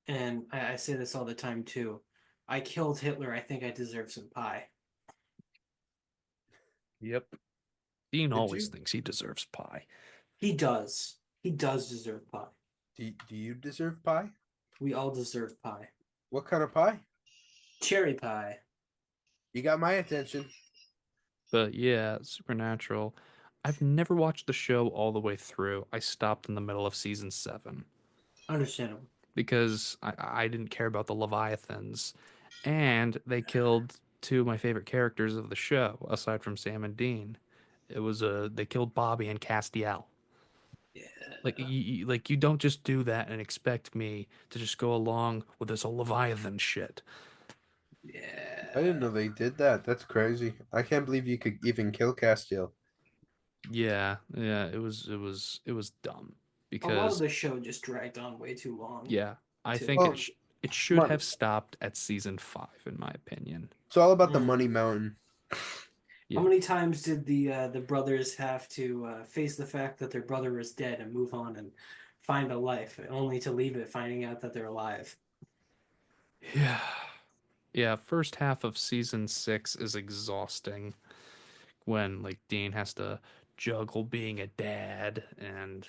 Speaker 3: And I say this all the time too. I killed Hitler. I think I deserve some pie.
Speaker 1: Yep. Dean
Speaker 2: Did
Speaker 1: always
Speaker 2: you?
Speaker 1: thinks he deserves pie.
Speaker 3: He does. He does deserve pie.
Speaker 2: Do you deserve pie?
Speaker 3: We all deserve pie.
Speaker 2: What kind of pie?
Speaker 3: Cherry pie.
Speaker 2: You got my attention.
Speaker 1: But yeah, Supernatural. I've never watched the show all the way through. I stopped in the middle of season 7
Speaker 3: Understandable.
Speaker 1: because I didn't care about the Leviathans. And they killed 2 of my favorite characters of the show, aside from Sam and Dean. They killed Bobby and Castiel. Like
Speaker 3: Yeah.
Speaker 1: you don't just do that and expect me to just go along with this Leviathan shit.
Speaker 2: I didn't
Speaker 3: Yeah.
Speaker 2: know they did that. That's crazy. I can't believe you could even kill Castiel.
Speaker 1: Yeah, it was dumb
Speaker 3: A lot of
Speaker 1: because
Speaker 3: the show just dragged on way too long.
Speaker 1: yeah, I
Speaker 3: To
Speaker 1: think
Speaker 2: Well,
Speaker 1: it should
Speaker 2: money.
Speaker 1: have stopped at season 5 in my opinion.
Speaker 2: It's all about the
Speaker 3: Mm.
Speaker 2: money mountain.
Speaker 3: How
Speaker 1: Yeah.
Speaker 3: many times did the brothers have to face the fact that their brother was dead and move on and find a life, only to leave it finding out that they're alive?
Speaker 1: Yeah. Yeah, first half of season 6 is exhausting when like Dean has to juggle being a dad and,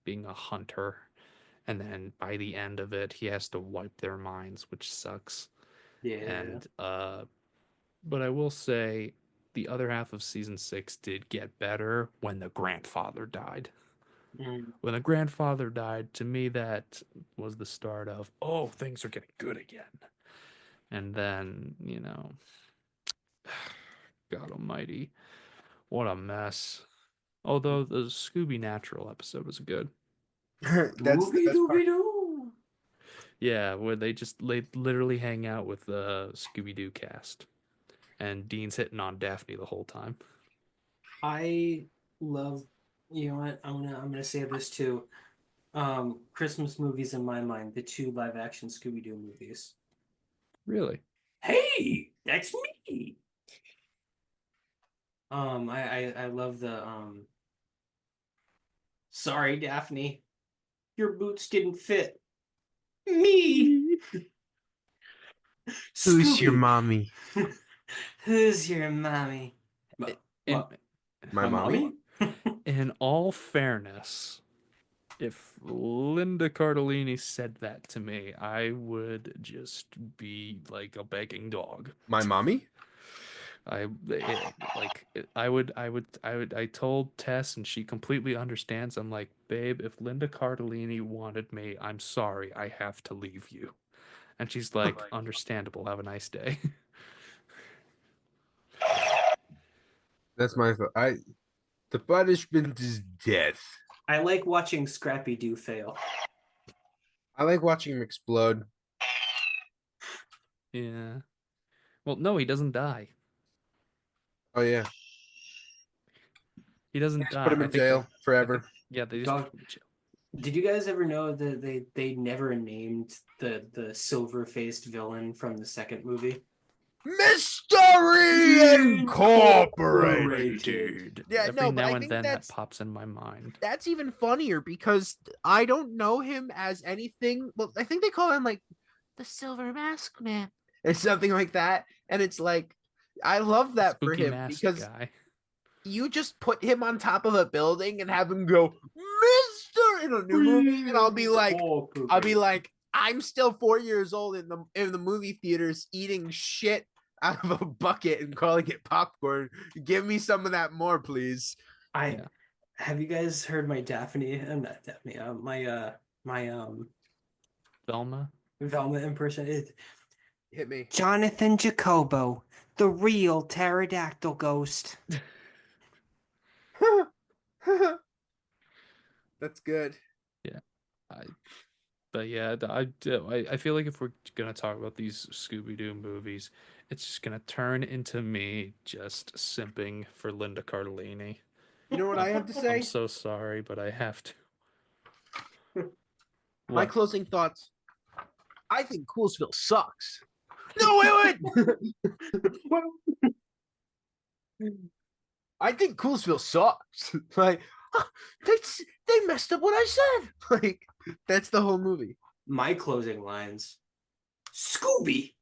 Speaker 1: being a hunter. And then by the end of it, he has to wipe their minds, which sucks.
Speaker 3: Yeah.
Speaker 1: And But I will say the other half of season 6 did get better when the grandfather died.
Speaker 3: Mm.
Speaker 1: When the grandfather died, to me, that was the start of, oh, things are getting good again. And then, God almighty, what a mess. Although the Scooby Natural episode was good.
Speaker 2: That's the
Speaker 3: Scooby
Speaker 2: best part.
Speaker 3: Dooby Doo.
Speaker 1: Yeah, where they literally hang out with the Scooby Doo cast. And Dean's hitting on Daphne the whole time.
Speaker 3: I love. You know what? I'm gonna say this too. Christmas movies in my mind, the two live action Scooby Doo movies.
Speaker 1: Really?
Speaker 3: Hey, that's me. I love the Sorry, Daphne, your boots didn't fit me.
Speaker 2: Who's your
Speaker 3: Scooby,
Speaker 2: mommy?
Speaker 3: who's your mommy?
Speaker 1: In,
Speaker 3: What?
Speaker 2: My
Speaker 3: My
Speaker 2: mommy?
Speaker 3: mommy?
Speaker 1: in all fairness, if Linda Cardellini said that to me, I would just be like a begging dog.
Speaker 2: My mommy?
Speaker 1: I told Tess, and she completely understands. I'm like, babe, if Linda Cardellini wanted me, I'm sorry, I have to leave you. And she's like, understandable. Have a nice day.
Speaker 2: That's my thought. The punishment is death.
Speaker 3: I like watching Scrappy Doo fail.
Speaker 2: I like watching him explode.
Speaker 1: Yeah. Well, no, he doesn't die.
Speaker 2: Oh yeah.
Speaker 1: He doesn't
Speaker 2: Just put him
Speaker 1: die.
Speaker 2: in jail forever.
Speaker 1: Yeah, they just
Speaker 3: Dog.
Speaker 1: put him in jail.
Speaker 3: Did you guys ever know that they never named the silver faced villain from the second movie?
Speaker 2: Mystery Incorporated.
Speaker 1: Dude.
Speaker 2: Yeah,
Speaker 1: Every
Speaker 2: no, but
Speaker 1: now
Speaker 2: I
Speaker 1: and
Speaker 2: think
Speaker 1: then that
Speaker 2: that's
Speaker 1: pops in my mind.
Speaker 2: that's even funnier because I don't know him as anything. Well, I think they call him like the Silver Mask Man or something like that. And it's like, I love that for
Speaker 1: Spooky
Speaker 2: him
Speaker 1: mask
Speaker 2: because
Speaker 1: guy.
Speaker 2: you just put him on top of a building and have him go, Mister, in a new movie, and I'll be like, I'm still 4 years old in the movie theaters eating shit out of a bucket and calling it popcorn. Give me some of that more, please.
Speaker 3: I
Speaker 1: Yeah.
Speaker 3: have you guys heard my Daphne? Not Daphne. My
Speaker 1: Velma.
Speaker 3: Velma impersonation.
Speaker 2: Hit me.
Speaker 3: Jonathan Jacobo, the real pterodactyl ghost.
Speaker 2: That's good.
Speaker 1: Yeah. I But yeah, I feel like if we're gonna talk about these Scooby Doo movies, it's just gonna turn into me just simping for Linda Cardellini.
Speaker 2: You know what I have to say?
Speaker 1: I'm so sorry, but I have to.
Speaker 2: My
Speaker 1: What?
Speaker 2: closing thoughts. I think Coolsville sucks. No, wait. I think Coolsville sucks. Like, they messed up what I said. Like, that's the whole movie.
Speaker 3: My closing lines. Scooby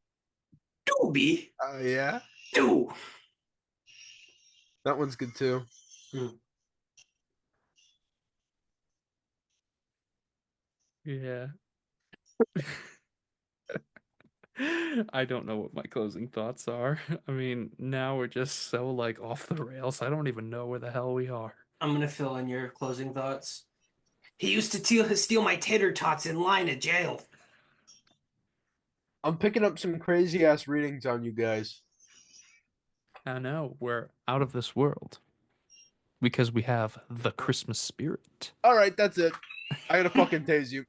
Speaker 3: Dooby
Speaker 2: Yeah,
Speaker 3: Doo.
Speaker 2: that one's good too.
Speaker 1: Yeah. I don't know what my closing thoughts are. I mean, now we're just so like off the rails. I don't even know where the hell we are.
Speaker 3: I'm gonna fill in your closing thoughts. He used to steal my tater tots in line at jail.
Speaker 2: I'm picking up some crazy ass readings on you guys.
Speaker 1: I know we're out of this world because we have the Christmas spirit.
Speaker 2: All right, that's it. I gotta fucking tase you.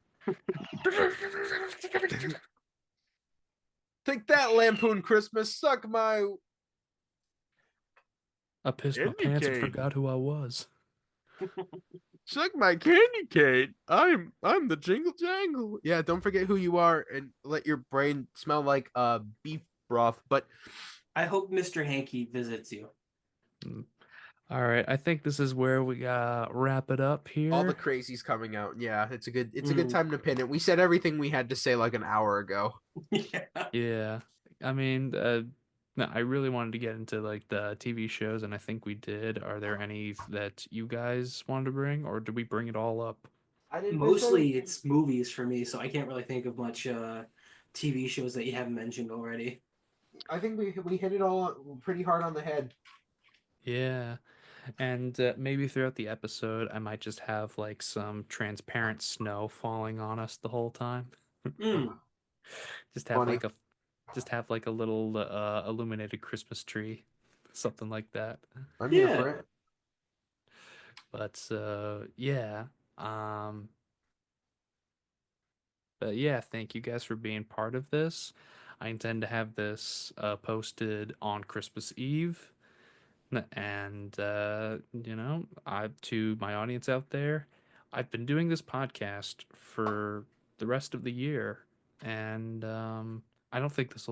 Speaker 2: Take that, Lampoon Christmas. Suck my.
Speaker 1: I pissed my
Speaker 2: Candy
Speaker 1: pants and
Speaker 2: cane.
Speaker 1: forgot who I was.
Speaker 2: Suck my candy cane. I'm the jingle jangle. Yeah, don't forget who you are and let your brain smell like beef broth. But
Speaker 3: I hope Mr. Hanky visits you.
Speaker 1: All right, I think this is where we gotta wrap it up here.
Speaker 2: all the crazies coming out. Yeah, it's a good time to pin it. We said everything we had to say like an hour ago.
Speaker 3: Yeah.
Speaker 1: Yeah, I mean, no, I really wanted to get into like the TV shows, and I think we did. Are there any that you guys wanted to bring, or did we bring it all up?
Speaker 2: I didn't
Speaker 3: Mostly it's movies for me, so I can't really think of much TV shows that you haven't mentioned already.
Speaker 2: I think we hit it all pretty hard on the head.
Speaker 1: Yeah. And maybe throughout the episode, I might just have like some transparent snow falling on us the whole time.
Speaker 3: Mm.
Speaker 1: Just have
Speaker 2: Funny.
Speaker 1: like a just have like a little illuminated Christmas tree, something like that.
Speaker 2: I'm here for
Speaker 3: Yeah.
Speaker 2: it.
Speaker 1: But yeah. Um but yeah, thank you guys for being part of this. I intend to have this posted on Christmas Eve. And I to my audience out there, I've been doing this podcast for the rest of the year, and I don't think this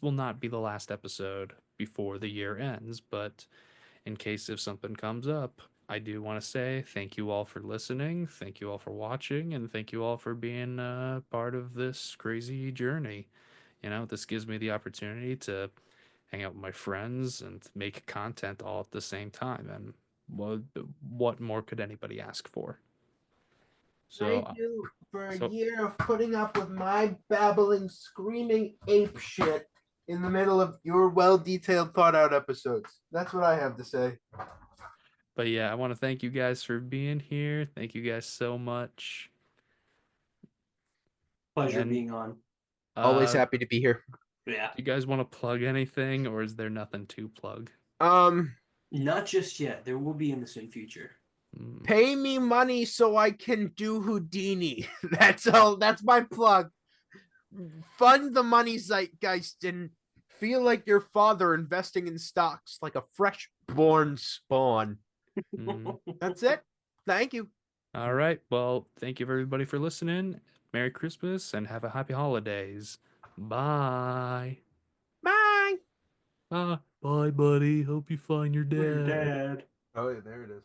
Speaker 1: will not be the last episode before the year ends. But in case if something comes up, I do want to say thank you all for listening, thank you all for watching, and thank you all for being part of this crazy journey. This gives me the opportunity to hang out with my friends and make content all at the same time. And what more could anybody ask for? So,
Speaker 2: Thank you for a
Speaker 1: so,
Speaker 2: year of putting up with my babbling, screaming ape shit in the middle of your well detailed, thought out episodes. That's what I have to say.
Speaker 1: but yeah, I want to thank you guys for being here. Thank you guys so much.
Speaker 3: Pleasure
Speaker 1: And
Speaker 3: being on.
Speaker 2: Always
Speaker 1: uh,
Speaker 2: happy to be here.
Speaker 3: Yeah.
Speaker 1: do you guys want to plug anything, or is there nothing to plug?
Speaker 2: Um,
Speaker 3: Not just yet. There will be in the soon future.
Speaker 2: Pay me money so I can do Houdini. That's all. That's my plug. Fund the money zeitgeist and feel like your father investing in stocks like a fresh born spawn.
Speaker 1: Mm.
Speaker 2: That's it. Thank you.
Speaker 1: All right. Well, thank you everybody for listening. Merry Christmas and have a happy holidays. Bye.
Speaker 2: Bye.
Speaker 1: Bye, buddy. Hope you find your
Speaker 3: We're
Speaker 1: dad.
Speaker 3: dead.
Speaker 2: Oh, yeah, there it is.